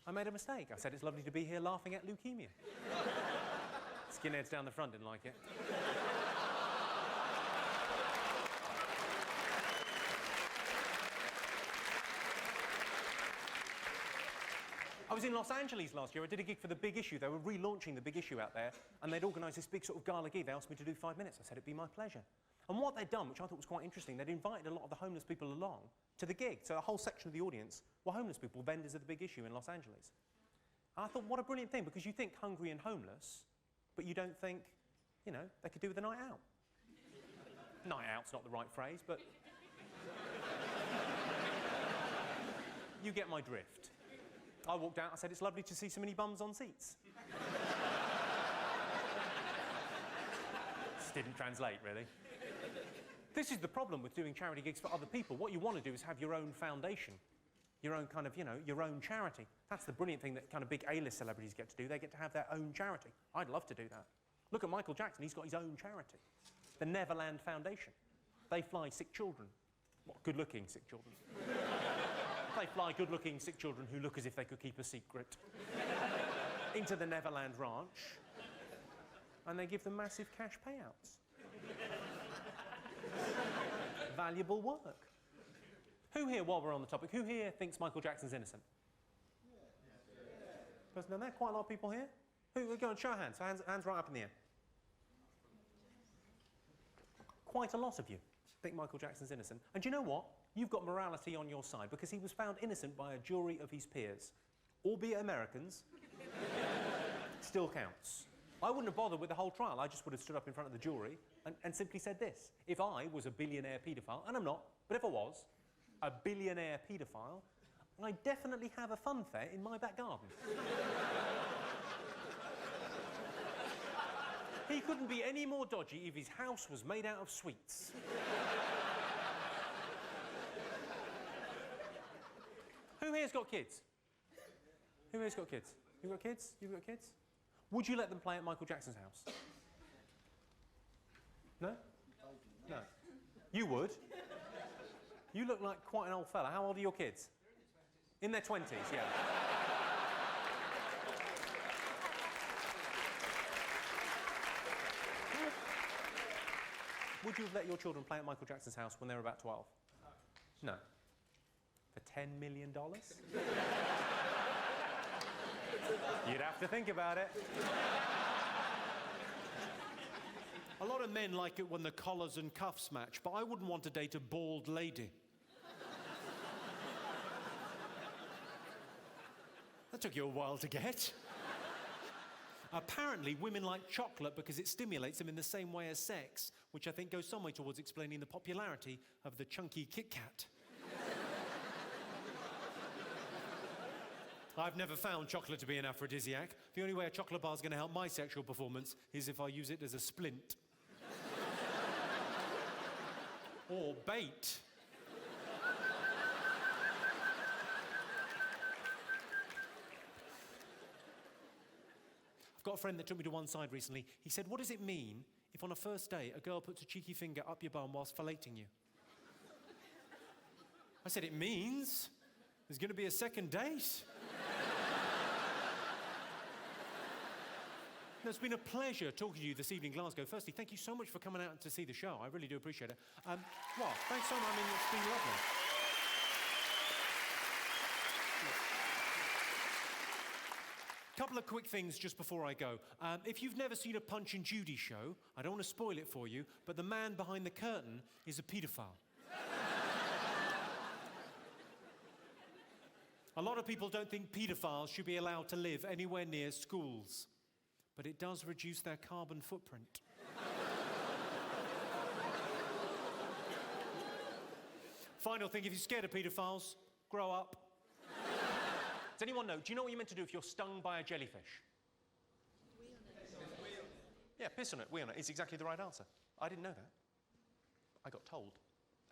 I made a mistake. I said it's lovely to be here laughing at leukemia. Skinheads down the front didn't like it. I was in Los Angeles last year. I did a gig for The Big Issue. They were relaunching The Big Issue out there, and they'd organised this big sort of gala gig. They asked me to do 5 minutes. I said it'd be my pleasure. And what they'd done, which I thought was quite interesting, they'd invited a lot of the homeless people along to the gig. So a whole section of the audience were homeless people, vendors of The Big Issue in Los Angeles. And I thought, what a brilliant thing, because you think hungry and homeless, but you don't think, you know, they could do with a night out. Night out's not the right phrase, but you get my drift. I walked out, I said, it's lovely to see so many bums on seats. This didn't translate, really. This is the problem with doing charity gigs for other people. What you want to do is have your own foundation, your own kind of, you know, your own charity. That's the brilliant thing that kind of big A-list celebrities get to do. They get to have their own charity. I'd love to do that. Look at Michael Jackson, he's got his own charity. The Neverland Foundation. They fly sick children. What, good-looking sick children? They fly good-looking sick children who look as if they could keep a secret into the Neverland Ranch, and they give them massive cash payouts. Valuable work. Who here, while we're on the topic, who here thinks Michael Jackson's innocent? Person down there? Quite a lot of people here? Who? Go on, show of hands. Hands right up in the air. Quite a lot of you think Michael Jackson's innocent. And do you know what? You've got morality on your side, because he was found innocent by a jury of his peers, albeit Americans. Still counts. I wouldn't have bothered with the whole trial. I just would have stood up in front of the jury and simply said this. If I was a billionaire paedophile, and I'm not, but if I was a billionaire paedophile, I definitely have a fun fair in my back garden. He couldn't be any more dodgy if his house was made out of sweets. Who here's got kids? Who here's got kids? You've got kids? You've got kids? Would you let them play at Michael Jackson's house? No? No. You would? You look like quite an old fella. How old are your kids? In their 20s, yeah. Would you have let your children play at Michael Jackson's house when they were about 12? No. For $10 million? You'd have to think about it.
A lot of men like it when the collars and cuffs match, but I wouldn't want to date a bald lady. That took you a while to get. Apparently, women like chocolate because it stimulates them in the same way as sex, which I think goes some way towards explaining the popularity of the chunky Kit Kat. I've never found chocolate to be an aphrodisiac. The only way a chocolate bar is going to help my sexual performance is if I use it as a splint. Or bait. I've got a friend that took me to one side recently. He said, what does it mean if on a first date a girl puts a cheeky finger up your bum whilst filleting you? I said, it means there's going to be a second date. It's been a pleasure talking to you this evening, Glasgow. Firstly, thank you so much for coming out to see the show. I really do appreciate it. Well, thanks so much. I mean, it's been lovely. Couple of quick things just before I go. If you've never seen a Punch and Judy show, I don't want to spoil it for you, but the man behind the curtain is a paedophile. A lot of people don't think paedophiles should be allowed to live anywhere near schools, but it does reduce their carbon footprint. Final thing, if you're scared of paedophiles, grow up.
Does anyone know, do you know what you're meant to do if you're stung by a jellyfish?
Wheel it.
Yeah, piss on it, wheel on it. It's exactly the right answer. I didn't know that. I got told.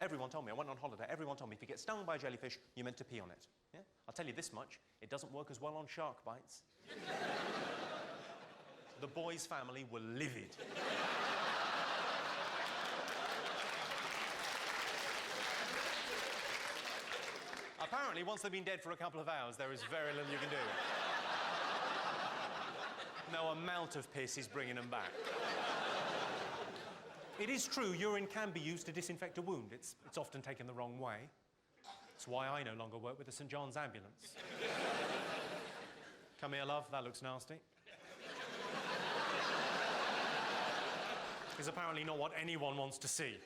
Everyone told me. I went on holiday. Everyone told me if you get stung by a jellyfish, you're meant to pee on it. Yeah? I'll tell you this much. It doesn't work as well on shark bites. The boys' family were livid. Apparently, once they've been dead for a couple of hours, there is very little you can do. No amount of piss is bringing them back. It is true, urine can be used to disinfect a wound. It's often taken the wrong way. That's why I no longer work with the St. John's ambulance. Come here, love, that looks nasty. It's apparently not what anyone wants to see.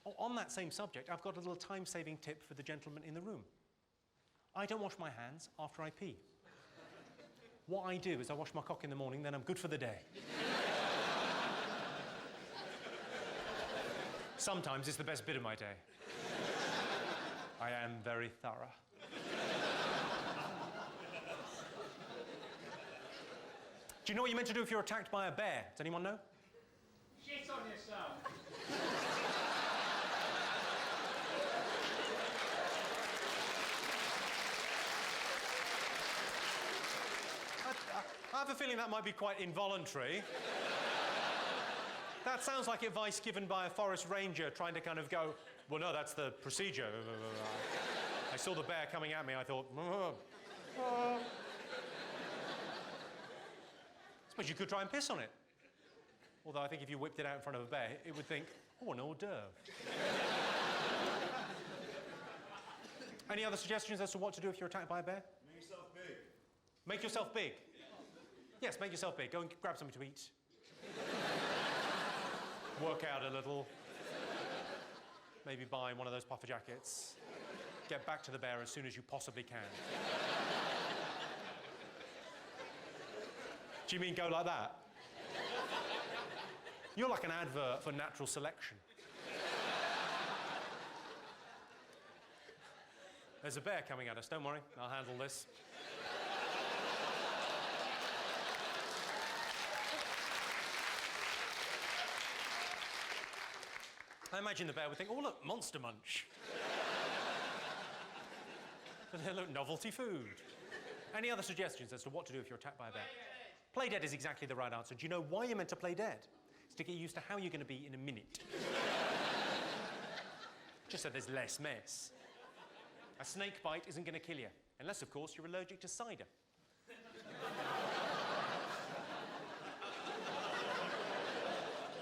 Oh, on that same subject, I've got a little time-saving tip for the gentleman in the room. I don't wash my hands after I pee. What I do is I wash my cock in the morning, then I'm good for the day. Sometimes it's the best bit of my day. I am very thorough. Do you know what you're meant to do if you're attacked by a bear? Does anyone know?
Shit on yourself.
I have a feeling that might be quite involuntary. That sounds like advice given by a forest ranger trying to kind of go, well, no, that's the procedure. I saw the bear coming at me, I thought, I suppose you could try and piss on it. Although I think if you whipped it out in front of a bear, it would think, oh, an hors d'oeuvre. Any other suggestions as to what to do if you're attacked by a bear?
Make yourself big.
Make yourself big. Yes, make yourself big. Go and grab something to eat. Work out a little. Maybe buy one of those puffer jackets. Get back to the bear as soon as you possibly can. Do you mean go like that? You're like an advert for natural selection. There's a bear coming at us. Don't worry, I'll handle this. I imagine the bear would think, oh, look, Monster Munch. Look, novelty food. Any other suggestions as to what to do if you're attacked by a bear? Play dead is exactly the right answer. Do you know why you're meant to play dead? It's to get used to how you're going to be in a minute. Just so there's less mess. A snake bite isn't going to kill you, unless, of course, you're allergic to cider.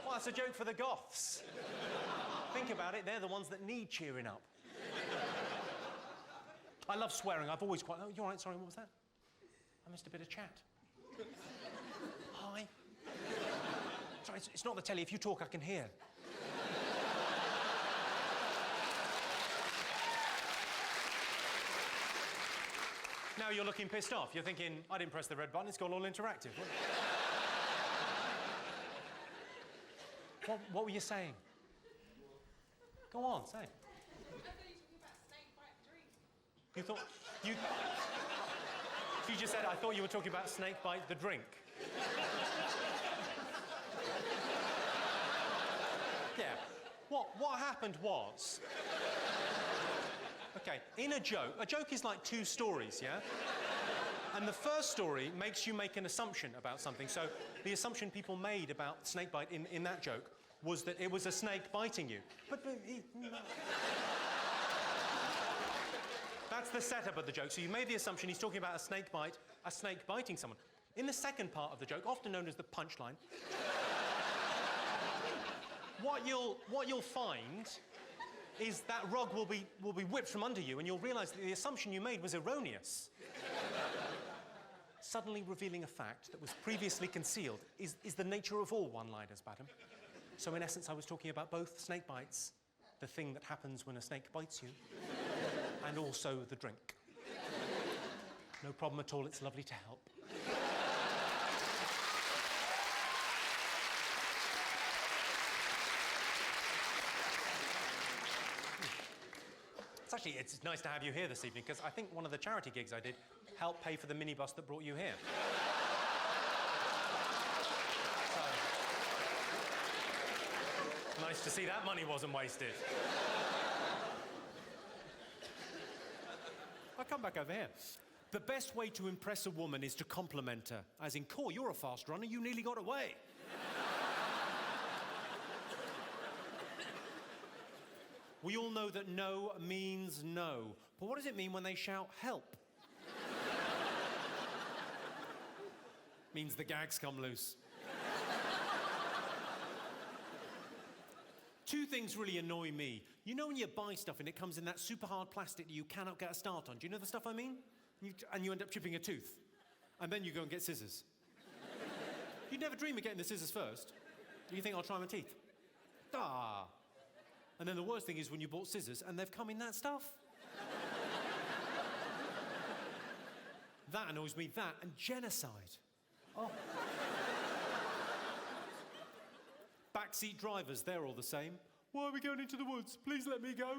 Well, that's a joke for the goths. Think about it, they're the ones that need cheering up. I love swearing, I've always quite... Oh, you all right? Sorry, what was that? I missed a bit of chat. Hi. Sorry, it's not the telly. If you talk, I can hear. Now you're looking pissed off. You're thinking, I didn't press the red button, it's gone all interactive. What were you saying? Go on, say.
I thought you were talking about snake bite drink.
You thought... You just said, I thought you were talking about snake bite the drink. Yeah. What happened was... Okay, in a joke is like two stories, yeah? And the first story makes you make an assumption about something. So the assumption people made about snakebite in that joke was that it was a snake biting you. But that's the setup of the joke. So you made the assumption he's talking about a snake biting someone. In the second part of the joke, often known as the punchline, what you'll find is that rug will be whipped from under you, and you'll realise that the assumption you made was erroneous. Suddenly revealing a fact that was previously concealed is the nature of all one-liners, madam. So in essence, I was talking about both snake bites, the thing that happens when a snake bites you, and also the drink. No problem at all, it's lovely to help. It's nice to have you here this evening, because I think one of the charity gigs I did helped pay for the minibus that brought you here. So, Nice to see that money wasn't wasted.
I'll come back over here. The best way to impress a woman is to compliment her. As in, Carr, you're a fast runner, you nearly got away. We all know that no means no. But what does it mean when they shout help? Means the gags come loose. Two things really annoy me. You know when you buy stuff and it comes in that super hard plastic that you cannot get a start on? Do you know the stuff I mean? And you end up chipping a tooth. And then you go and get scissors. You'd never dream of getting the scissors first. You think, I'll try my teeth. Ah. And then the worst thing is when you bought scissors and they've come in that stuff. That annoys me, that and genocide. Oh. Backseat drivers, they're all the same. Why are we going into the woods? Please let me go.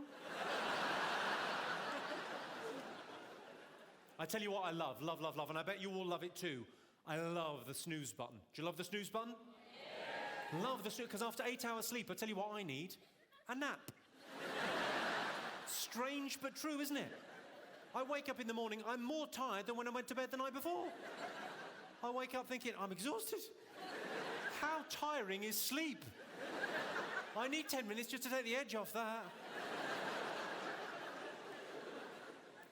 I tell you what I love, and I bet you all love it too. I love the snooze button. Do you love the snooze button? Yeah. Love the snooze, because after 8 hours sleep, I tell you what I need, a nap. Strange but true, isn't it? I wake up in the morning, I'm more tired than when I went to bed the night before. I wake up thinking, I'm exhausted. How tiring is sleep? I need 10 minutes just to take the edge off that.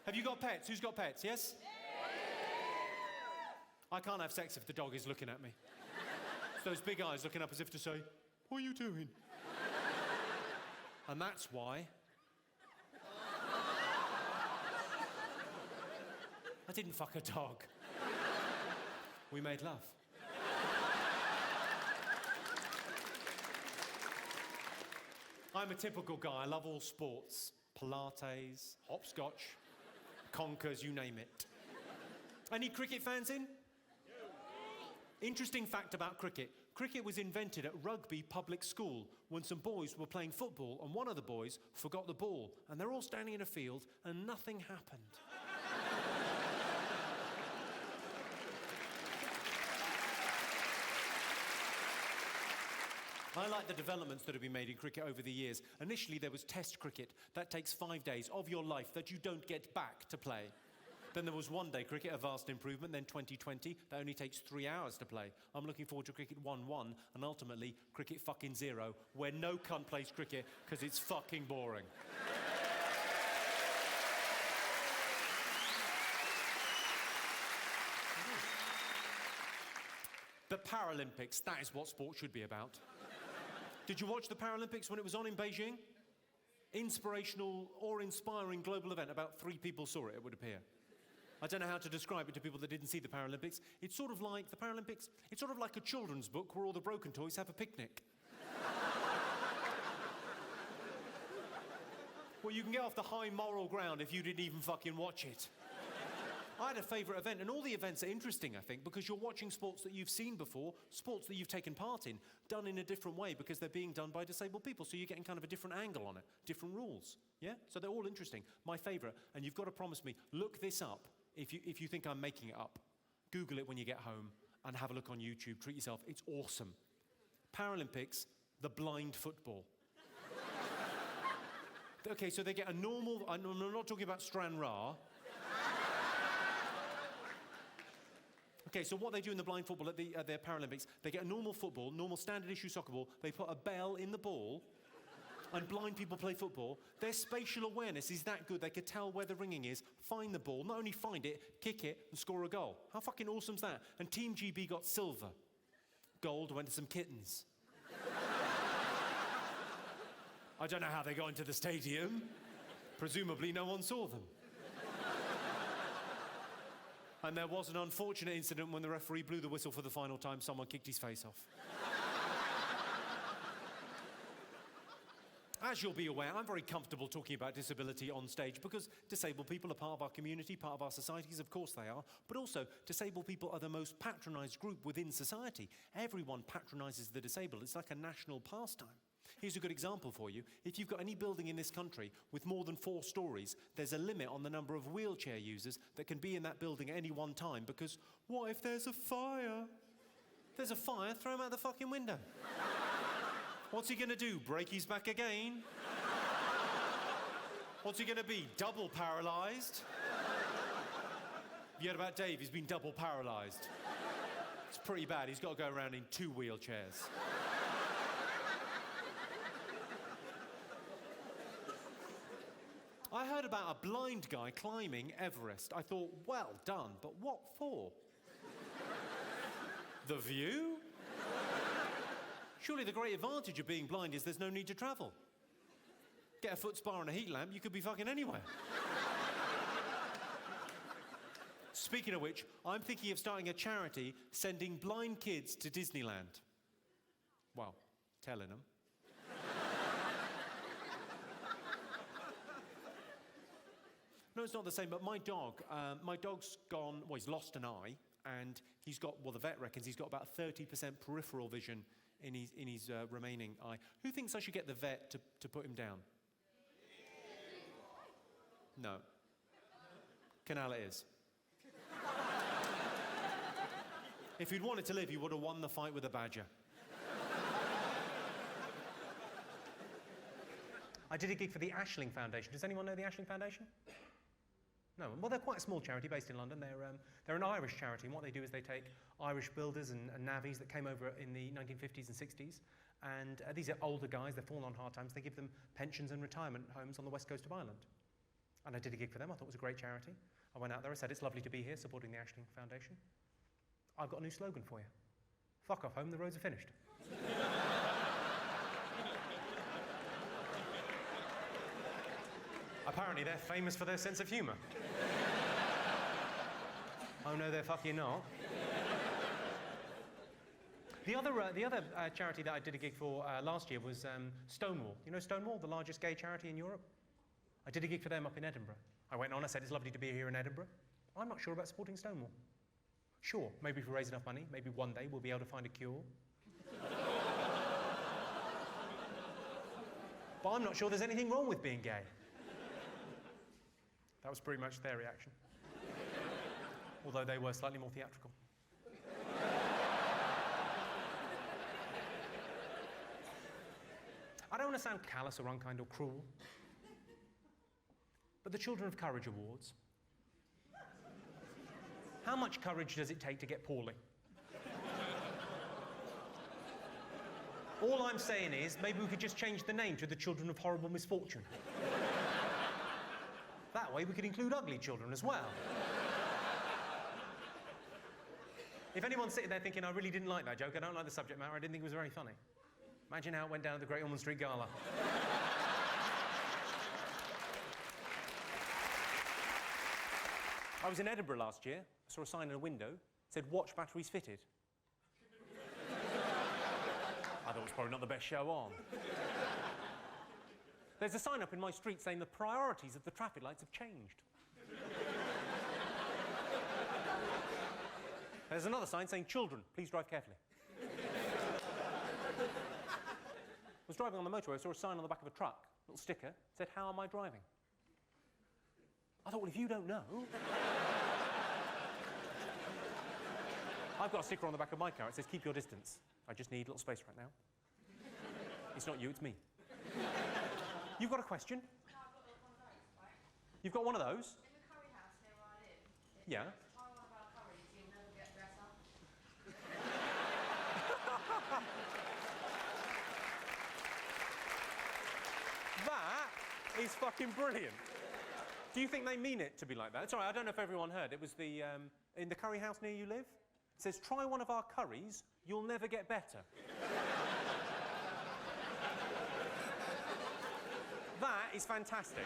Have you got pets? Who's got pets, yes? I can't have sex if the dog is looking at me. It's those big eyes looking up as if to say, what are you doing? And that's why I didn't fuck a dog. We made love. I'm a typical guy. I love all sports. Pilates, hopscotch, conkers, you name it. Any cricket fans in? Interesting fact about cricket. Cricket was invented at Rugby Public School when some boys were playing football and one of the boys forgot the ball and they're all standing in a field and nothing happened. I like the developments that have been made in cricket over the years. Initially, there was Test cricket. That takes 5 days of your life that you don't get back to play. Then there was one-day cricket, a vast improvement. Then 2020, that only takes 3 hours to play. I'm looking forward to cricket 1-1, and ultimately, cricket fucking 0, where no cunt plays cricket because it's fucking boring. The Paralympics, that is what sport should be about. Did you watch the Paralympics when it was on in Beijing? Inspirational or inspiring global event. About 3 people saw it, it would appear. I don't know how to describe it to people that didn't see the Paralympics. It's sort of like, the Paralympics, it's sort of like a children's book where all the broken toys have a picnic. Well, you can get off the high moral ground if you didn't even fucking watch it. I had a favourite event, and all the events are interesting, I think, because you're watching sports that you've seen before, sports that you've taken part in, done in a different way because they're being done by disabled people, so you're getting kind of a different angle on it, different rules, yeah? So they're all interesting. My favourite, and you've got to promise me, look this up if you think I'm making it up. Google it when you get home and have a look on YouTube, treat yourself, it's awesome. Paralympics, the blind football. Okay, so they get a normal, I'm not talking about Stranraer. Okay, so what they do in the blind football at their Paralympics, they get a normal football, normal standard issue soccer ball, they put a bell in the ball, and blind people play football. Their spatial awareness is that good, they could tell where the ringing is, find the ball, not only find it, kick it, and score a goal. How fucking awesome's that? And Team GB got silver. Gold went to some kittens. I don't know how they got into the stadium. Presumably no one saw them. And there was an unfortunate incident when the referee blew the whistle for the final time, someone kicked his face off. As you'll be aware, I'm very comfortable talking about disability on stage because disabled people are part of our community, part of our societies, of course they are, but also disabled people are the most patronised group within society. Everyone patronises the disabled. It's like a national pastime. Here's a good example for you. If you've got any building in this country with more than 4 stories, there's a limit on the number of wheelchair users that can be in that building at any one time because what if there's a fire? If there's a fire, throw them out the fucking window. What's he going to do, break his back again? What's he going to be, double paralysed? You heard about Dave, he's been double paralysed. It's pretty bad, he's got to go around in 2 wheelchairs. I heard about a blind guy climbing Everest. I thought, well done, but what for? The view? Surely the great advantage of being blind is there's no need to travel. Get a foot spa and a heat lamp, you could be fucking anywhere. Speaking of which, I'm thinking of starting a charity sending blind kids to Disneyland. Well, telling them. No, it's not the same, but my dog's gone, well, he's lost an eye, and he's got, well, the vet reckons he's got about 30% peripheral vision in his remaining eye. Who thinks I should get the vet to put him down? No. Canal it is. If he'd wanted to live, he would have won the fight with a badger.
I did a gig for the Aisling Foundation. Does anyone know the Aisling Foundation? No. Well, they're quite a small charity based in London. They're an Irish charity, and what they do is they take Irish builders and navvies that came over in the 1950s and 60s, and these are older guys, they've fallen on hard times, they give them pensions and retirement homes on the west coast of Ireland. And I did a gig for them, I thought it was a great charity. I went out there, I said, it's lovely to be here supporting the Aisling Foundation. I've got a new slogan for you. Fuck off home, the roads are finished. Apparently they're famous for their sense of humour. Oh no, they're fucking not. The other charity that I did a gig for last year was Stonewall. You know Stonewall, the largest gay charity in Europe? I did a gig for them up in Edinburgh. I went on, I said, it's lovely to be here in Edinburgh. I'm not sure about supporting Stonewall. Sure, maybe if we raise enough money, maybe one day we'll be able to find a cure. But I'm not sure there's anything wrong with being gay. That was pretty much their reaction. Although they were slightly more theatrical. I don't want to sound callous or unkind or cruel, but the Children of Courage Awards. How much courage does it take to get poorly? All I'm saying is, maybe we could just change the name to the Children of Horrible Misfortune. That way we could include ugly children as well. If anyone's sitting there thinking, I really didn't like that joke, I don't like the subject matter, I didn't think it was very funny. Imagine how it went down at the Great Ormond Street Gala. I was in Edinburgh last year. I saw a sign in a window. It said, watch batteries fitted. I thought it was probably not the best show on. There's a sign up in my street saying the priorities of the traffic lights have changed. There's another sign saying, children, please drive carefully. I was driving on the motorway, I saw a sign on the back of a truck, a little sticker, said, how am I driving? I thought, well, if you don't know... I've got a sticker on the back of my car, it says, keep your distance. I just need a little space right now. It's not you, it's me. You've got a question?
No, I've got one of those, right?
You've got one of those?
In the curry house near where I live.
Yeah.
Try one of our curries, you'll never get better.
That is fucking brilliant. Do you think they mean it to be like that? Sorry, I don't know if everyone heard. It was the, in the curry house near you live. It says, try one of our curries, you'll never get better. That is fantastic.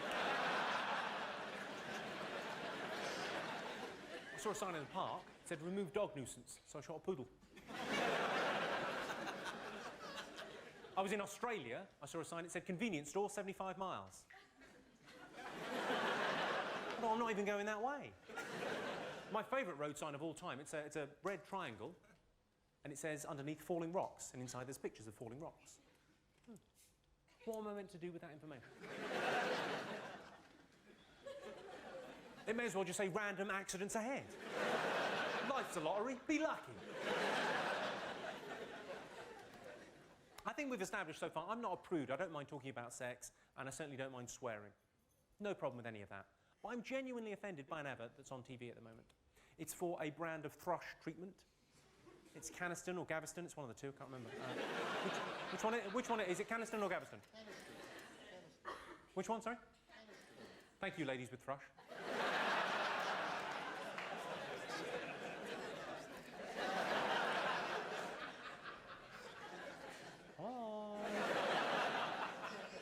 I saw a sign in the park, it said, remove dog nuisance, so I shot a poodle. I was in Australia, I saw a sign, it said, convenience store, 75 miles. No, I'm not even going that way. My favourite road sign of all time, it's a red triangle, and it says underneath falling rocks, and inside there's pictures of falling rocks. What am I meant to do with that information? It may as well just say random accidents ahead. Life's a lottery, be lucky. I think we've established so far, I'm not a prude. I don't mind talking about sex, and I certainly don't mind swearing. No problem with any of that. But I'm genuinely offended by an advert that's on TV at the moment. It's for a brand of thrush treatment. It's Caniston or Gaveston. It's one of the two. I can't remember. Which one? Is it Caniston or Gaveston? Which one? Sorry. Thank you, ladies with thrush.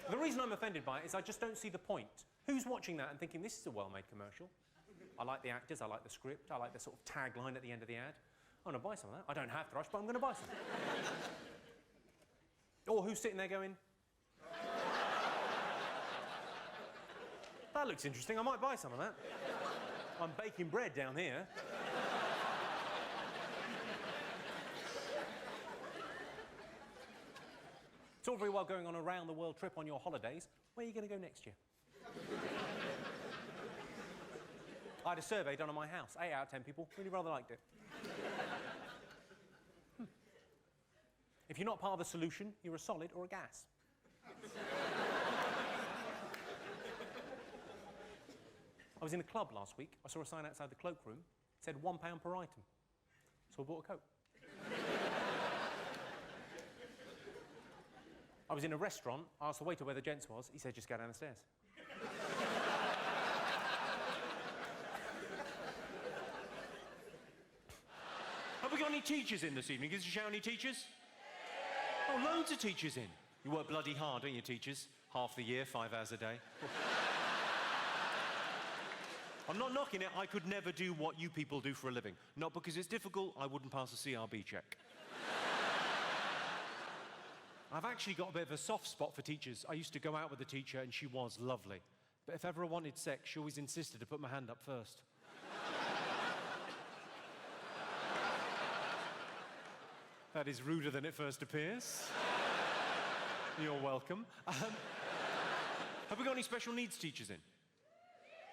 The reason I'm offended by it is I just don't see the point. Who's watching that and thinking, this is a well-made commercial? I like the actors, I like the script, I like the sort of tagline at the end of the ad. I'm going to buy some of that. I don't have thrush, but I'm going to buy some. Or who's sitting there going, that looks interesting, I might buy some of that. I'm baking bread down here. It's all very well going on a round-the-world trip on your holidays. Where are you going to go next year? I had a survey done on my house. 8 out of 10 people really rather liked it. If you're not part of the solution, you're a solid or a gas. I was in a club last week. I saw a sign outside the cloakroom. It said £1 per item. So I bought a coat. I was in a restaurant. I asked the waiter where the gents was. He said, just go down the stairs.
Have we got any teachers in this evening? Give us a shout, any teachers? Oh, loads of teachers in. You work bloody hard, don't you, teachers? Half the year, 5 hours a day. I'm not knocking it. I could never do what you people do for a living. Not because it's difficult. I wouldn't pass a CRB check. I've actually got a bit of a soft spot for teachers. I used to go out with a teacher and she was lovely. But if ever I wanted sex, she always insisted to put my hand up first. That is ruder than it first appears. You're welcome. Have we got any special needs teachers in?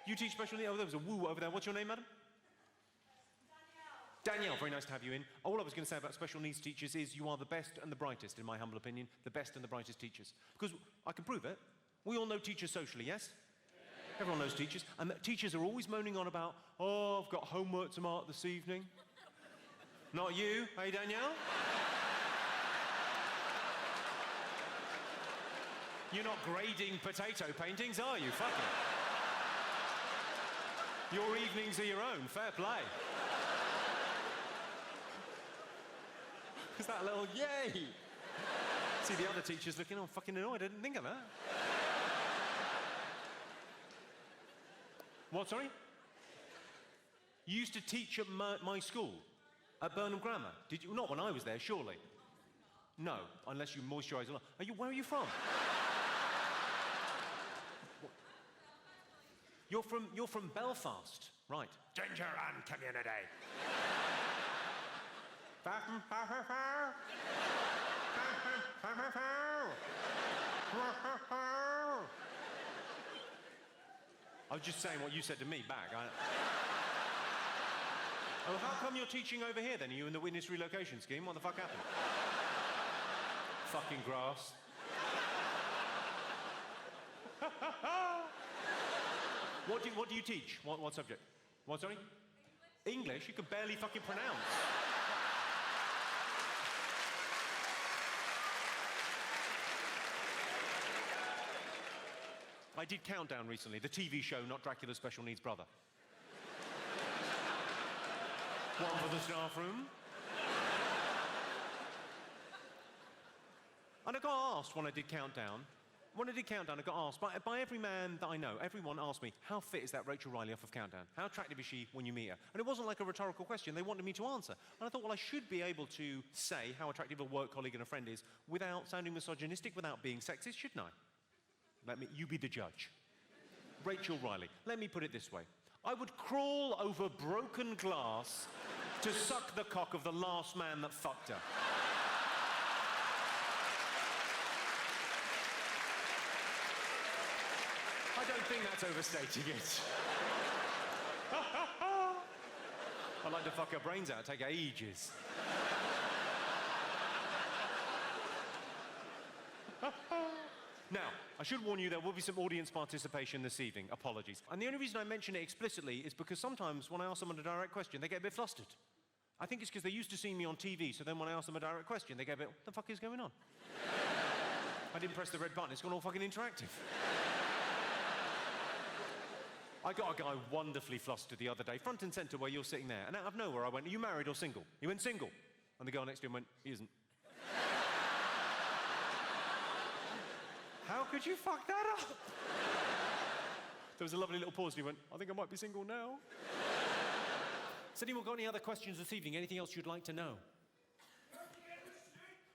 You teach special needs? Oh, there was a woo over there. What's your name, madam? Danielle, very nice to have you in. All I was going to say about special needs teachers is you are the best and the brightest, in my humble opinion, the best and the brightest teachers. Because I can prove it. We all know teachers socially, yes? Everyone knows teachers. And teachers are always moaning on about, oh, I've got homework to mark this evening. Not you, hey, Danielle? You're not grading potato paintings, are you? Fuck it. Your evenings are your own. Fair play. Is that a little yay? See the other teachers looking, oh, fucking annoyed. I didn't think of that. What, sorry? You used to teach at my school, at Burnham Grammar. Did you? Not when I was there, surely. No, unless you moisturise a lot. Where are you from? You're from Belfast, right? Ginger and community. I was just saying what you said to me back. Oh, how come you're teaching over here then? Are you in the witness relocation scheme? What the fuck happened? Fucking grass. What do you teach? What subject? What, sorry? English? You can barely fucking pronounce. I did Countdown recently, the TV show, not Dracula's Special Needs Brother. One for the staff room. And I got asked when I did Countdown, I got asked by every man that I know, everyone asked me, how fit is that Rachel Riley off of Countdown? How attractive is she when you meet her? And it wasn't like a rhetorical question, they wanted me to answer. And I thought, well, I should be able to say how attractive a work colleague and a friend is without sounding misogynistic, without being sexist, shouldn't I? You be the judge. Rachel Riley, let me put it this way. I would crawl over broken glass to suck the cock of the last man that fucked her. I don't think that's overstating it. I'd like to fuck her brains out, take ages. Now, I should warn you there will be some audience participation this evening. Apologies. And the only reason I mention it explicitly is because sometimes when I ask someone a direct question, they get a bit flustered. I think it's because they're used to seeing me on TV, so then when I ask them a direct question, they get a bit, what the fuck is going on? I didn't press the red button, it's gone all fucking interactive. I got a guy wonderfully flustered the other day, front and centre where you're sitting there, and out of nowhere I went, are you married or single? He went, single. And the girl next to him went, he isn't. How could you fuck that up? There was a lovely little pause and he went, I think I might be single now. Has anyone got any other questions this evening? Anything else you'd like to know?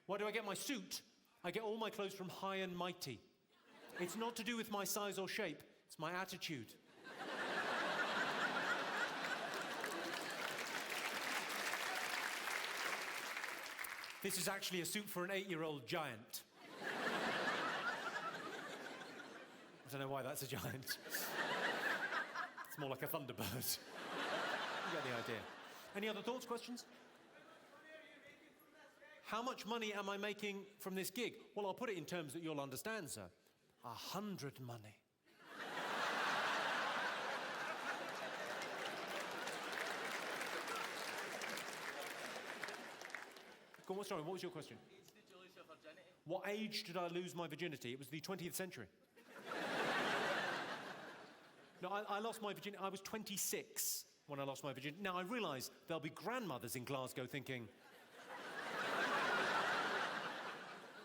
Why do I get my suit? I get all my clothes from High and Mighty. It's not to do with my size or shape, it's my attitude. This is actually a suit for an 8-year-old giant. I don't know why that's a giant. It's more like a thunderbird. You get the idea. Any other thoughts, questions? How much money am I making from this gig? Well, I'll put it in terms that you'll understand, sir. 100 money. Go on, sorry, what was your question? What age did I lose my virginity? It was the 20th century. No, I lost my virginity. I was 26 when I lost my virginity. Now, I realise there'll be grandmothers in Glasgow thinking,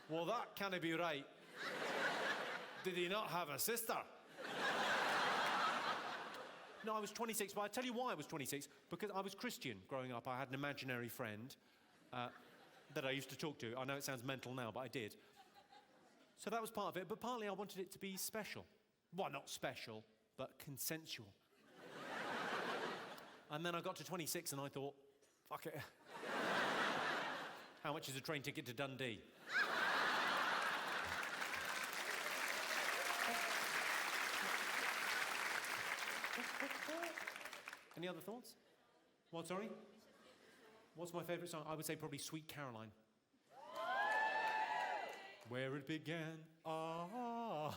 well, that can't be right. Did he not have a sister? No, I was 26, but I tell you why I was 26. Because I was Christian growing up. I had an imaginary friend that I used to talk to. I know it sounds mental now, but I did. So that was part of it, but partly I wanted it to be special. Well, not special, but consensual. And then I got to 26 and I thought, fuck it. How much is a train ticket to Dundee? Any other thoughts? What, sorry? What's my favourite song? I would say probably Sweet Caroline. Where it began, I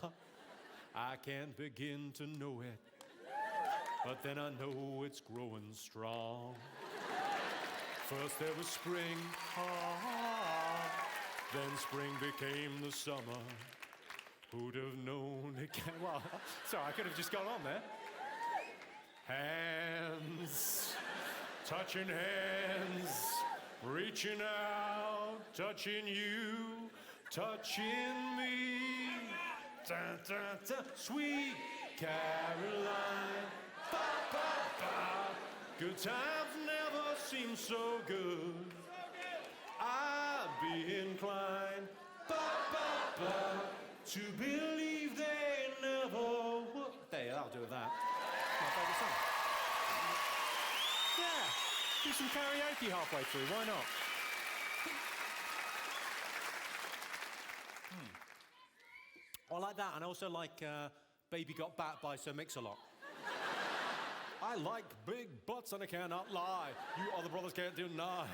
can't begin to know it, but then I know it's growing strong. First there was spring, then spring became the summer. Who'd have known it can... Well, sorry, I could have just gone on there. Hands, touching hands, reaching out, touching you, touching me. Da, da, da. Sweet Caroline, ba, ba, ba. Good times never seem so good. I'd be inclined, ba, ba, ba, to believe they never would. There, I'll do that. My favourite song. Yeah, do some karaoke halfway through, why not? I like that, and I also like Baby Got Bat by Sir Mix-a-Lot. I like big butts and I cannot lie. You other brothers can't deny.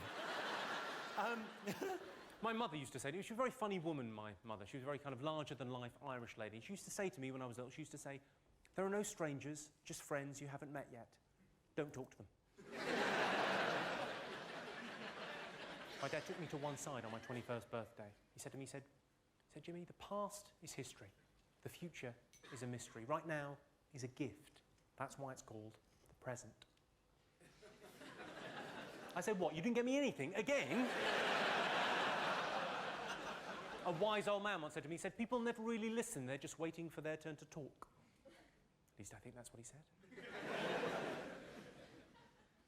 My mother used to say to me, she was a very funny woman, my mother. She was a very kind of larger-than-life Irish lady. She used to say to me when I was little, she used to say, there are no strangers, just friends you haven't met yet. Don't talk to them. My dad took me to one side on my 21st birthday. He said to me, he said, Jimmy, the past is history. The future is a mystery. Right now is a gift. That's why it's called the present. I said, what, you didn't get me anything? Again? A wise old man once said to me, he said, people never really listen, they're just waiting for their turn to talk. At least I think that's what he said.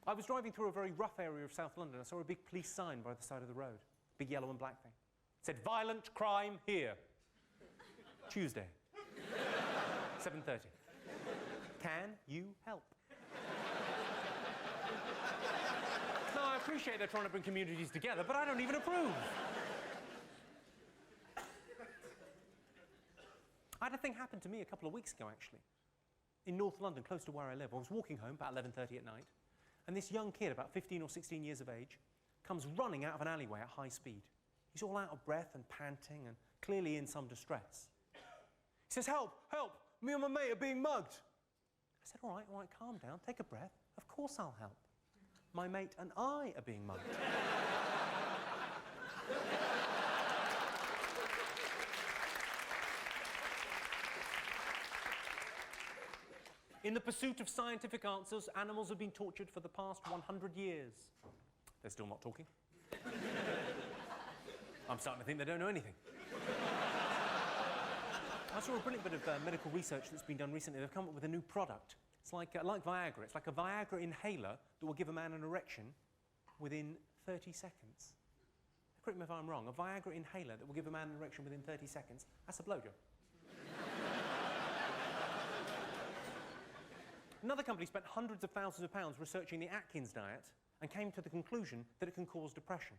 I was driving through a very rough area of South London. I saw a big police sign by the side of the road. Big yellow and black thing. It said, violent crime here. Tuesday. 7:30. Can you help? No, I appreciate they're trying to bring communities together, but I don't even approve. I had a thing happen to me a couple of weeks ago, actually. In North London, close to where I live. I was walking home about 11:30 at night, and this young kid, about 15 or 16 years of age, comes running out of an alleyway at high speed. He's all out of breath and panting and clearly in some distress.
He says, help, help, me and my mate are being mugged. I said, all right, calm down, take a breath. Of course I'll help. My mate and I are being mugged. In the pursuit of scientific answers, animals have been tortured for the past 100 years. They're still not talking. I'm starting to think they don't know anything. I saw a brilliant bit of medical research that's been done recently. They've come up with a new product. It's like Viagra. It's like a Viagra inhaler that will give a man an erection within 30 seconds. Correct me if I'm wrong. A Viagra inhaler that will give a man an erection within 30 seconds. That's a blowjob. Another company spent hundreds of thousands of pounds researching the Atkins diet and came to the conclusion that it can cause depression.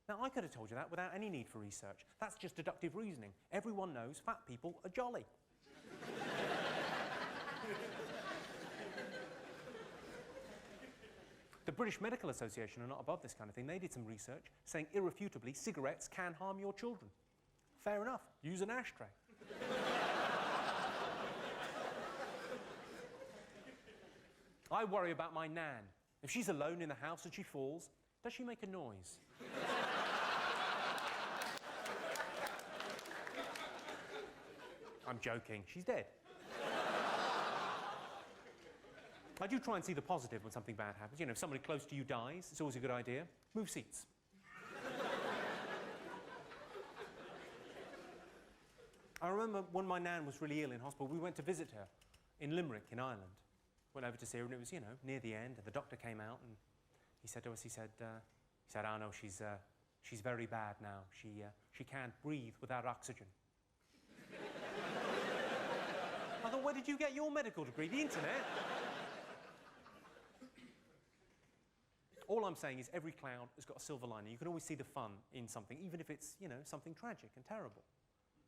Now, I could have told you that without any need for research. That's just deductive reasoning. Everyone knows fat people are jolly. The British Medical Association are not above this kind of thing. They did some research saying irrefutably cigarettes can harm your children. Fair enough. Use an ashtray. I worry about my nan. If she's alone in the house and she falls, does she make a noise? I'm joking. She's dead. I do try and see the positive when something bad happens. You know, if somebody close to you dies, it's always a good idea. Move seats. I remember when my nan was really ill in hospital, we went to visit her in Limerick, in Ireland. Went over to see her, and it was, you know, near the end, and the doctor came out, and he said to us, he said, oh no, she's very bad now. She can't breathe without oxygen. I thought, where did you get your medical degree? The internet? All I'm saying is every cloud has got a silver lining. You can always see the fun in something, even if it's, you know, something tragic and terrible.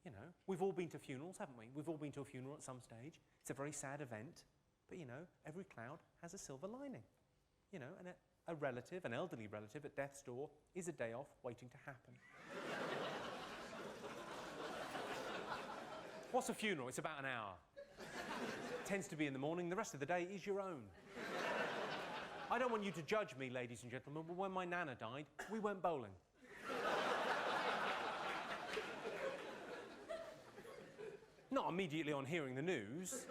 You know, we've all been to funerals, haven't we? We've all been to a funeral at some stage. It's a very sad event. But, you know, every cloud has a silver lining. You know, and a relative, an elderly relative at death's door is a day off waiting to happen. What's a funeral? It's about an hour. Tends to be in the morning. The rest of the day is your own. I don't want you to judge me, ladies and gentlemen, but when my nana died, we went bowling. Not immediately on hearing the news,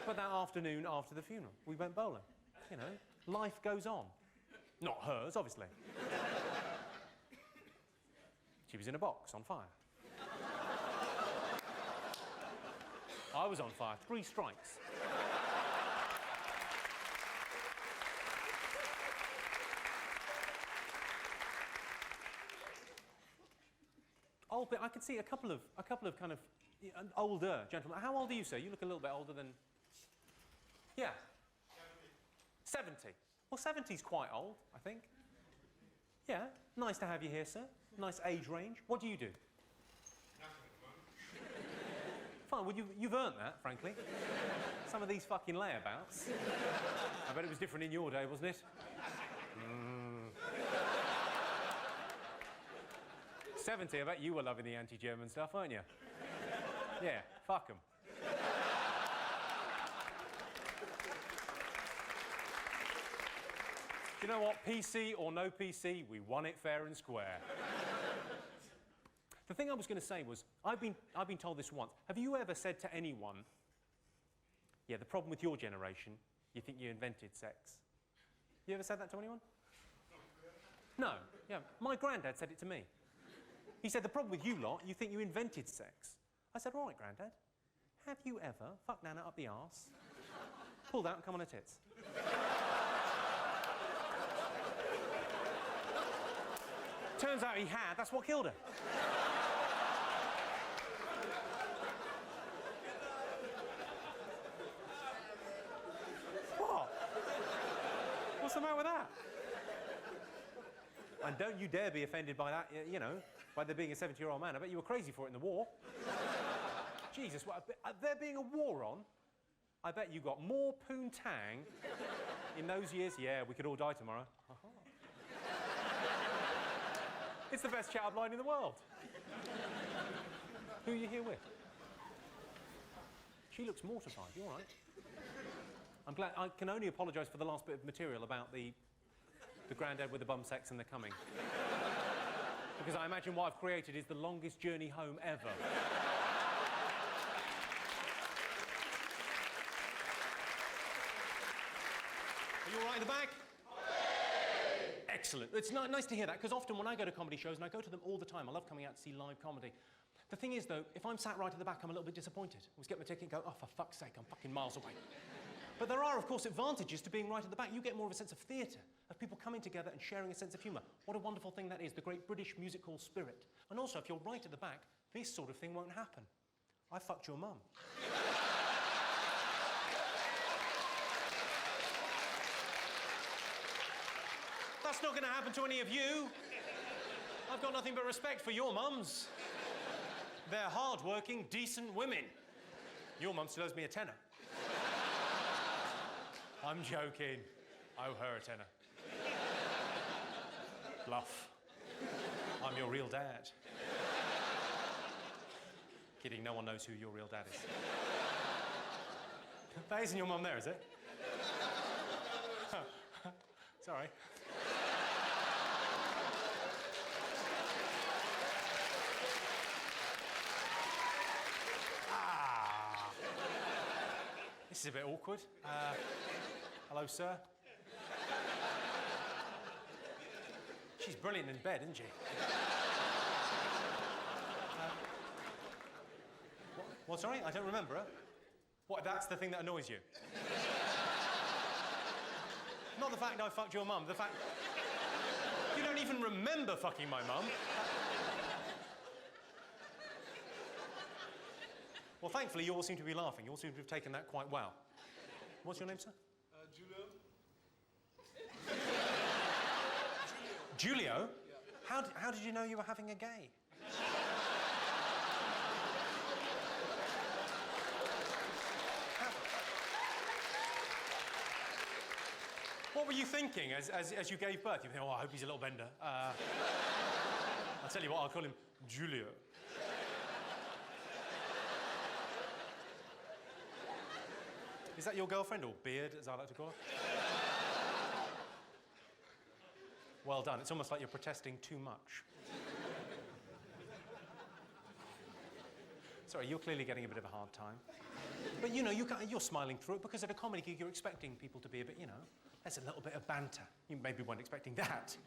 but that afternoon after the funeral, we went bowling. You know, life goes on. Not hers, obviously. She was in a box, on fire. I was on fire, 3 strikes. Old bit, I could see a couple of kind of older gentlemen. How old are you, sir? You look a little bit older than... Yeah. 70. Well, 70's quite old, I think. Yeah, nice to have you here, sir. Nice age range. What do you do? Fine, well, you've earned that, frankly. Some of these fucking layabouts. I bet it was different in your day, wasn't it? 70, I bet you were loving the anti-German stuff, weren't you? Yeah, fuck 'em. Do you know what? PC or no PC, we won it fair and square. The thing I was going to say was, I've been told this once. Have you ever said to anyone, yeah, the problem with your generation, you think you invented sex? You ever said that to anyone? No. Yeah. My granddad said it to me. He said, the problem with you lot, you think you invented sex. I said, all right, Grandad, have you ever fucked Nana up the arse, pulled out and come on her tits? Turns out he had, that's what killed her. What? What's the matter with that? And don't you dare be offended by that, you know, by there being a 70-year-old man. I bet you were crazy for it in the war. Jesus, what, there being a war on, I bet you got more poontang in those years. Yeah, we could all die tomorrow. It's the best chat line in the world. Who are you here with? She looks mortified. You all right? I'm glad. I can only apologise for the last bit of material about the granddad with the bum sex and the coming. Because I imagine what I've created is the longest journey home ever. Are you all right in the back? Excellent. It's nice to hear that, because often when I go to comedy shows, and I go to them all the time, I love coming out to see live comedy. The thing is, though, if I'm sat right at the back, I'm a little bit disappointed. I always get my ticket and go, oh, for fuck's sake, I'm fucking miles away. But there are, of course, advantages to being right at the back. You get more of a sense of theatre, of people coming together and sharing a sense of humour. What a wonderful thing that is, the great British music hall spirit. And also, if you're right at the back, this sort of thing won't happen. I fucked your mum. That's not going to happen to any of you. I've got nothing but respect for your mums. They're hard-working, decent women. Your mum still owes me a tenner. I'm joking. I owe her a tenner. Bluff. I'm your real dad. Kidding, no one knows who your real dad is. That isn't your mum there, is it? Sorry. This is a bit awkward. Hello, sir. She's brilliant in bed, isn't she? What, sorry? I don't remember her. What, that's the thing that annoys you? Not the fact I fucked your mum, the fact... You don't even remember fucking my mum. Well, thankfully, you all seem to be laughing. You all seem to have taken that quite well. What's your name, sir? Julio. Julio? Yeah. How did you know you were having a gay? What were you thinking as you gave birth? You think, oh, I hope he's a little bender. I'll tell you what, I'll call him Julio. Is that your girlfriend, or beard, as I like to call her? Well done. It's almost like you're protesting too much. Sorry, you're clearly getting a bit of a hard time. But, you know, you're smiling through it because at a comedy gig you're expecting people to be a bit, you know, there's a little bit of banter. You maybe weren't expecting that.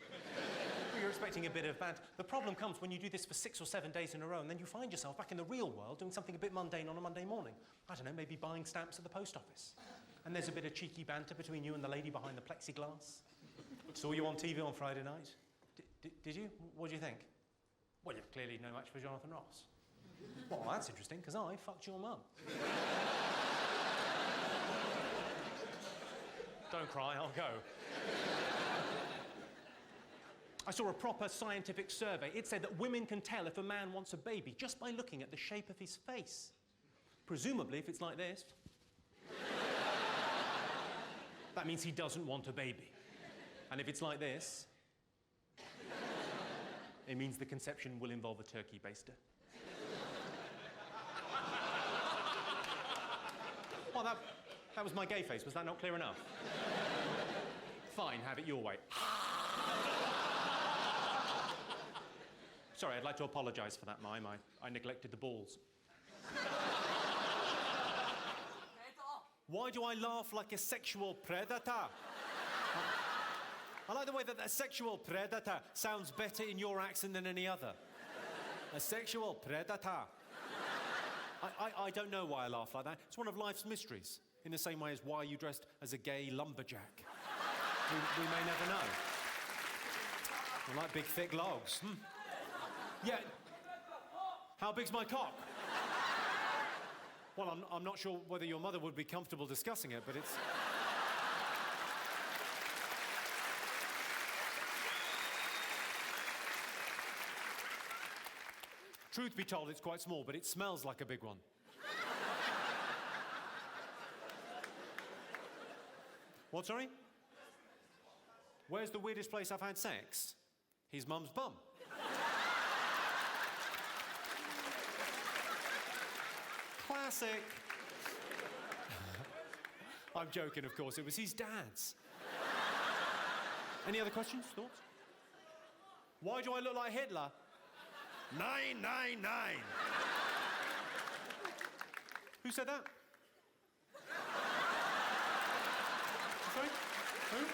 But you're expecting a bit of banter. The problem comes when you do this for 6 or 7 days in a row and then you find yourself back in the real world doing something a bit mundane on a Monday morning. I don't know, maybe buying stamps at the post office. And there's a bit of cheeky banter between you and the lady behind the plexiglass. Saw you on TV on Friday night. Did you? What do you think? Well, you're clearly no match for Jonathan Ross. Well, that's interesting, because I fucked your mum. Don't cry, I'll go. I saw a proper scientific survey. It said that women can tell if a man wants a baby just by looking at the shape of his face. Presumably, if it's like this, that means he doesn't want a baby. And if it's like this, it means the conception will involve a turkey baster. Well, that was my gay face. Was that not clear enough? Fine, have it your way. Sorry, I'd like to apologise for that mime. I neglected the balls. Why do I laugh like a sexual predator? I like the way that sexual predator sounds better in your accent than any other. A sexual predator. I don't know why I laugh like that. It's one of life's mysteries, in the same way as why you dressed as a gay lumberjack. We may never know. I like big, thick logs. Yeah. How big's my cock? Well, I'm not sure whether your mother would be comfortable discussing it, but it's... Truth be told, it's quite small, but it smells like a big one. What, sorry? Where's the weirdest place I've had sex? His mum's bum. Classic.
I'm joking, of course. It was his dad's. Any other questions, thoughts? Why do I look like Hitler? 999. Who said that? Sorry? Who?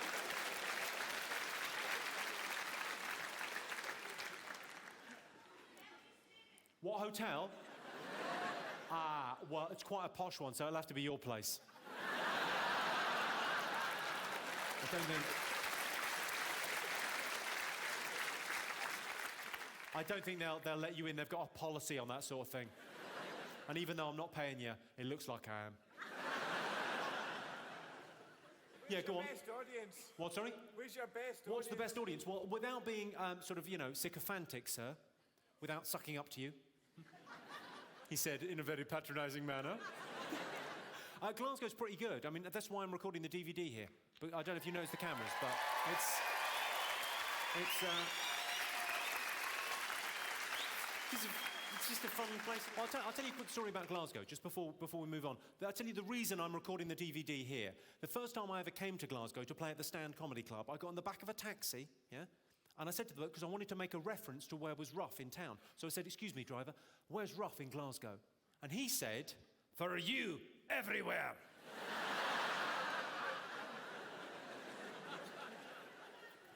What hotel? Ah, well, it's quite a posh one, so it'll have to be your place. I don't think they'll let you in. They've got a policy on that sort of thing. And even though I'm not paying you, it looks like I am. Yeah, go on.
Best audience.
What, sorry?
Where's your best
What's the
audience?
best audience? Well, without being sort of, sycophantic, sir, without sucking up to you, he said in a very patronising manner. Glasgow's pretty good. I mean, that's why I'm recording the DVD here. But I don't know if you noticed the cameras, but it's just a fun place. I'll tell you a quick story about Glasgow, just before we move on. I'll tell you the reason I'm recording the DVD here. The first time I ever came to Glasgow to play at the Stand Comedy Club, I got in the back of a taxi, yeah? And I said to the bloke, because I wanted to make a reference to where was rough in town. So I said, excuse me, driver, where's rough in Glasgow? And he said, for you, everywhere.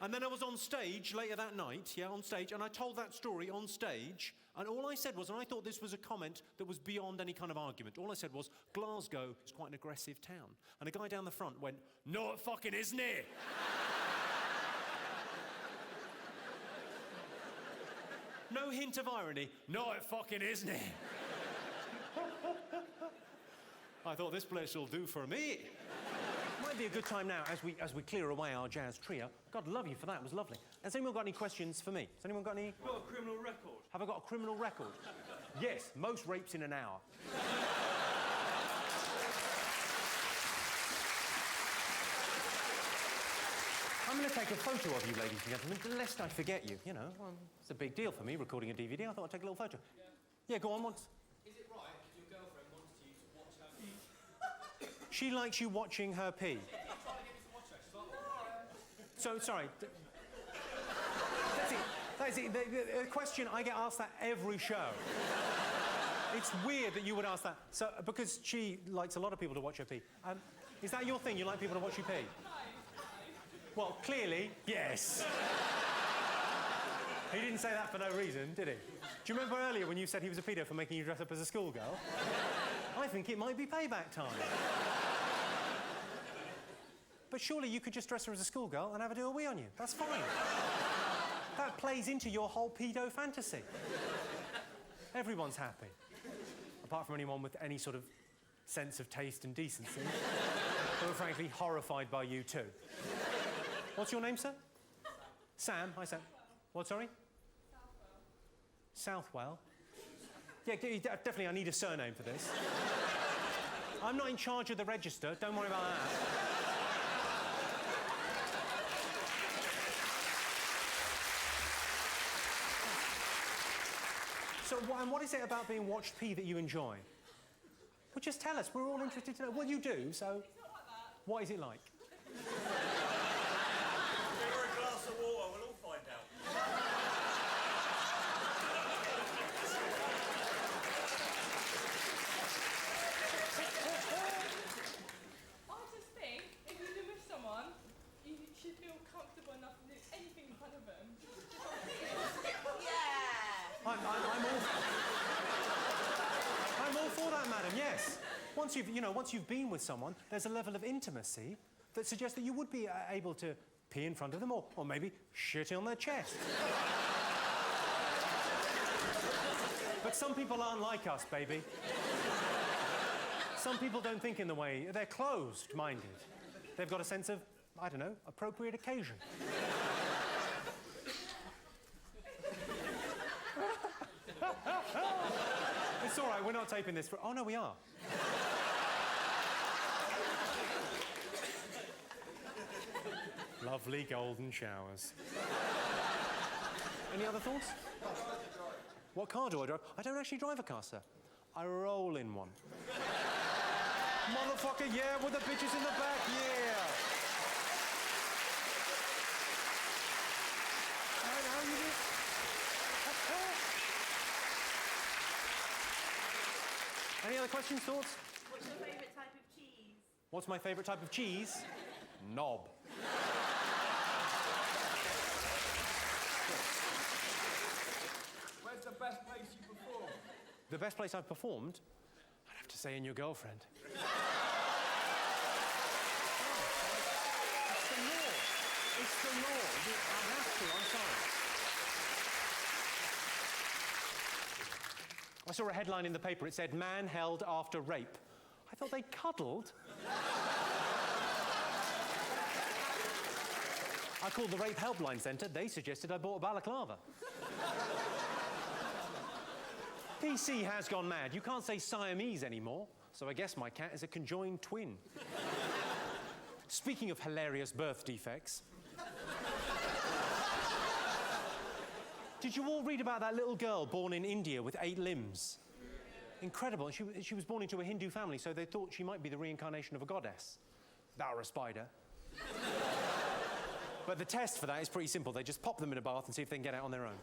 And then I was on stage later that night, on stage, and I told that story on stage, and all I said was, and I thought this was a comment that was beyond any kind of argument, all I said was, Glasgow is quite an aggressive town. And a guy down the front went, no, it fucking isn't it? No hint of irony, no, it fucking isn't it? I thought this place will do for me.
Might be a good time now, as we clear away our jazz trio. God love you for that, it was lovely. Has anyone got any questions for me? Has anyone got any?
Got a criminal record.
Have I got a criminal record? Yes, most rapes in an hour. I'm going to take a photo of you, ladies and gentlemen, lest I forget you. You know, well, it's a big deal for me, recording a DVD. I thought I'd take a little photo. Yeah, go on, once.
Is it right if your girlfriend wants you to watch her pee?
She likes you watching her pee.
I'm trying to get me to watch her. She's like,
So, sorry. That's it. The question, I get asked that every show. It's weird that you would ask that. So, because she likes a lot of people to watch her pee. Is that your thing? You like people to watch you pee? Well, clearly, yes. He didn't say that for no reason, did he? Do you remember earlier when you said he was a pedo for making you dress up as a schoolgirl? I think it might be payback time. But surely you could just dress her as a schoolgirl and have her do a wee on you. That's fine. That plays into your whole pedo fantasy. Everyone's happy. Apart from anyone with any sort of sense of taste and decency. Who are frankly horrified by you too. What's your name, sir? Sam. Hi, Sam. What, sorry? Southwell. Yeah, definitely I need a surname for this. I'm not in charge of the register, don't worry about that. So, what is it about being watched pee that you enjoy? Well, just tell us, we're all interested to know. Well, you do, so...
It's not like that.
What is it like?
pour a glass of water, we'll all find out.
I just think if you live with someone, you should feel comfortable enough to do anything in front of them.
I'm all for that, madam, yes. Once you've been with someone, there's a level of intimacy that suggests that you would be able to pee in front of them or maybe shit on their chest. But some people aren't like us, baby. Some people don't think in the way, they're closed-minded. They've got a sense of, I don't know, appropriate occasion. It's all right, we're not taping this for... Oh, no, we are. Lovely golden showers. Any other thoughts? What car do I drive? I don't actually drive a car, sir. I roll in one.
Motherfucker, yeah, with the bitches in the back, yeah. How you do? Any other questions, thoughts?
What's your favourite type of cheese?
What's my favourite type of cheese? Knob.
Where's the best place you perform?
The best place I've performed? I'd have to say In Your Girlfriend. It's the law. It's the law. I have to, I'm sorry. I saw a headline in the paper. It said, "Man held after rape." I thought they cuddled. I called the rape helpline centre. They suggested I bought a balaclava. PC has gone mad. You can't say Siamese anymore, so I guess my cat is a conjoined twin. Speaking of hilarious birth defects, did you all read about that little girl born in India with 8 limbs? Incredible. She was born into a Hindu family, so they thought she might be the reincarnation of a goddess. Or a spider. But the test for that is pretty simple. They just pop them in a bath and see if they can get out on their own.